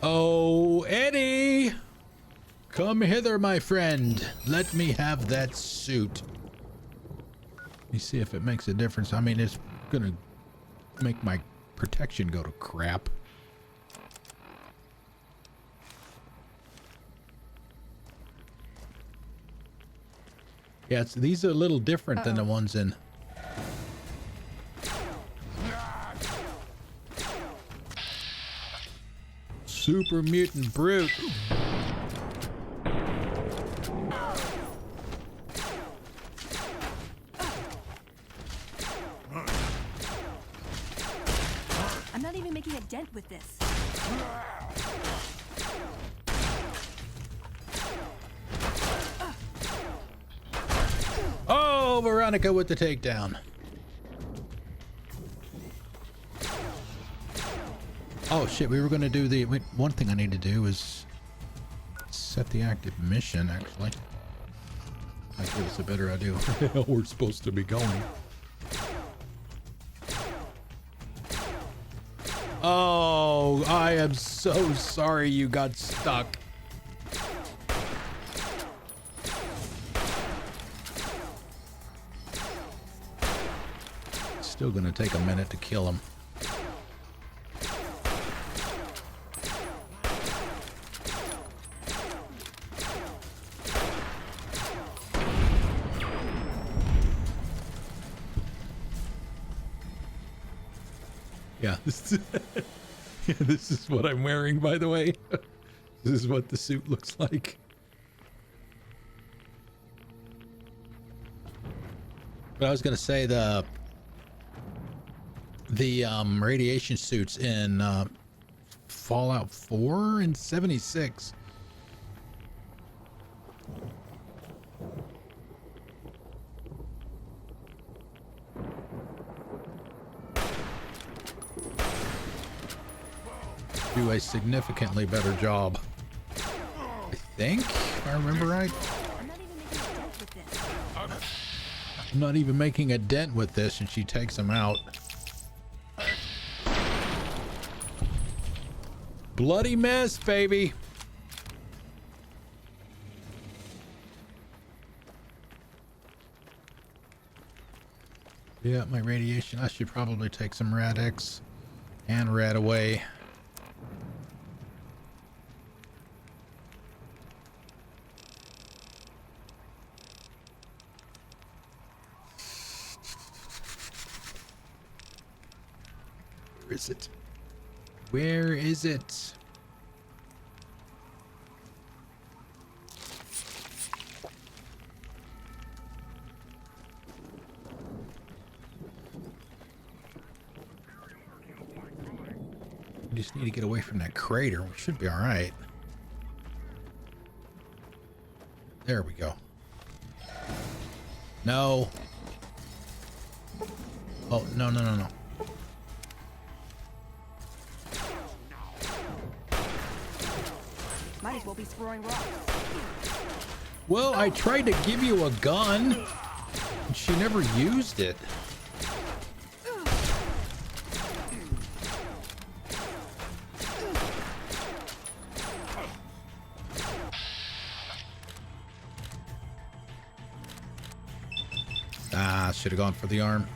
A: Oh, Eddie! Come hither, my friend. Let me have that suit. Let me see if it makes a difference. I mean, it's gonna make my protection go to crap. Yeah, these are a little different than the ones in... Super Mutant Brute.
H: I'm not even making a dent with this.
A: Oh, Veronica with the takedown. Oh shit, we were going to do the... One thing I need to do is set the active mission, actually. Might give us a better idea where the hell we're supposed to be going. Oh, I am so sorry you got stuck. Still going to take a minute to kill him. Yeah, this is what I'm wearing, by the way. This is what the suit looks like. But I was gonna say the radiation suits in Fallout 4 and 76 Do a significantly better job, I think, if I remember right. I'm not even making a dent with this, and she takes him out. Bloody mess, baby. Yeah, my radiation. I should probably take some Rad-X and Rad away. Where is it? Where is it? We just need to get away from that crater. We should be all right. There we go. No. Oh, no, no, no, no.
H: Might as well be throwing rocks.
A: Well, I tried to give you a gun, and she never used it. Ah, should have gone for the arm.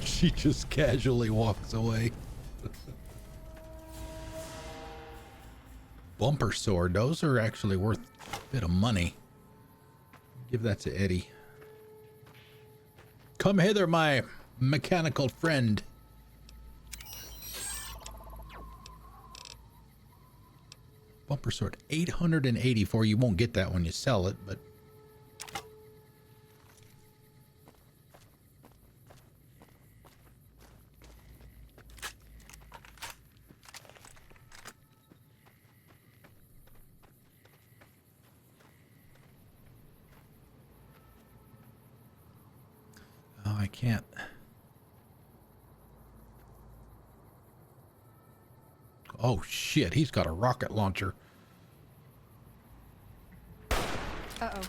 A: She just casually walks away. Bumper sword. Those are actually worth a bit of money. Give that to Eddie. Come hither, my mechanical friend. Bumper sword. 884. You won't get that when you sell it, but... Oh, I can't. Oh shit, he's got a rocket launcher.
H: Uh-oh.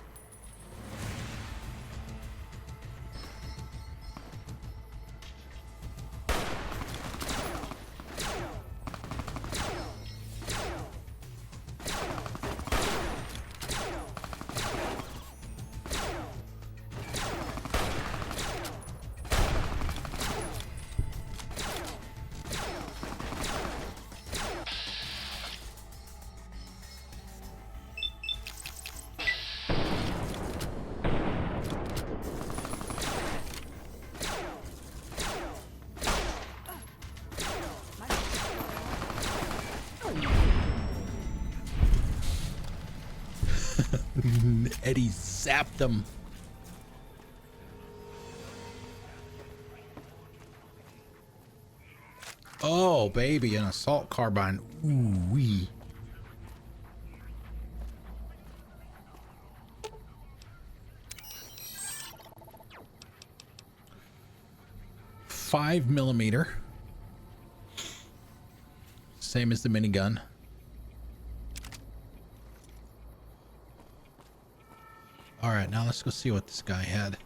H: Eddie zapped him. Oh, baby, an assault carbine. Ooh wee. .5mm. Same as the minigun. All right, now let's go see what this guy had.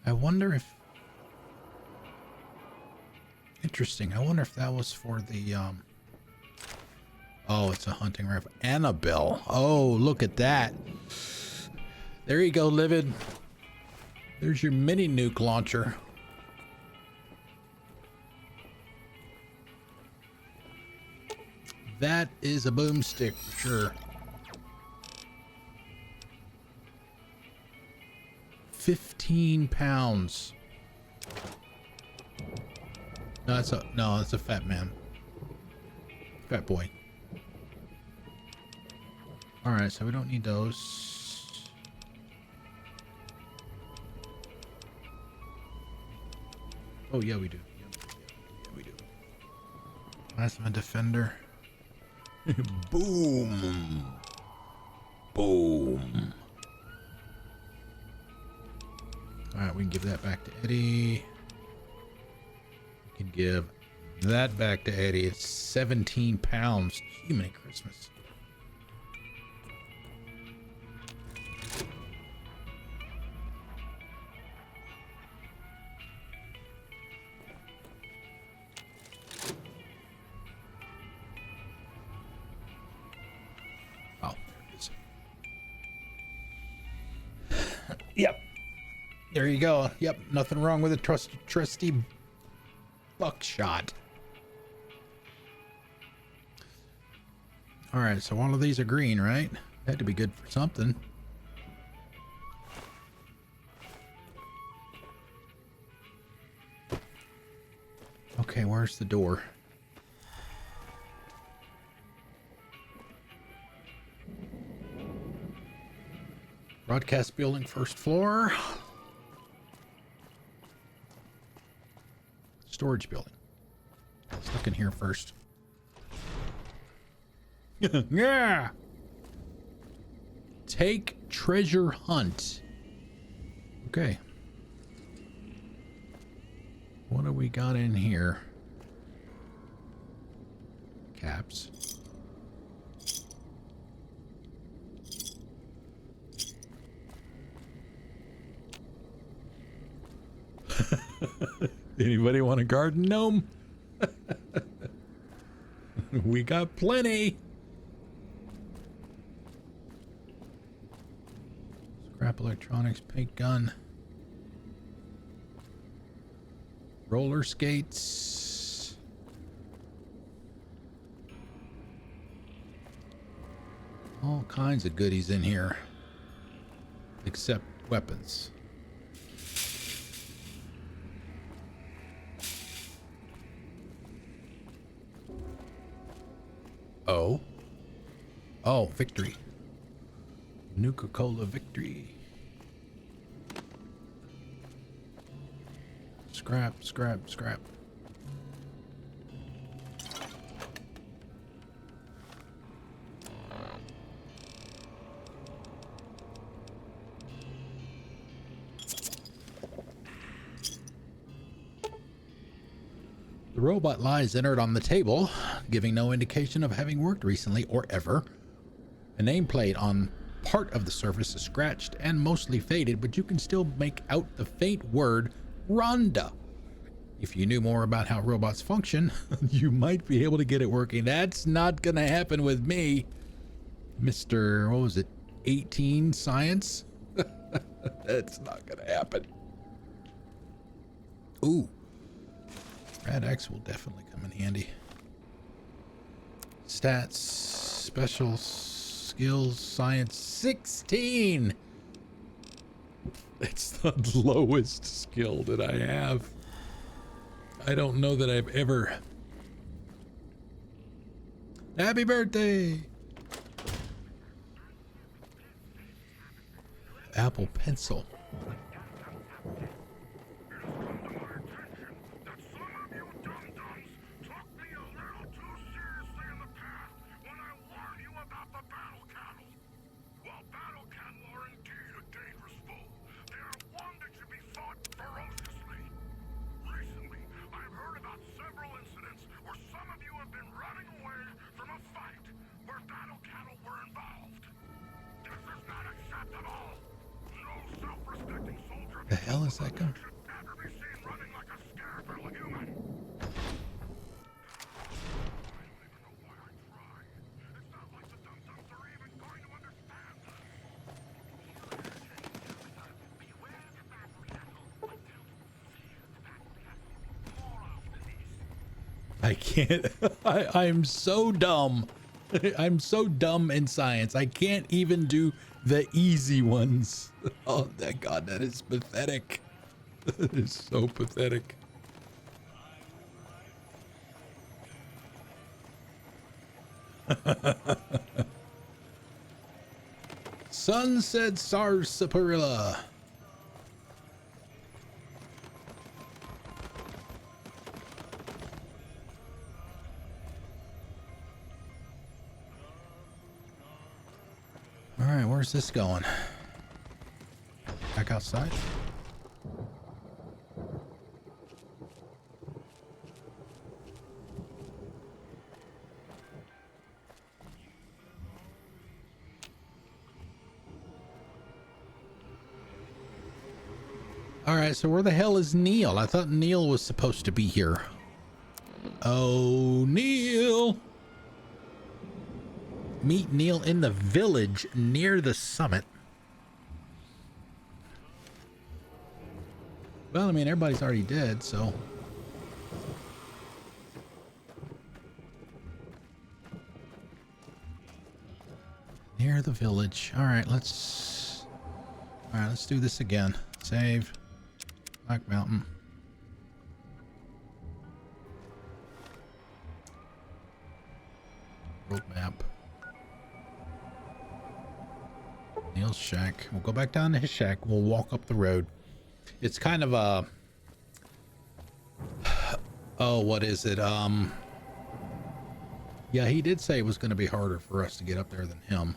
H: I wonder if... Interesting. I wonder if that was for the, Oh, it's a hunting rifle. Annabelle. Oh, look at that. There you go, Livid. There's your mini nuke launcher.
A: That is a boomstick for sure. 15 pounds. No, that's a fat man. Fat boy. All right, so we don't need those. Oh yeah, we do. Yeah, we do. Plasma defender. Boom. Boom. All right, we can give that back to Eddie. We can give that back to Eddie. It's 17 pounds. Gee, many Christmas. Oh, there it is. Yep. There you go. Yep, nothing wrong with a trusty buckshot. All right, so all of these are green, right? Had to be good for something. Okay, where's the door? Broadcast building, first floor. Storage building. Let's look in here first. Yeah. Take treasure hunt. Okay. What do we got in here? Caps. Anybody want a garden gnome? We got plenty. Scrap electronics, paint gun. Roller skates. All kinds of goodies in here. Except weapons. Oh. Oh, victory. Nuka-Cola victory. Scrap, scrap, scrap. The robot lies inert on the table, giving no indication of having worked recently or ever. A nameplate on part of the surface is scratched and mostly faded, but you can still make out the faint word Rhonda. If you knew more about how robots function, you might be able to get it working. That's not gonna happen with me, Mr. What was it, 18 science? That's not gonna happen. Ooh. Rad X will definitely come in handy. Stats, special skills, science, 16. It's the lowest skill that I have. I don't know that I've ever. Happy birthday. Apple Pencil. The hell is that gun? I can't. I'm so dumb. I'm so dumb in science. I can't even do the easy ones. Oh, thank God, that is pathetic. That is so pathetic. Sunset Sarsaparilla. All right, where's this going? Back outside? All right, so where the hell is Neil? I thought Neil was supposed to be here. Oh, Neil. Meet Neil in the village near the summit. Well, I mean, everybody's already dead, so. Near the village. All right, let's do this again. Save. Black Mountain. Road map. Neil's shack. We'll go back down to his shack. We'll walk up the road. It's kind of a... Oh, what is it? Yeah, he did say it was going to be harder for us to get up there than him.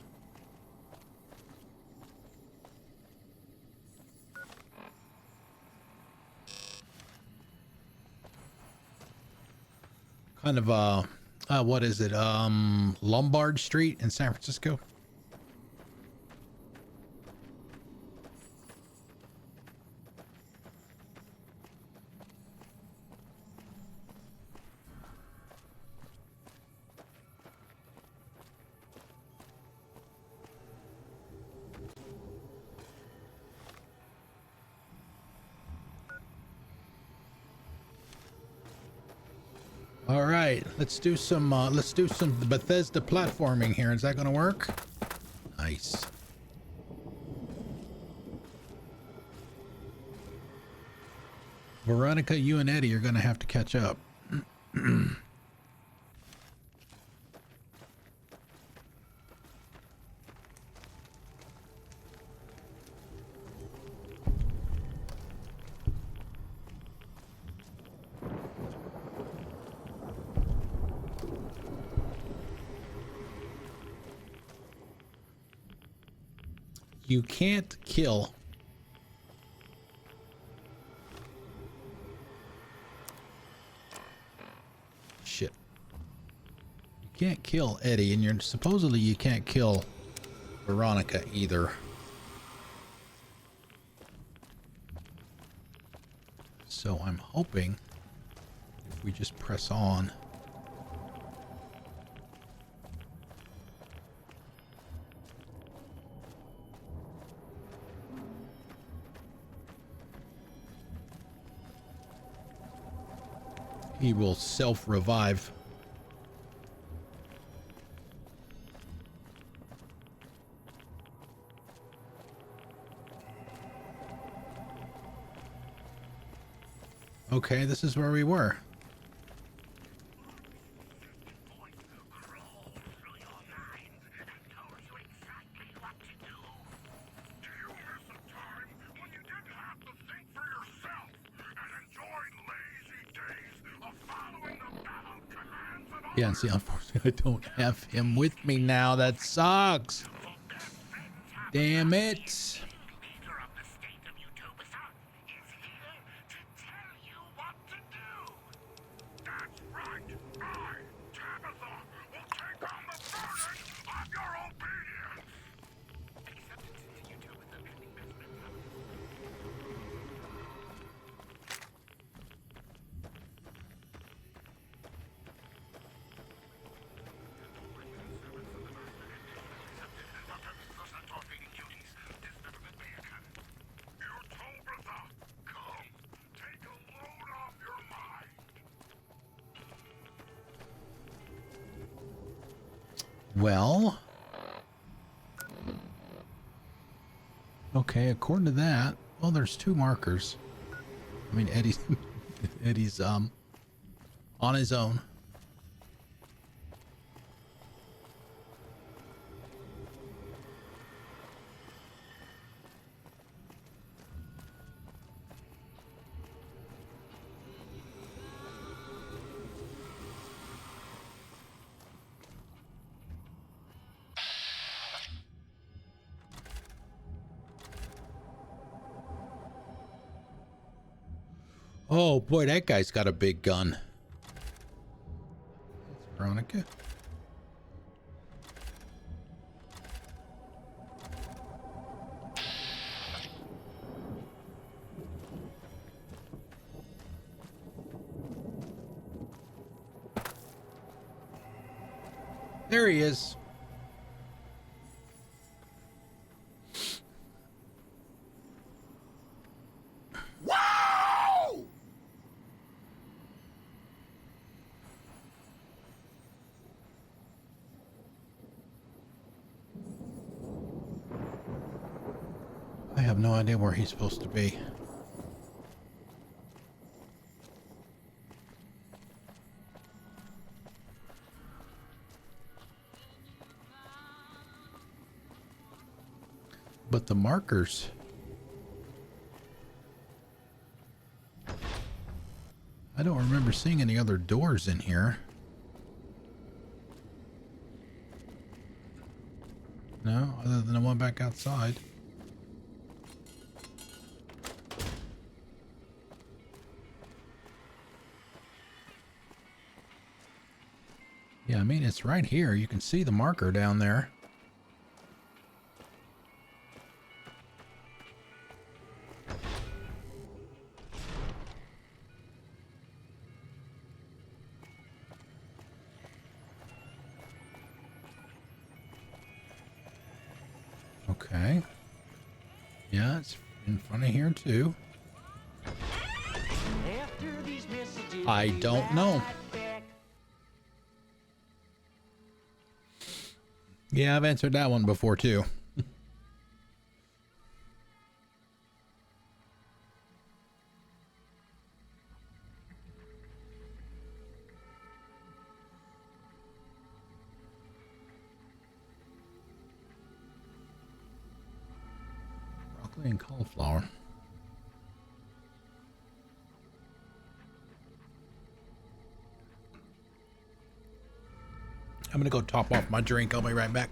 A: Kind of what is it? Lombard Street in San Francisco. All right, let's do some Bethesda platforming here. Is that gonna work? Nice. Veronica, you and Eddie are gonna have to catch up. You can't kill. Shit. You can't kill Eddie, and supposedly you can't kill Veronica either. So I'm hoping if we just press on. He will self-revive. Okay, this is where we were. Yeah, and see, unfortunately, I don't have him with me now. That sucks. Damn it. well, okay, according to that, well, there's 2 markers. I mean, Eddie's on his own. Oh boy, that guy's got a big gun. That's Veronica. There he is. I have no idea where he's supposed to be. But the markers. I don't remember seeing any other doors in here. No, other than the one back outside. Yeah, I mean, it's right here. You can see the marker down there. Okay. Yeah, it's in front of here too. I don't know. Yeah, I've answered that one before too. Broccoli and cauliflower. I'm gonna go top off my drink. I'll be right back.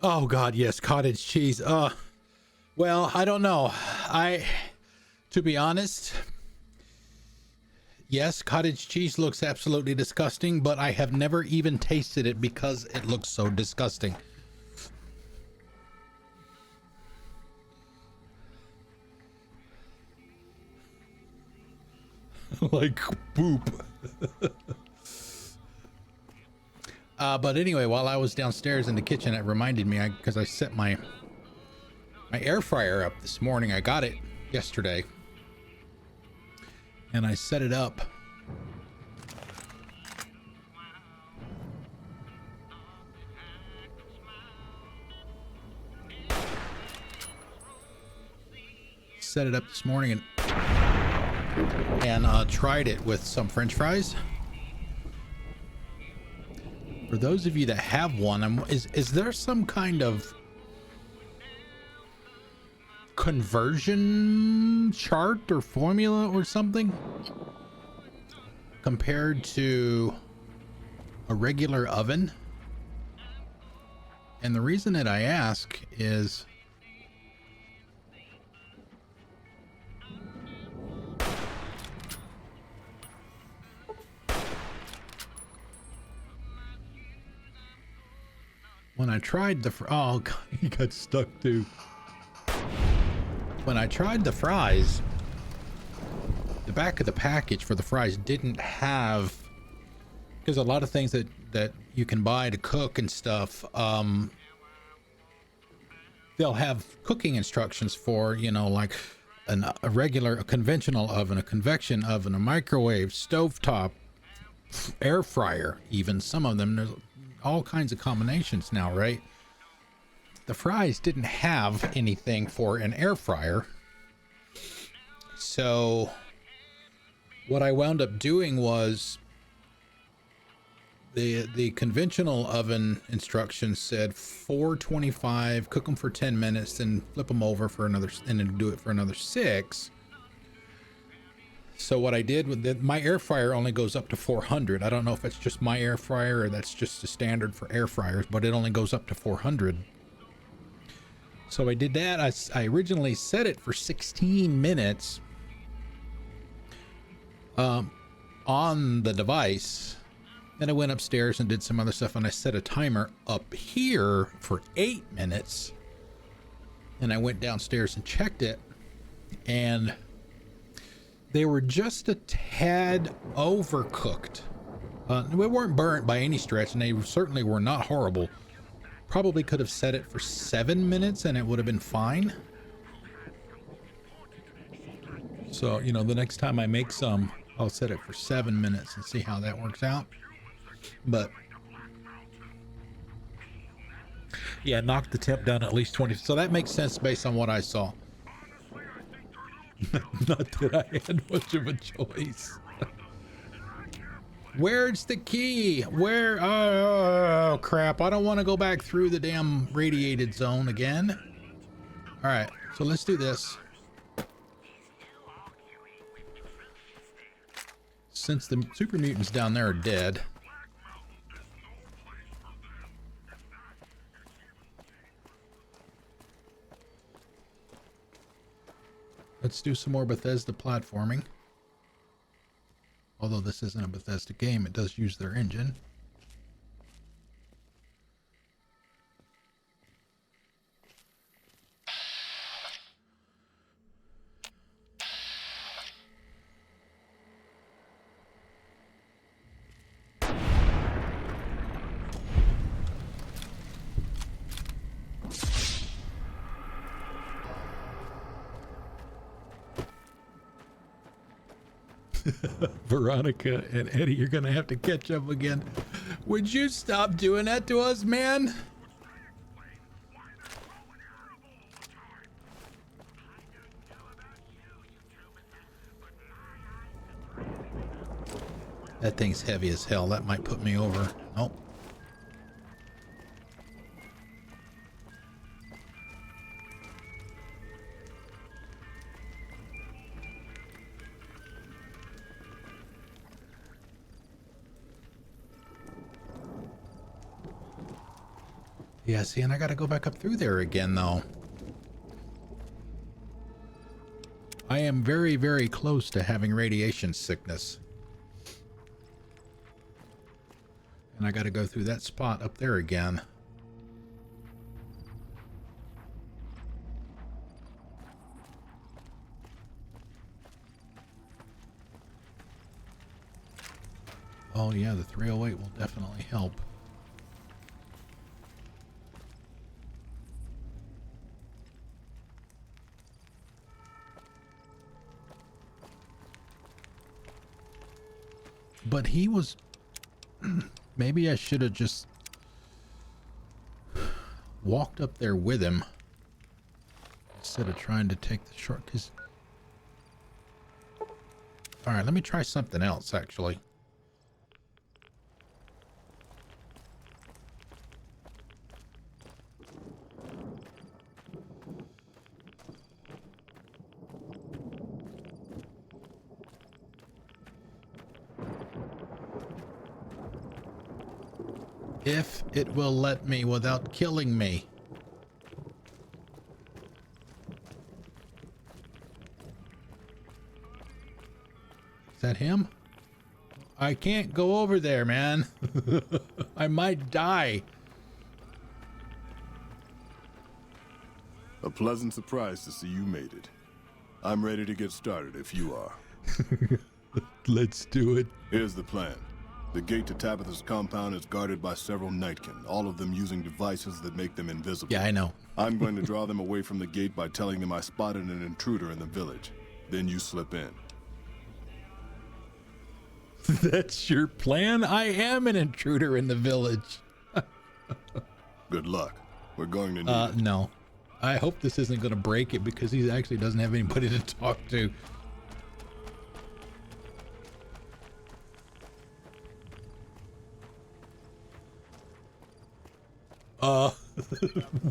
A: Oh God, yes, cottage cheese. Well, I don't know. To be honest, yes, cottage cheese looks absolutely disgusting, but I have never even tasted it because it looks so disgusting. Like poop. But anyway, while I was downstairs in the kitchen, it reminded me, because I set my my air fryer up this morning. I got it yesterday. And I set it up. Set it up this morning and tried it with some French fries. For those of you that have one, is there some kind of conversion chart or formula or something compared to a regular oven? And the reason that I ask is when I tried the oh God, he got stuck too. When I tried the fries, the back of the package for the fries didn't have, because a lot of things that you can buy to cook and stuff, they'll have cooking instructions for, you know, like a regular, a conventional oven, a convection oven, a microwave, stovetop, air fryer, even some of them. There's all kinds of combinations now, right? The fries didn't have anything for an air fryer. So what I wound up doing was the conventional oven instructions said 425, cook them for 10 minutes, then flip them over for another, and then do it for another 6. So what I did with my air fryer only goes up to 400. I don't know if it's just my air fryer or that's just the standard for air fryers, but it only goes up to 400. So I did that. I originally set it for 16 minutes on the device. Then I went upstairs and did some other stuff, and I set a timer up here for 8 minutes. And I went downstairs and checked it, and they were just a tad overcooked. They weren't burnt by any stretch, and they certainly were not horrible. Probably could have set it for 7 minutes and it would have been fine. So, you know, the next time I make some, I'll set it for 7 minutes and see how that works out. But yeah, knock the temp down at least 20. So that makes sense based on what I saw. Not that I had much of a choice. Where's the key? Where? Oh, crap. I don't want to go back through the damn radiated zone again. All right, so let's do this. Since the super mutants down there are dead. Let's do some more Bethesda platforming. Although this isn't a Bethesda game, it does use their engine. Veronica and Eddie, you're gonna have to catch up again. Would you stop doing that to us, man? That thing's heavy as hell. That might put me over. Nope. Yeah, see, and I gotta go back up through there again, though. I am very, very close to having radiation sickness. And I gotta go through that spot up there again. Oh yeah, the 308 will definitely help. But he was... Maybe I should have just walked up there with him instead of trying to take the short. Cause... All right, let me try something else, actually. If it will let me without killing me. Is that him? I can't go over there, man. I might die.
G: A pleasant surprise to see you made it. I'm ready to get started if you are.
A: Let's do it.
G: Here's the plan. The gate to Tabitha's compound is guarded by several Nightkin, all of them using devices that make them invisible.
A: Yeah, I know.
G: I'm going to draw them away from the gate by telling them I spotted an intruder in the village. Then you slip in.
A: That's your plan? I am an intruder in the village.
G: Good luck. We're going to need it.
A: No. I hope this isn't going to break it because he actually doesn't have anybody to talk to.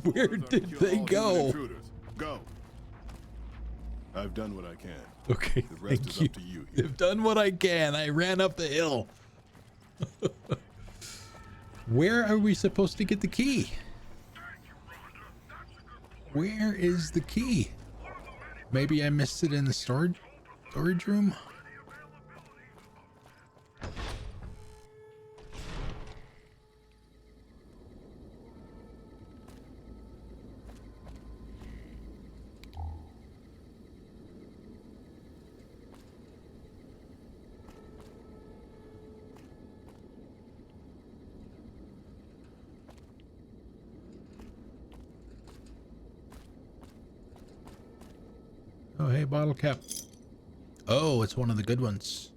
A: Where did they go?
G: Go. I've done what I can.
A: Okay,
G: the rest
A: thank
G: is
A: you.
G: Up to you.
A: I've done what I can. I ran up the hill. Where are we supposed to get the key? Where is the key? Maybe I missed it in the storage room? Oh, hey, bottle cap. Oh, it's one of the good ones.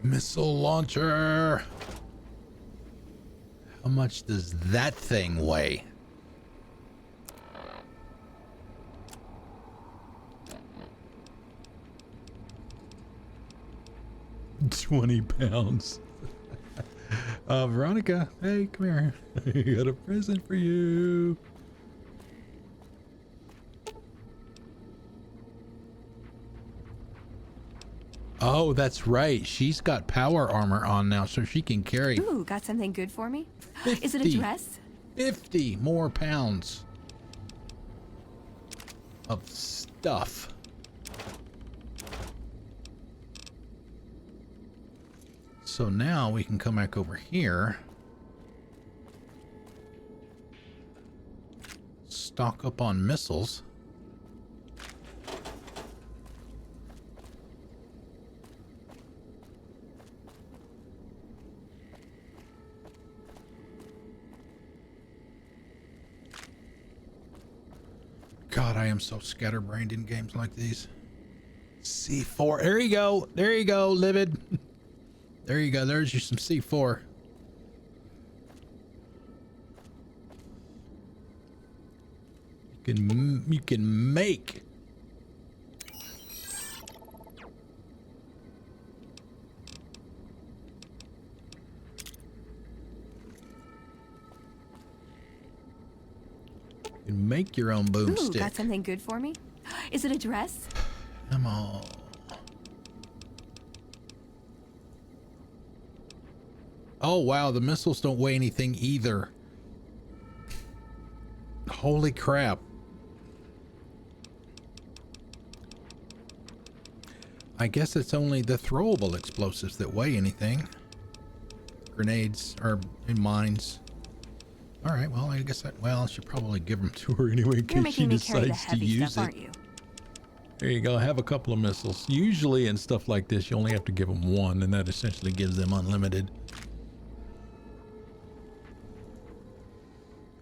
A: Missile launcher. How much does that thing weigh? £20. Veronica, hey, come here. I got a present for you. Oh, that's right. She's got power armor on now, so she can carry.
H: Ooh, got something good for me?
A: 50,
H: Is it a dress?
A: 50 more pounds of stuff. So now we can come back over here. Stock up on missiles. God, I am so scatterbrained in games like these. C4. There you go. There you go, Livid. There you go. There's you some C4. You can make. You can make your own boomstick.
H: Ooh, got something good for me? Is it a dress?
A: Come on. Oh, wow. The missiles don't weigh anything either. Holy crap. I guess it's only the throwable explosives that weigh anything. Grenades are in mines. All right, well, I guess that, well, I should probably give them to her anyway in case she decides to use it. There you go. Have a couple of missiles. Usually in stuff like this, you only have to give them one, and that essentially gives them unlimited.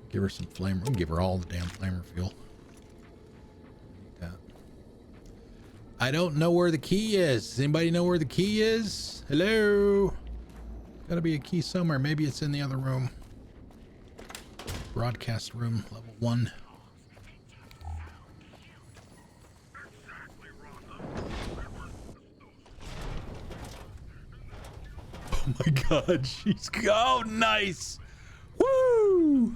A: Give her some flamer. We'll give her all the damn flamer fuel. I don't know where the key is. Does anybody know where the key is? Hello? Gotta be a key somewhere. Maybe it's in the other room. Broadcast room, level 1. Oh my god, she's... Oh, nice! Woo!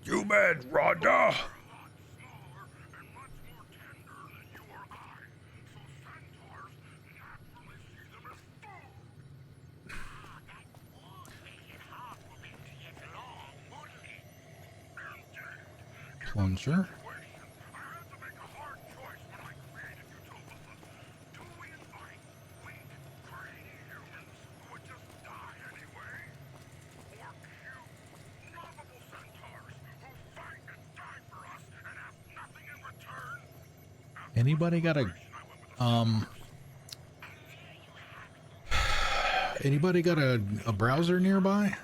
A: Human, Rhonda! Plunger. Anybody got a anybody got a browser nearby?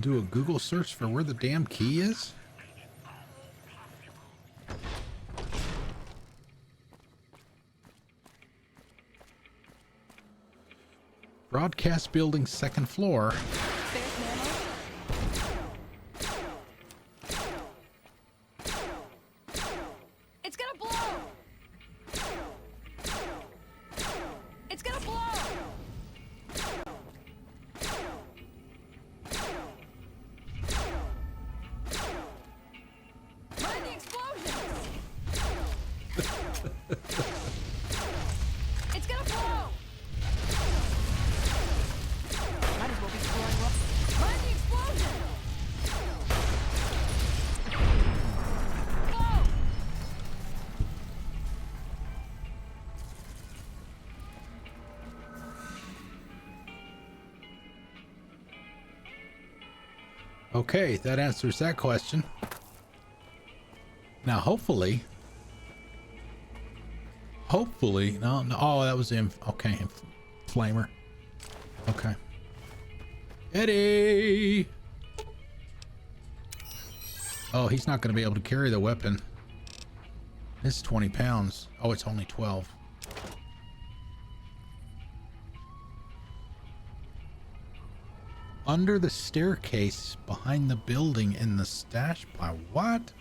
A: Do a Google search for where the damn key is? Broadcast building, 2nd floor.
H: It's gonna blow! It's gonna blow! Mind the explosions! It's gonna blow! Might as well be blowing up. Mind the explosion!
A: Okay, that answers that question. Now, hopefully, no, oh, that was okay, flamer. Okay. Eddie! Oh, he's not going to be able to carry the weapon. It's 20 pounds. Oh, it's only 12. Under the staircase behind the building in the stash pile. What?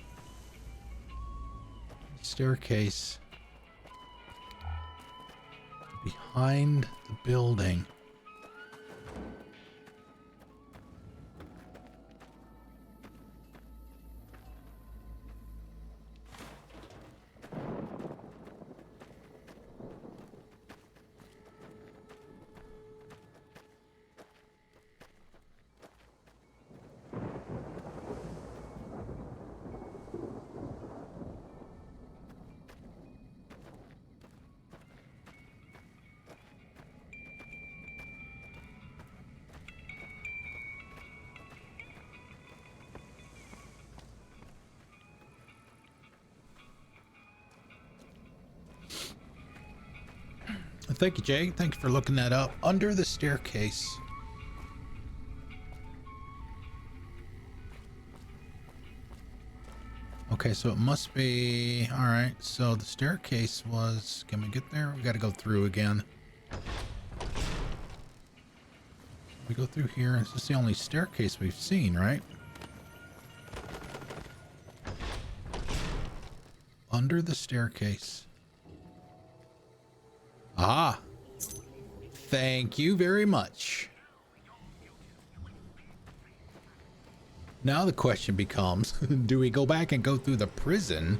A: Staircase behind the building. Thank you, Jay. Thanks for looking that up. Under the staircase. Okay, so it must be... Alright, so the staircase was... Can we get there? We gotta go through again. We go through here. This is the only staircase we've seen, right? Under the staircase. Ah! Thank you very much. Now the question becomes, do we go back and go through the prison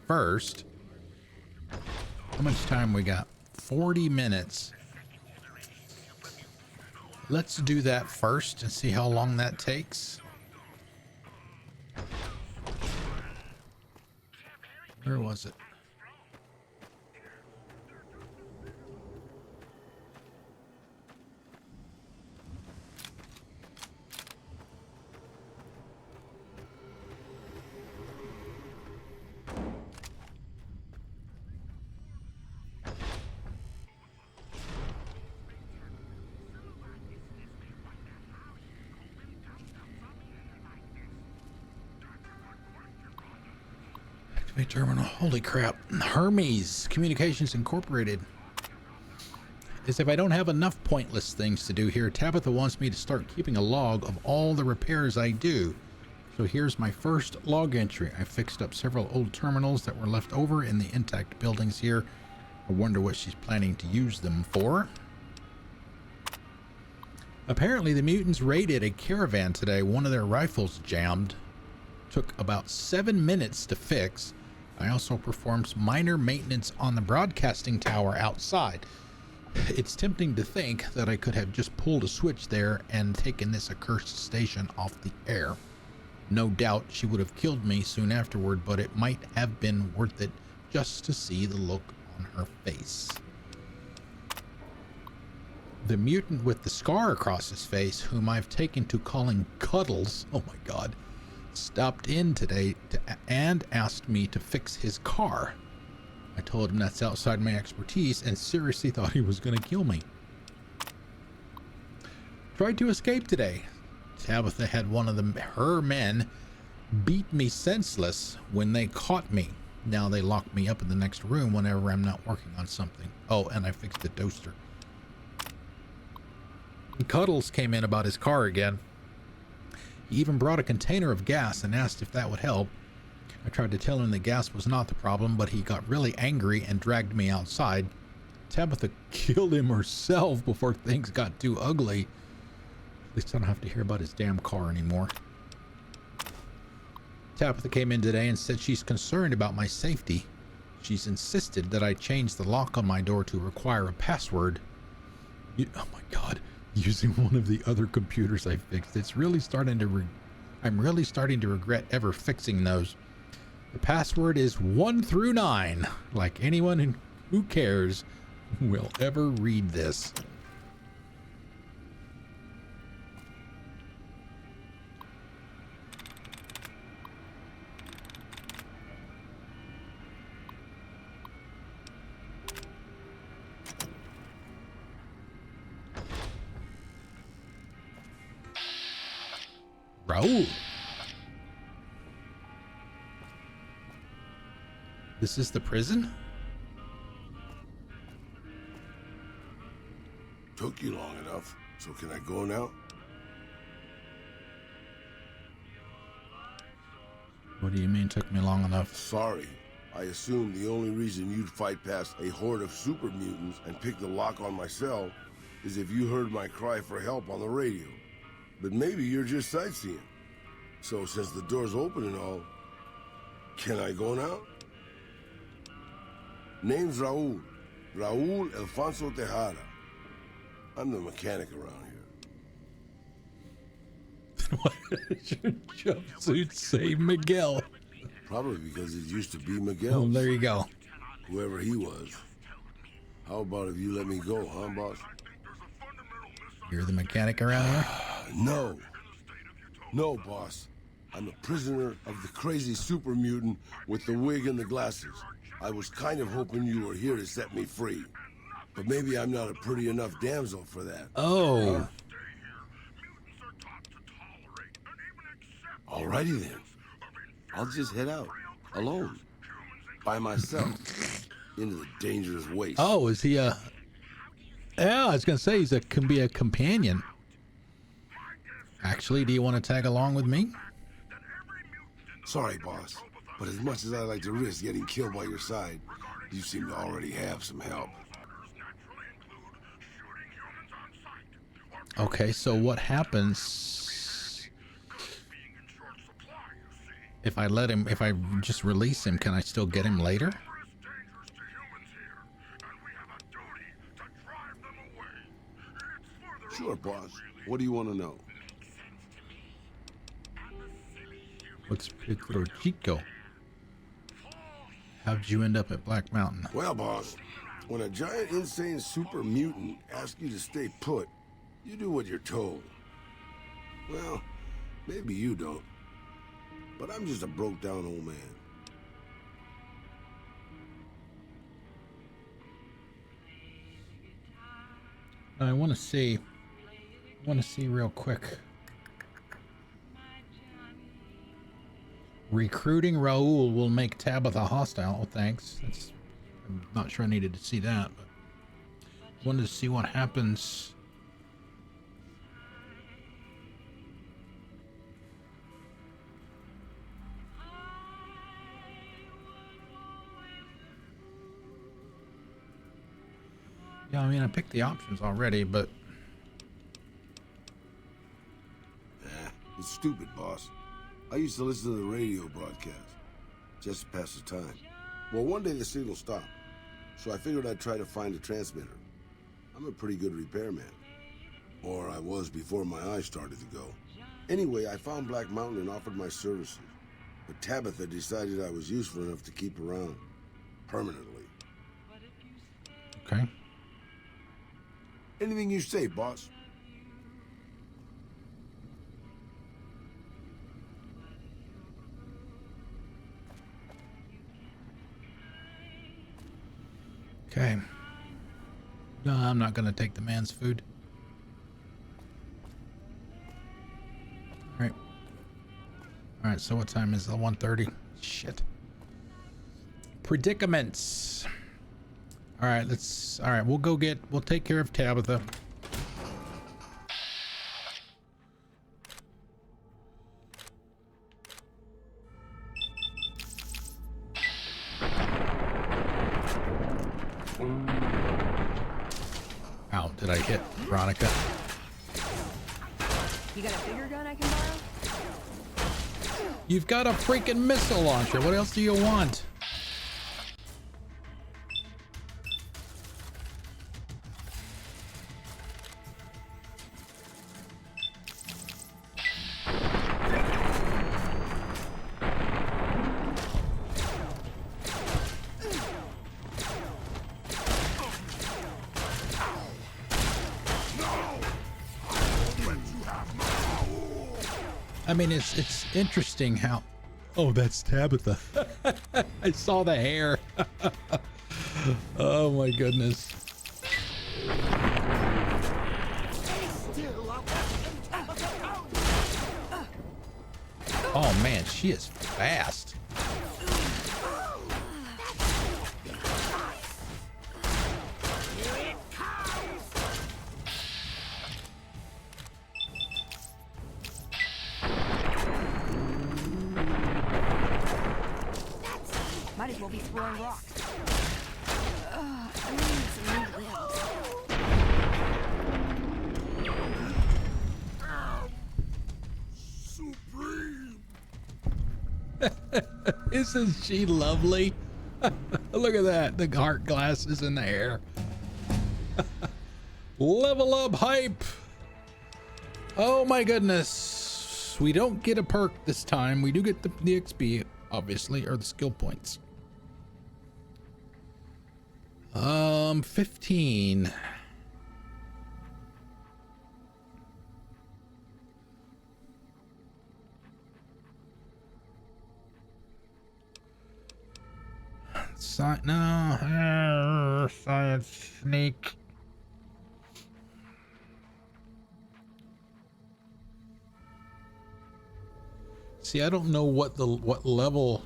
A: first? How much time we got? 40 minutes. Let's do that first and see how long that takes. Where was it? Terminal. Holy crap. Hermes Communications Incorporated. As if I don't have enough pointless things to do here, Tabitha wants me to start keeping a log of all the repairs I do. So here's my first log entry. I fixed up several old terminals that were left over in the intact buildings here. I wonder what she's planning to use them for. Apparently the mutants raided a caravan today. One of their rifles jammed. Took about 7 minutes to fix. I also performed some minor maintenance on the broadcasting tower outside. It's tempting to think that I could have just pulled a switch there and taken this accursed station off the air. No doubt she would have killed me soon afterward, but it might have been worth it just to see the look on her face. The mutant with the scar across his face, whom I've taken to calling Cuddles, oh my god, stopped in today and asked me to fix his car. I told him that's outside my expertise and seriously thought he was going to kill me. Tried to escape today. Tabitha had one of her men beat me senseless when they caught me. Now they lock me up in the next room whenever I'm not working on something. Oh, and I fixed the toaster. Cuddles came in about his car again. He even brought a container of gas and asked if that would help. I tried to tell him that gas was not the problem, but he got really angry and dragged me outside. Tabitha killed him herself before things got too ugly. At least I don't have to hear about his damn car anymore. Tabitha came in today and said she's concerned about my safety. She's insisted that I change the lock on my door to require a password. Oh my god. Using one of the other computers I fixed. It's really starting to I'm really starting to regret ever fixing those. The password is 1 through 9. Like anyone who cares will ever read this. Raul. This is the prison?
U: Took you long enough, so can I go now?
A: What do you mean took me long enough?
U: Sorry. I assumed the only reason you'd fight past a horde of super mutants and pick the lock on my cell is if you heard my cry for help on the radio. But maybe you're just sightseeing. So since the door's open and all, can I go now? Name's Raul. Raul Alfonso Tejada. I'm the mechanic around here.
A: Why does your jumpsuit say Miguel?
U: Probably because it used to be Miguel.
A: Oh, there you go.
U: Whoever he was. How about if you let me go, huh, boss?
A: You're the mechanic around here?
U: No. No, boss. I'm a prisoner of the crazy super mutant with the wig and the glasses. I was kind of hoping you were here to set me free. But maybe I'm not a pretty enough damsel for that.
A: Oh.
U: Alrighty then. I'll just head out. Alone. By myself. Into the dangerous waste.
A: Oh, is he a... Yeah, I was going to say can be a companion. Actually, do you want to tag along with me?
U: Sorry, boss. But as much as I like to risk getting killed by your side, you seem to already have some help.
A: Okay, so what happens if I let him, if I just release him, can I still get him later?
U: Sure, boss. What do you want to know?
A: What's Pedro Chico? How'd you end up at Black Mountain?
U: Well, boss, when a giant, insane super mutant asks you to stay put, you do what you're told. Well, maybe you don't. But I'm just a broke-down old man.
A: I want to see real quick. Recruiting Raul will make Tabitha hostile. Oh, thanks. I'm not sure I needed to see that, but wanted to see what happens. Yeah, I mean, I picked the options already, but...
U: It's stupid, boss. I used to listen to the radio broadcast, just to pass the time. Well, one day the signal stopped, so I figured I'd try to find a transmitter. I'm a pretty good repairman. Or I was before my eyes started to go. Anyway, I found Black Mountain and offered my services. But Tabitha decided I was useful enough to keep around. Permanently.
A: Okay.
U: Anything you say, boss.
A: Okay. No, I'm not gonna take the man's food. Alright. Alright, so what time is it? 1:30? Shit. Predicaments. Alright, we'll take care of Tabitha. Ow, did I hit Veronica?
H: You got a bigger gun I can borrow?
A: You've got a freaking missile launcher. What else do you want? I mean, it's interesting how... Oh, that's Tabitha. I saw the hair. Oh my goodness. Oh man, she is fast.
H: Might as well be throwing rocks. I need some new
U: Supreme.
A: Isn't she lovely? Look at that, the heart glasses in the hair. Level up hype. Oh my goodness. We don't get a perk this time. We do get the XP, obviously, or the skill points. 15. Science sneak. See, I don't know what level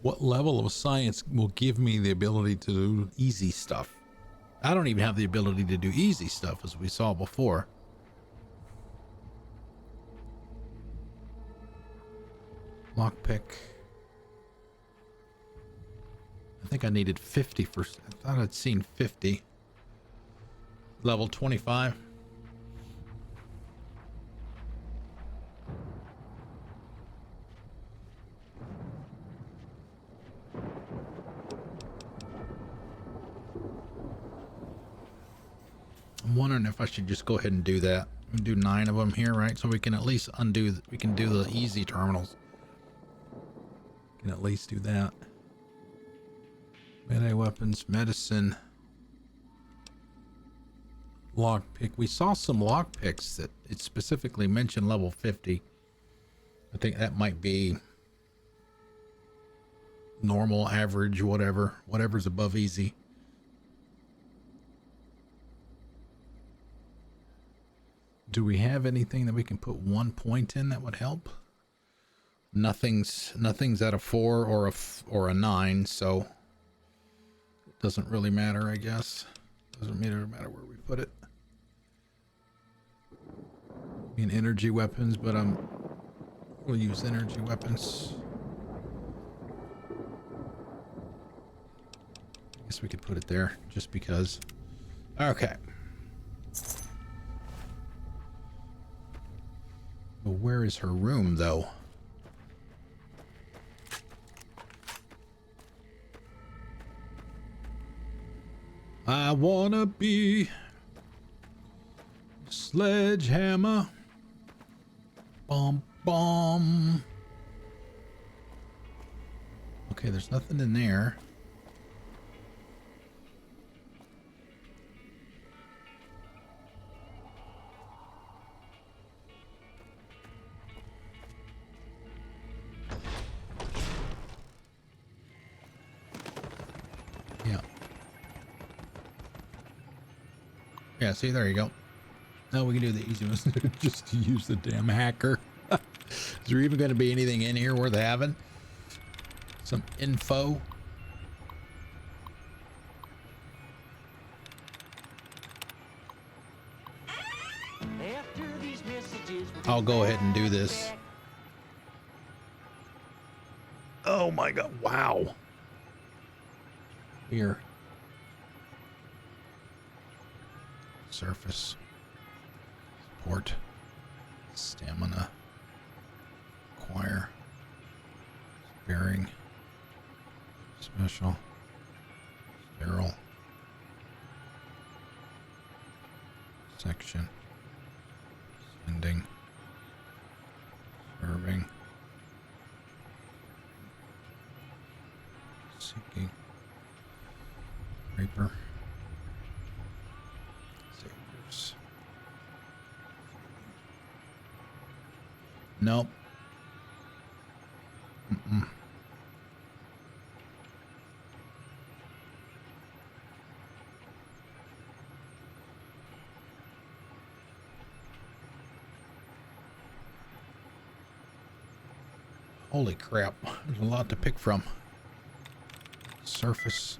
A: of science will give me the ability to do easy stuff. I don't even have the ability to do easy stuff, as we saw before. Lockpick. I think I needed 50 for... I thought I'd seen 50. Level 25. wondering if I should just go ahead and do that. We do 9 of them here, right? So we can at least undo, we can do the easy terminals. We can at least do that. Melee weapons, medicine, lockpick. We saw some lockpicks that it specifically mentioned level 50. I think that might be normal, average, whatever's above easy. Do we have anything that we can put 1 point in that would help? Nothing's at a 4 or a 9, so it doesn't really matter, I guess. Doesn't matter where we put it. I mean, energy weapons, but we'll use energy weapons. I guess we could put it there just because. Okay. Well, where is her room, though? I wanna be sledgehammer. Bum, bum. Okay, there's nothing in there. Yeah, see, there you go. Now we can do the easy ones. Just to use the damn hacker. Is there even going to be anything in here worth having? Some info? I'll go ahead and do this. Oh my god, wow. Here. Surface. Support. Stamina. Acquire. Bearing. Special. Sterile. Section. Sending. Serving. Seeking. Reaper. Saviors. Nope. Mm-mm. Holy crap, there's a lot to pick from. Surface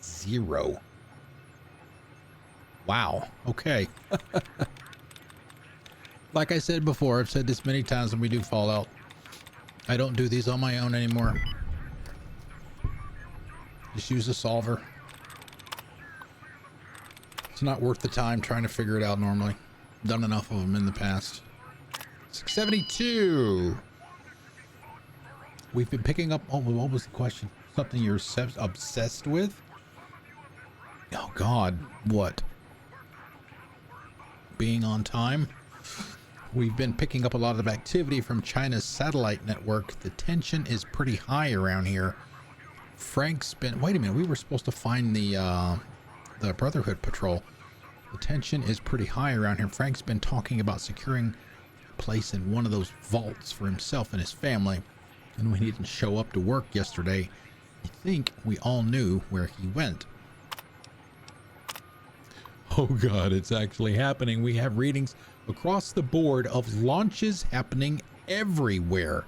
A: 0. Wow, okay. Like I said before, I've said this many times when we do Fallout, I don't do these on my own anymore. Just use a solver. It's not worth the time trying to figure it out normally. Done enough of them in the past. 672. We've been picking up. Oh, what was the question? Something you're obsessed with? Oh God, what? Being on time? We've been picking up a lot of activity from China's satellite network. The tension is pretty high around here. Frank's been. Wait a minute. We were supposed to find the Brotherhood patrol. The tension is pretty high around here. Frank's been talking about securing a place in one of those vaults for himself and his family. And when he didn't show up to work yesterday, I think we all knew where he went. Oh God, it's actually happening. We have readings across the board of launches happening everywhere.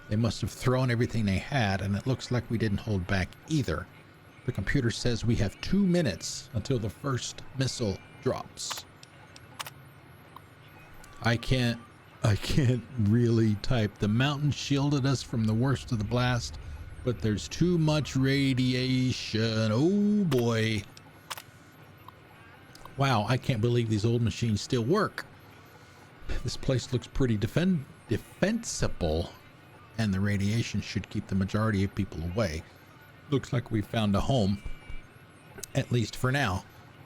A: They must have thrown everything they had, and it looks like we didn't hold back either. The computer says we have 2 minutes until the first missile drops. I can't really type. The mountain shielded us from the worst of the blast, but there's too much radiation. Oh boy. Wow, I can't believe these old machines still work. This place looks pretty defensible, and the radiation should keep the majority of people away. Looks like we found a home, at least for now.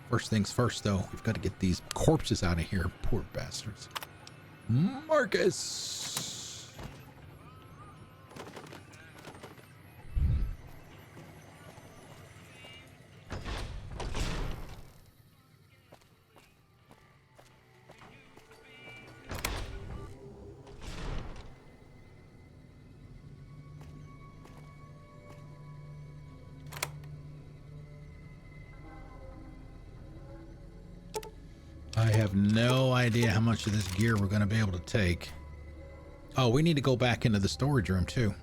A: First things first, though, we've got to get these corpses out of here. Poor bastards. Marcus! I have no idea how much of this gear we're going to be able to take. Oh, we need to go back into the storage room too.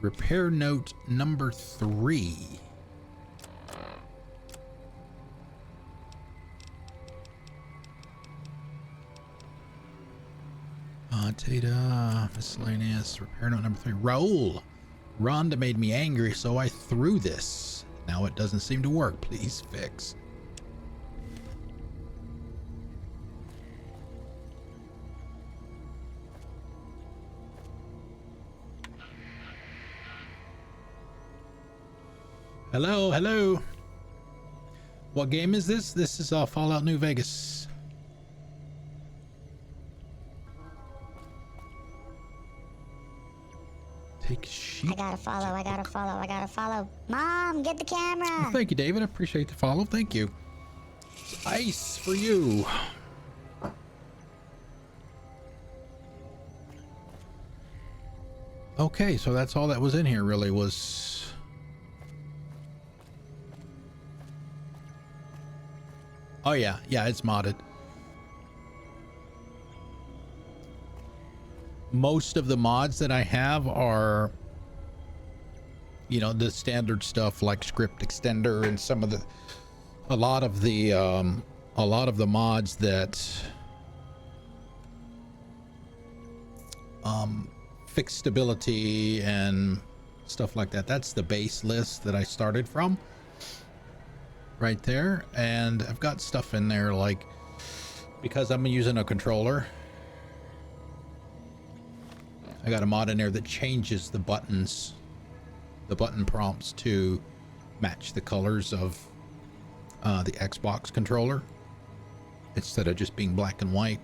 A: Repair note number 3. Data, miscellaneous, repair note number 3. Raul. Rhonda made me angry, so I threw this. Now it doesn't seem to work. Please fix. Hello, hello. What game is this? This is Fallout New Vegas. Take sheep.
E: I gotta follow, I gotta follow, I gotta follow. Mom, get the camera.
A: Well, thank you, David. I appreciate the follow. Thank you. It's ice for you. Okay, so that's all that was in here really was... Oh yeah, it's modded. Most of the mods that I have are, you know, the standard stuff like script extender and some of the, a lot of the mods that fix stability and stuff like that. That's the base list that I started from right there. And I've got stuff in there like, because I'm using a controller, I got a mod in there that changes the buttons, the button prompts to match the colors of the Xbox controller instead of just being black and white.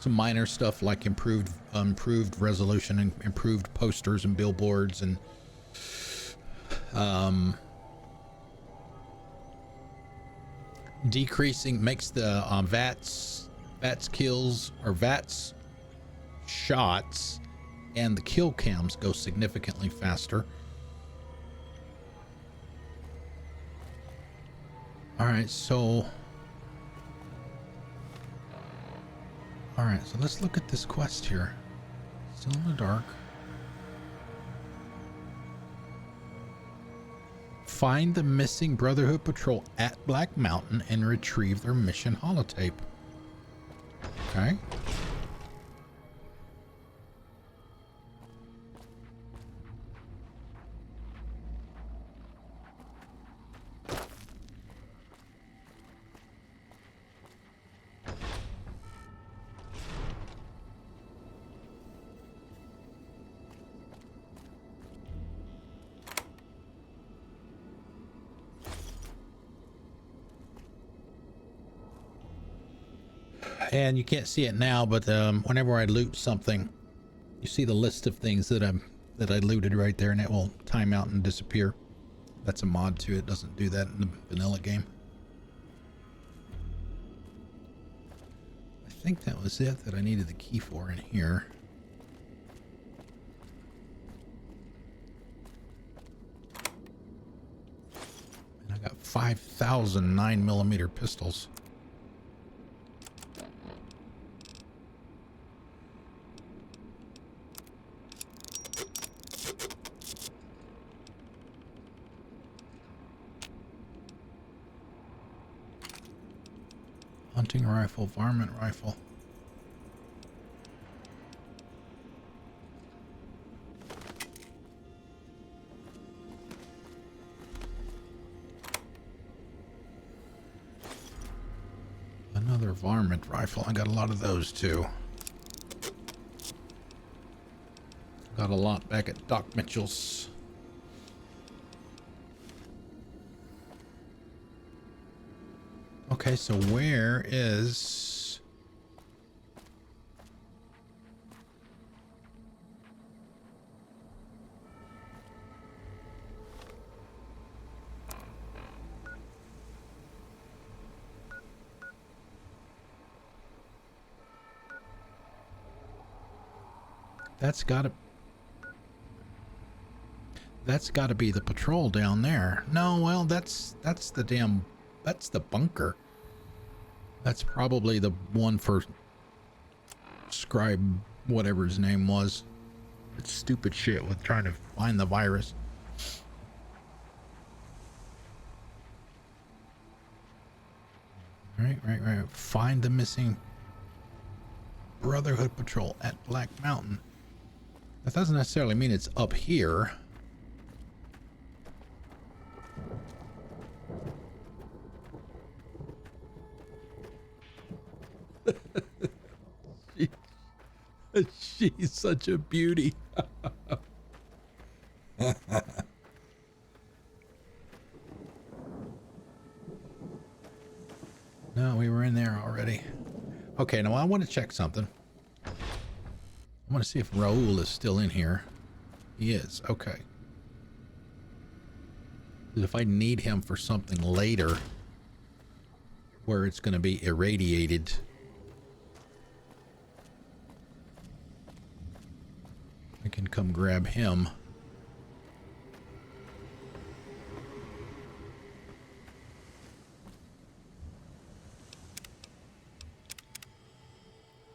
A: Some minor stuff like improved resolution and improved posters and billboards and decreasing, makes the VATS kills or VATS shots and the kill cams go significantly faster. All right, so let's look at this quest here. Still in the dark. Find the missing Brotherhood patrol at Black Mountain and retrieve their mission holotape. Okay. And you can't see it now, but whenever I loot something, you see the list of things that I looted right there, and it will time out and disappear. That's a mod too. It doesn't do that in the vanilla game. I think that was it that I needed the key for in here. And I got 5,000 9mm pistols. Hunting rifle, varmint rifle. Another varmint rifle. I got a lot of those too. Got a lot back at Doc Mitchell's. Okay, so where is... That's gotta be the patrol down there. No, well, that's the bunker. That's probably the one for Scribe, whatever his name was. It's stupid shit with trying to find the virus. Right. Find the missing Brotherhood Patrol at Black Mountain. That doesn't necessarily mean it's up here. She's such a beauty. No, we were in there already. Okay, now I want to check something. I want to see if Raul is still in here. He is. Okay. If I need him for something later where it's going to be irradiated, I can come grab him.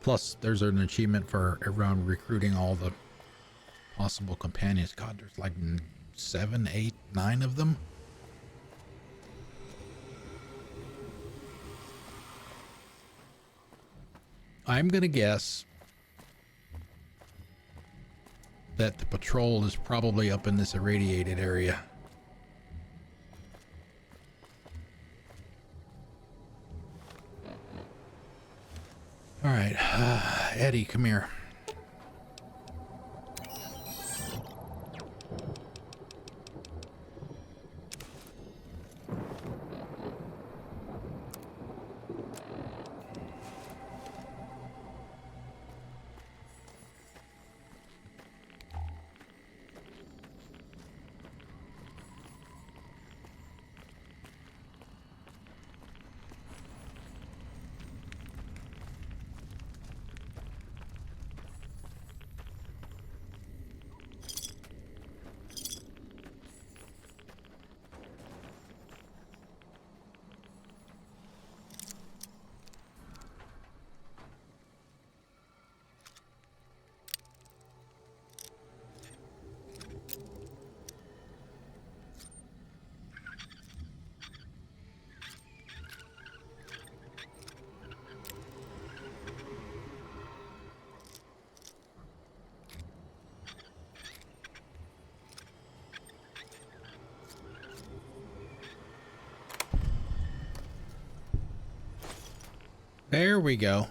A: Plus, there's an achievement for everyone recruiting all the possible companions. God, there's like 7, 8, 9 of them. I'm gonna guess that the patrol is probably up in this irradiated area. All right, Eddie, come here. There we go.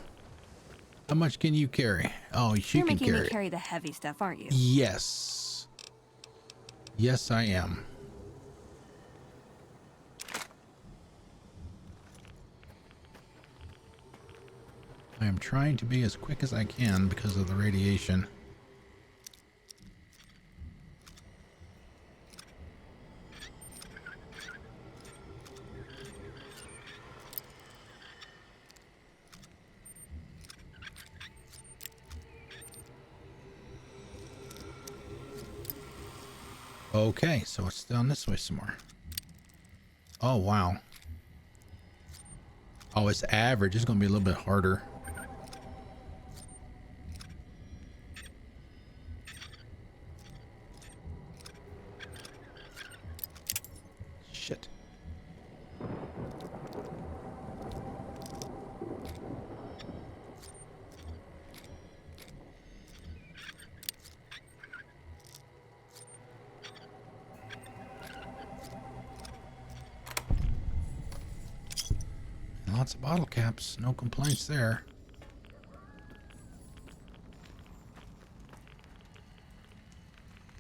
A: How much can you carry? Oh, she
H: You're
A: can
H: making
A: carry.
H: me carry the heavy stuff, aren't you?
A: Yes. Yes, I am. I am trying to be as quick as I can because of the radiation. Okay, so it's down this way some more. Oh, wow. Oh, it's average. It's going to be a little bit harder. Shit. Lots of bottle caps. No complaints there.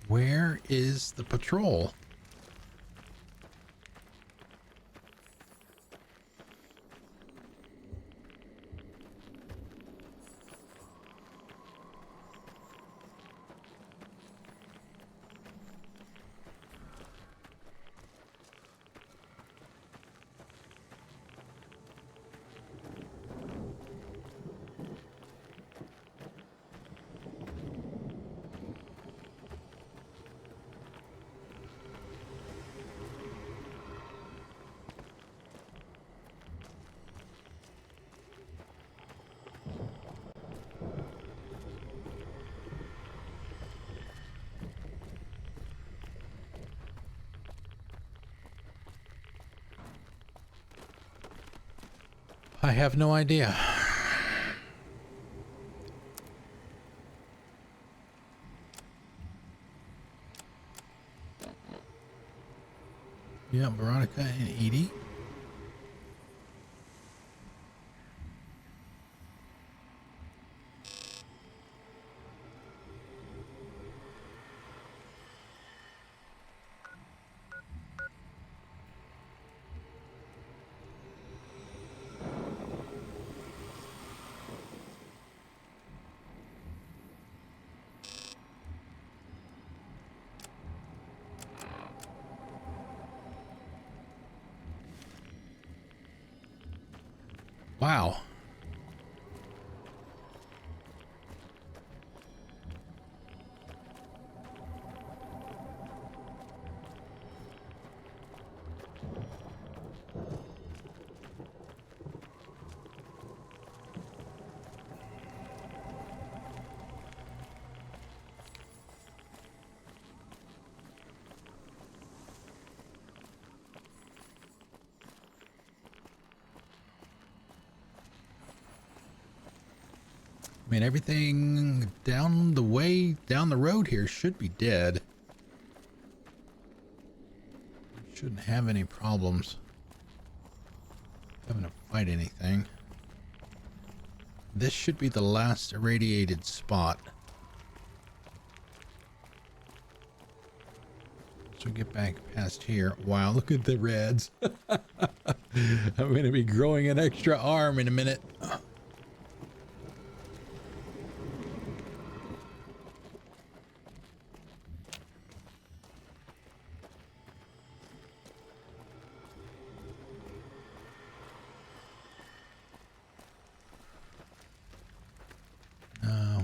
A: Where is the patrol? I have no idea. Yeah, Veronica and Edie. Wow. I mean, everything down the road here should be dead. Shouldn't have any problems having to fight anything. This should be the last irradiated spot. So get back past here. Wow, look at the reds. I'm going to be growing an extra arm in a minute.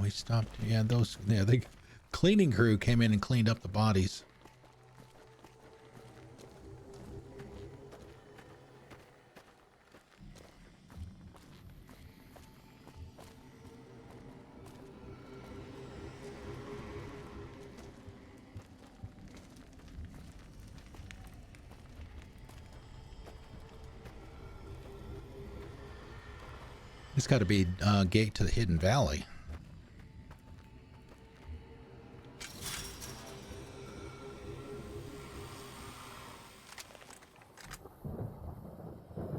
A: We stopped. Yeah, the cleaning crew came in and cleaned up the bodies. It's got to be gate to the Hidden Valley.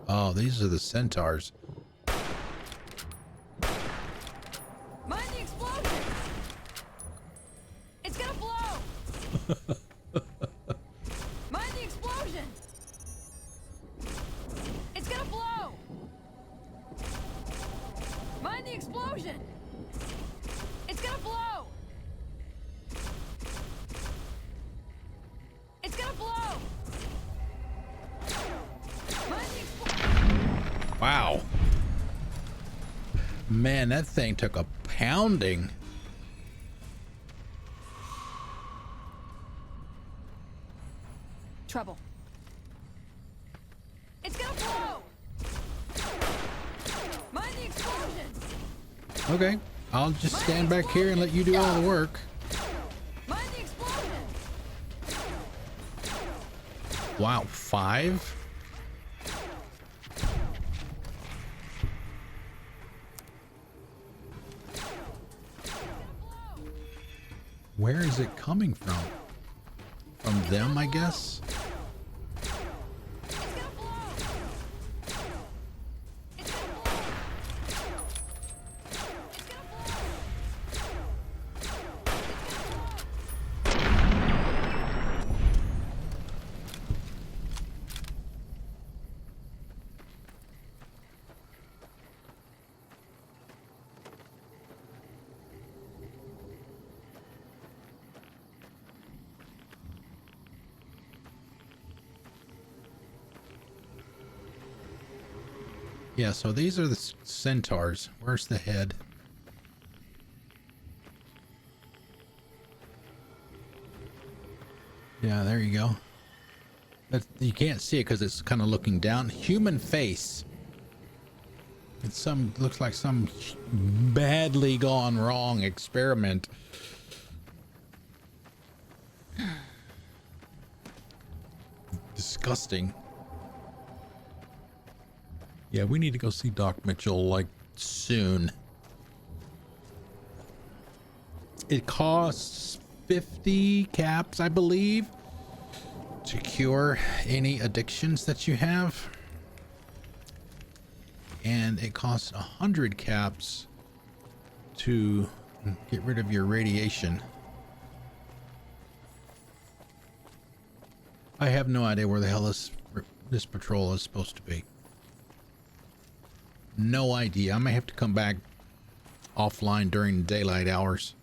A: Oh, these are the centaurs.
H: Mind the explosion! It's gonna blow! Mind the explosion! It's gonna blow! Mind the explosion! It's gonna blow! It's gonna blow! Mind the explosion!
A: Wow. Man, that thing took a pounding.
H: Trouble. It's gonna blow! Mind the explosion!
A: Okay, I'll just stand back here and let you do all the work.
H: Mind the explosion!
A: Wow, 5? Where is it coming from? From them, I guess? Yeah, so these are the centaurs. Where's the head? Yeah, there you go. You can't see it because it's kind of looking down. Human face. It's looks like some badly gone wrong experiment. Disgusting. Yeah, we need to go see Doc Mitchell like soon. It costs 50 caps, I believe, to cure any addictions that you have. And it costs 100 caps to get rid of your radiation. I have no idea where the hell this patrol is supposed to be. No idea. I may have to come back offline during daylight hours.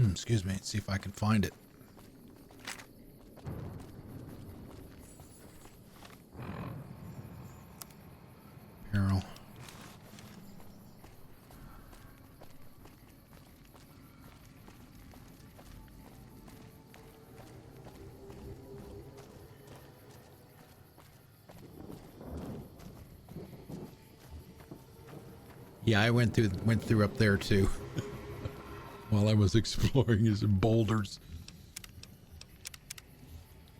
A: Excuse me. See if I can find it. Apparel. Yeah, I went through up there too. While I was exploring his boulders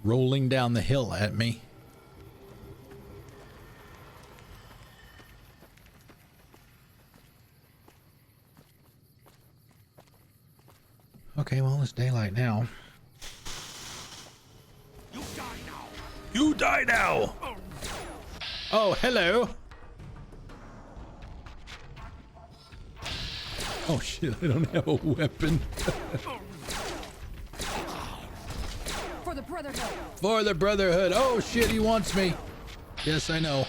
A: rolling down the hill at me. Okay, well, it's daylight now. You die now. You die now. Oh, hello. Oh shit, I don't have a weapon.
H: For the Brotherhood.
A: For the Brotherhood. Oh shit, he wants me. Yes, I know.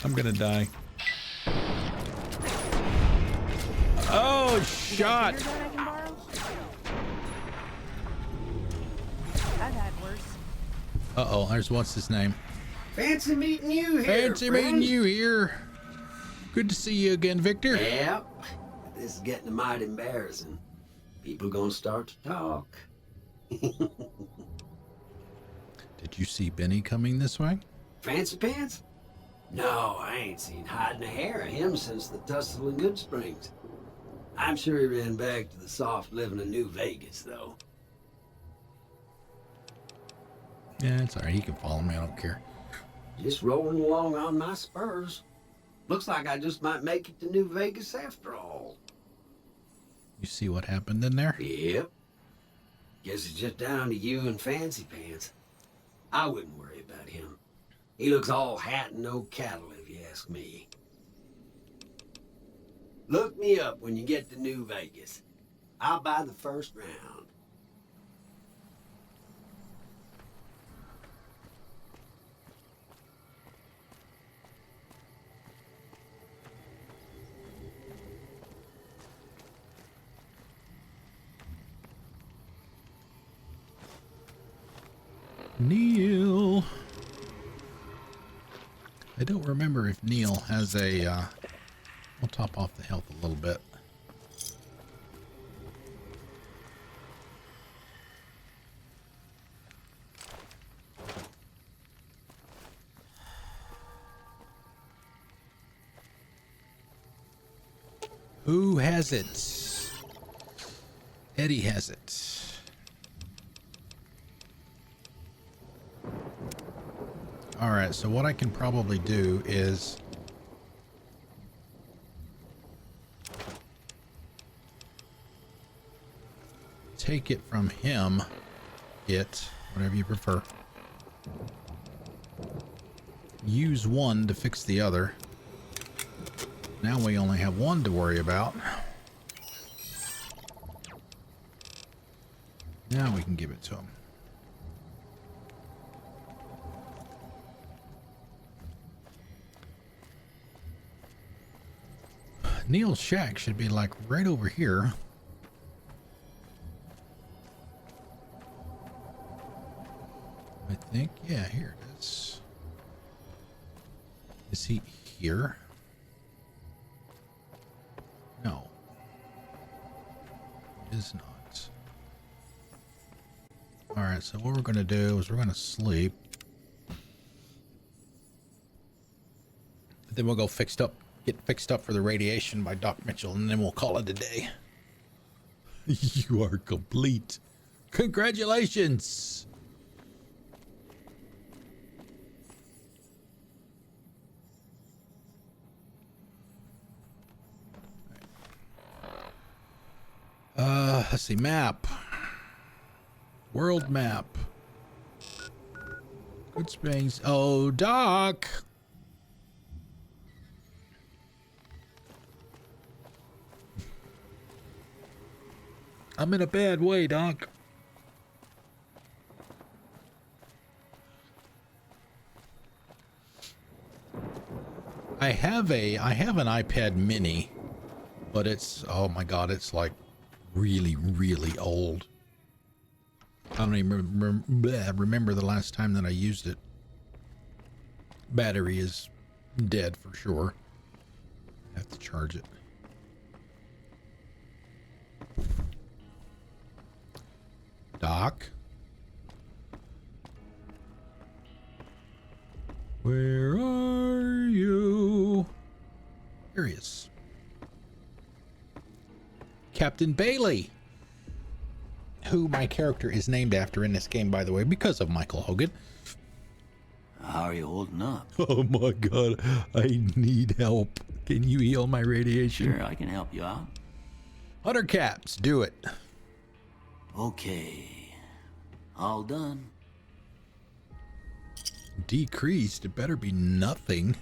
A: I'm gonna die. Oh, shot.
H: I've had worse.
A: Uh-oh, there's what's his name.
I: Fancy meeting you here,
A: Fancy meeting you here. Good to see you again, Victor.
I: Yep. This is getting mighty embarrassing. People gonna start to talk.
A: Did you see Benny coming this way?
I: Fancy pants? No, I ain't seen hiding a hair of him since the tussle in Good Springs. I'm sure he ran back to the soft living of New Vegas, though.
A: Yeah, it's alright. He can follow me. I don't care.
I: Just rolling along on my spurs. Looks like I just might make it to New Vegas after all.
A: You see what happened in there?
I: Yep. Guess it's just down to you and Fancy Pants. I wouldn't worry about him. He looks all hat and no cattle, if you ask me. Look me up when you get to New Vegas. I'll buy the first round.
A: Neil. I don't remember if Neil has a, we'll top off the health a little bit. Who has it? Eddie has it. All right, so what I can probably do is take it from him, whatever you prefer. Use one to fix the other. Now we only have one to worry about. Now we can give it to him. Neil's shack should be like right over here. I think, yeah, here it is. Is he here? No. He is not. Alright, so what we're going to do is we're going to sleep. Then we'll go get fixed up for the radiation by Doc Mitchell, and then we'll call it a day. You are complete. Congratulations! Let's see, map. World map. Good Springs. Oh, Doc! I'm in a bad way, Doc. I have an iPad mini, but it's, oh my god, it's like really, really old. I don't even remember the last time that I used it. Battery is dead for sure. I have to charge it. Doc? Where are you? Here he is. Captain Bailey, who my character is named after in this game, by the way, because of Michael Hogan.
F: How are you holding up?
A: Oh my god, I need help. Can you heal my radiation?
F: Sure, I can help you out.
A: 100 caps, do it.
F: Okay, all done.
A: Decreased, it better be nothing.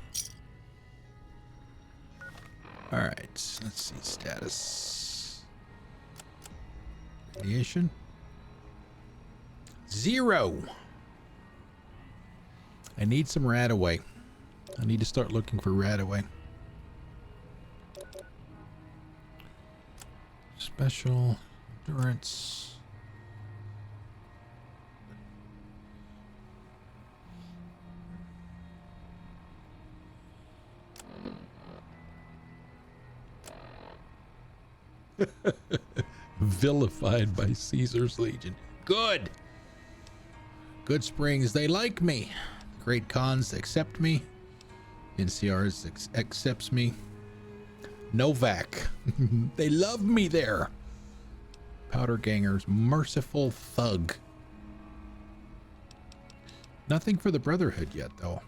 A: Alright, let's see, status. Radiation. 0. I need some Radaway. I need to start looking for Radaway. Special endurance. Vilified by Caesar's Legion. Good. Good Springs, they like me. Great Cons accept me. NCRs accepts me. Novak. They love me there. Powder Gangers, merciful thug. Nothing for the Brotherhood yet, though.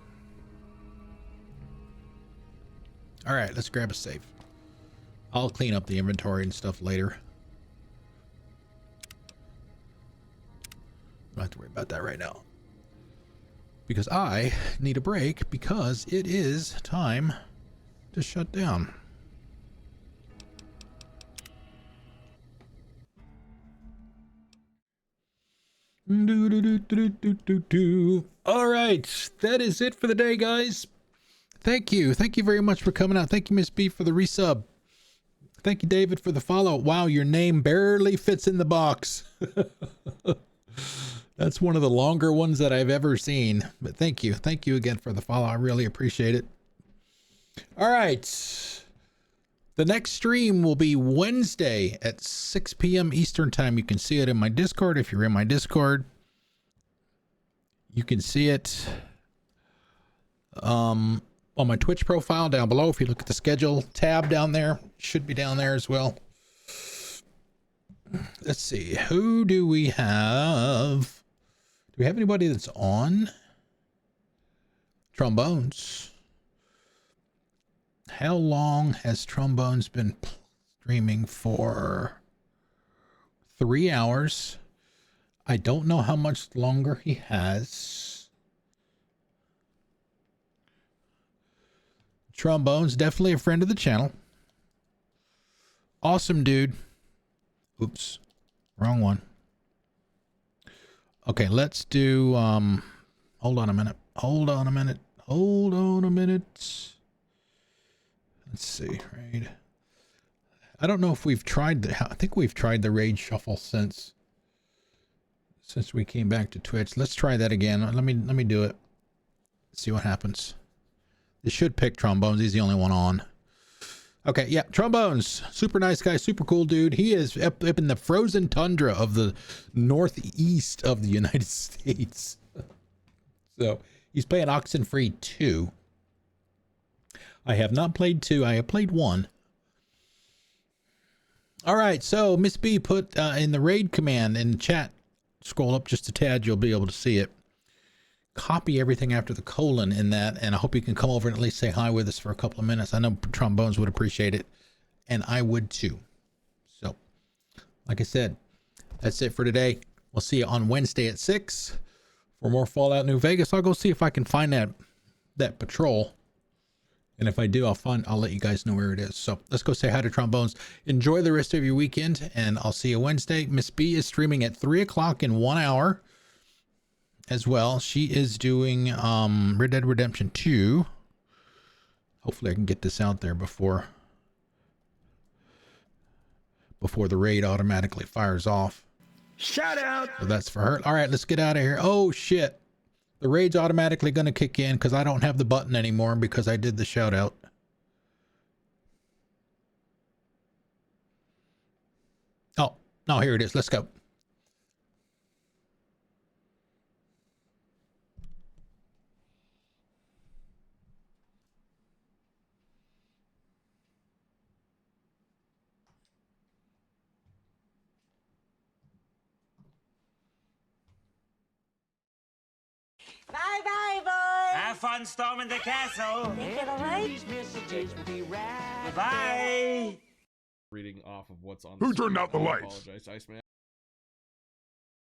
A: All right, let's grab a save. I'll clean up the inventory and stuff later. Don't have to worry about that right now. Because I need a break because it is time to shut down. All right, that is it for the day, guys. Thank you very much for coming out. Thank you, Miss B, for the resub. Thank you, David, for the follow. Wow, your name barely fits in the box. That's one of the longer ones that I've ever seen. But thank you again for the follow. I really appreciate it. All right, the next stream will be Wednesday at 6 p.m. Eastern time. You can see it in my Discord. If you're in my Discord, you can see it on my Twitch profile down below. If you look at the schedule tab down there, should be down there as well. Let's see, who do we have? Do we have anybody that's on? Trombones. How long has Trombones been streaming for? 3 hours. I don't know how much longer he has. Trombones, definitely a friend of the channel. Awesome dude. Oops, wrong one. Okay, let's do, hold on a minute. Let's see, raid. I don't know if we've tried I think we've tried the raid shuffle since we came back to Twitch. Let's try that again. Let me do it. See what happens. It should pick Trombones. He's the only one on. Okay, yeah, Trombones. Super nice guy, super cool dude. He is up in the frozen tundra of the northeast of the United States. So he's playing Oxenfree 2. I have not played 2. I have played 1. All right, so Miss B put in the raid command in chat. Scroll up just a tad, you'll be able to see it. Copy everything after the colon in that, and I hope you can come over and at least say hi with us for a couple of minutes. I know Trombones would appreciate it, and I would too. So, like I said, that's it for today. We'll see you on Wednesday at 6 for more Fallout New Vegas. I'll go see if I can find that patrol, and if I do, I'll let you guys know where it is. So let's go say hi to Trombones. Enjoy the rest of your weekend, and I'll see you Wednesday. Miss B is streaming at 3 o'clock in 1 hour. As well, she is doing Red Dead Redemption 2. Hopefully I can get this out there before the raid automatically fires off.
T: Shout out.
A: So that's for her. All right, let's get out of here. Oh shit. The raid's automatically going to kick in because I don't have the button anymore because I did the shout out. Oh, no, here it is. Let's go.
T: Bye-bye, boys. Have fun storming the castle.
B: Take it away.
T: These messages will be right. Bye.
J: Reading off of what's on.
U: Who turned out the lights?
J: Apologize, Iceman.